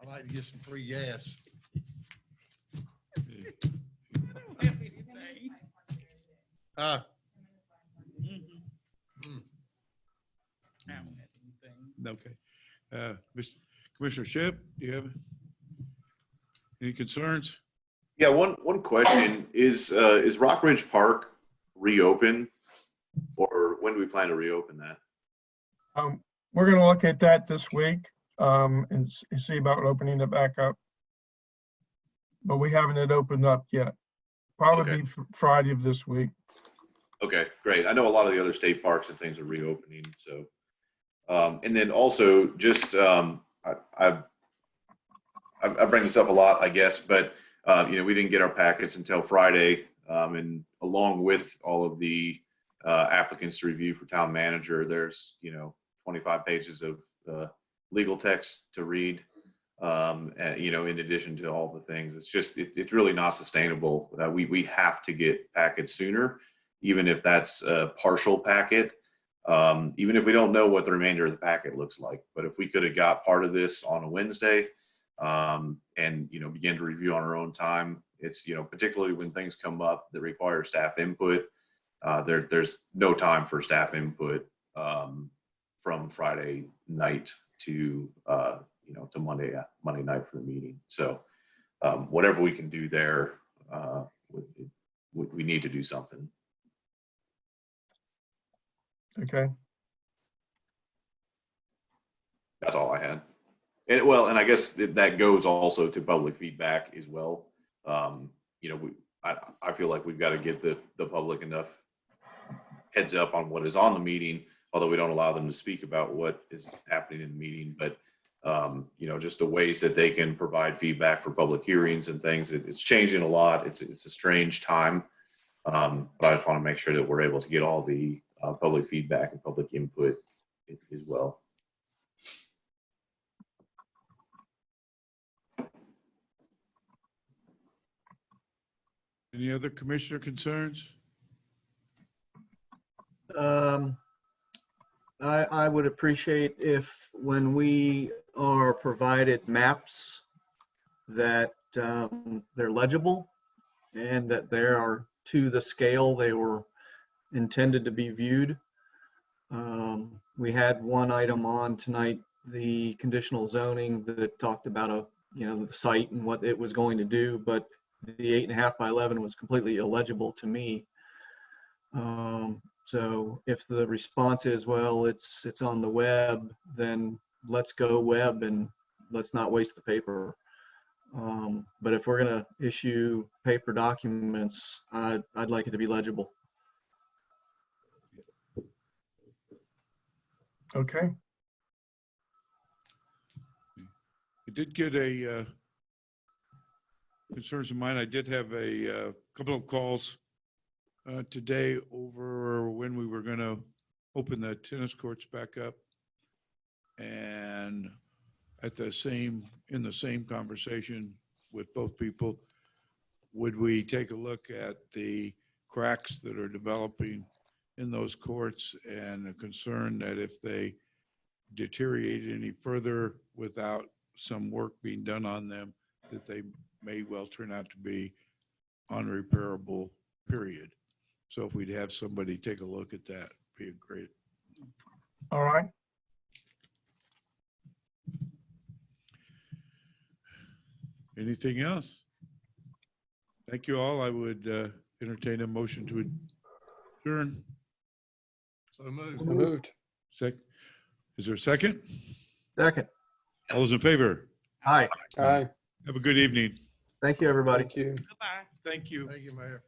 like to get some free gas. don't have anything. Uh, I don't have anything. Okay. Commissioner Ship, do you have any concerns? Yeah, one question is Rockridge Park reopened, or when do we plan to reopen that? We're going to look at that this week and see about opening it back up. But we haven't it opened up yet. Probably be Friday of this week. Okay, great. I know a lot of the other state parks and things are reopening. So, and then also just I bring this up a lot, I guess, but we didn't get our packets until Friday, and along with all of the applicants to review for town manager, there's 25 pages of legal text to read. And, in addition to all the things, it's really not sustainable. We have to get packets sooner, even if that's a partial packet, even if we don't know what the remainder of the packet looks like. But if we could have got part of this on a Wednesday, and begin to review on our own time, it's particularly when things come up that require staff input, there's no time for staff input from Friday night to to Monday night for the meeting. So whatever we can do there, we need to do something. Okay. That's all I had. And I guess that goes also to public feedback as well. I feel like we've got to give the public enough heads up on what is on the meeting, although we don't allow them to speak about what is happening in the meeting. But just the ways that they can provide feedback for public hearings and things, it's changing a lot. It's a strange time, but I just want to make sure that we're able to get all the public feedback and public input as well. Any other commissioner concerns? I would appreciate if when we are provided maps that they're legible and that they are to the scale they were intended to be viewed. We had one item on tonight, the conditional zoning that talked about the site and what it was going to do, but the 8.5 by 11 was completely illegible to me. So if the response is, well, it's on the web, then let's go web and let's not waste the paper. But if we're going to issue paper documents, I'd like it to be legible. Okay. I did get concerns of mine. I did have a couple of calls today over when we were going to open the tennis courts back up. And in the same conversation with both people, would we take a look at the cracks that are developing in those courts, and a concern that if they deteriorate any further without some work being done on them, that they may well turn out to be unrepairable, period. So if we'd have somebody take a look at that, be great. All right. Anything else? Thank you all. I would entertain a motion to adjourn. So moved. Moved. Is there a second? Second. All those in favor? Aye. Aye. Have a good evening. Thank you, everybody. Thank you. Goodbye. Thank you. Thank you, Mayor.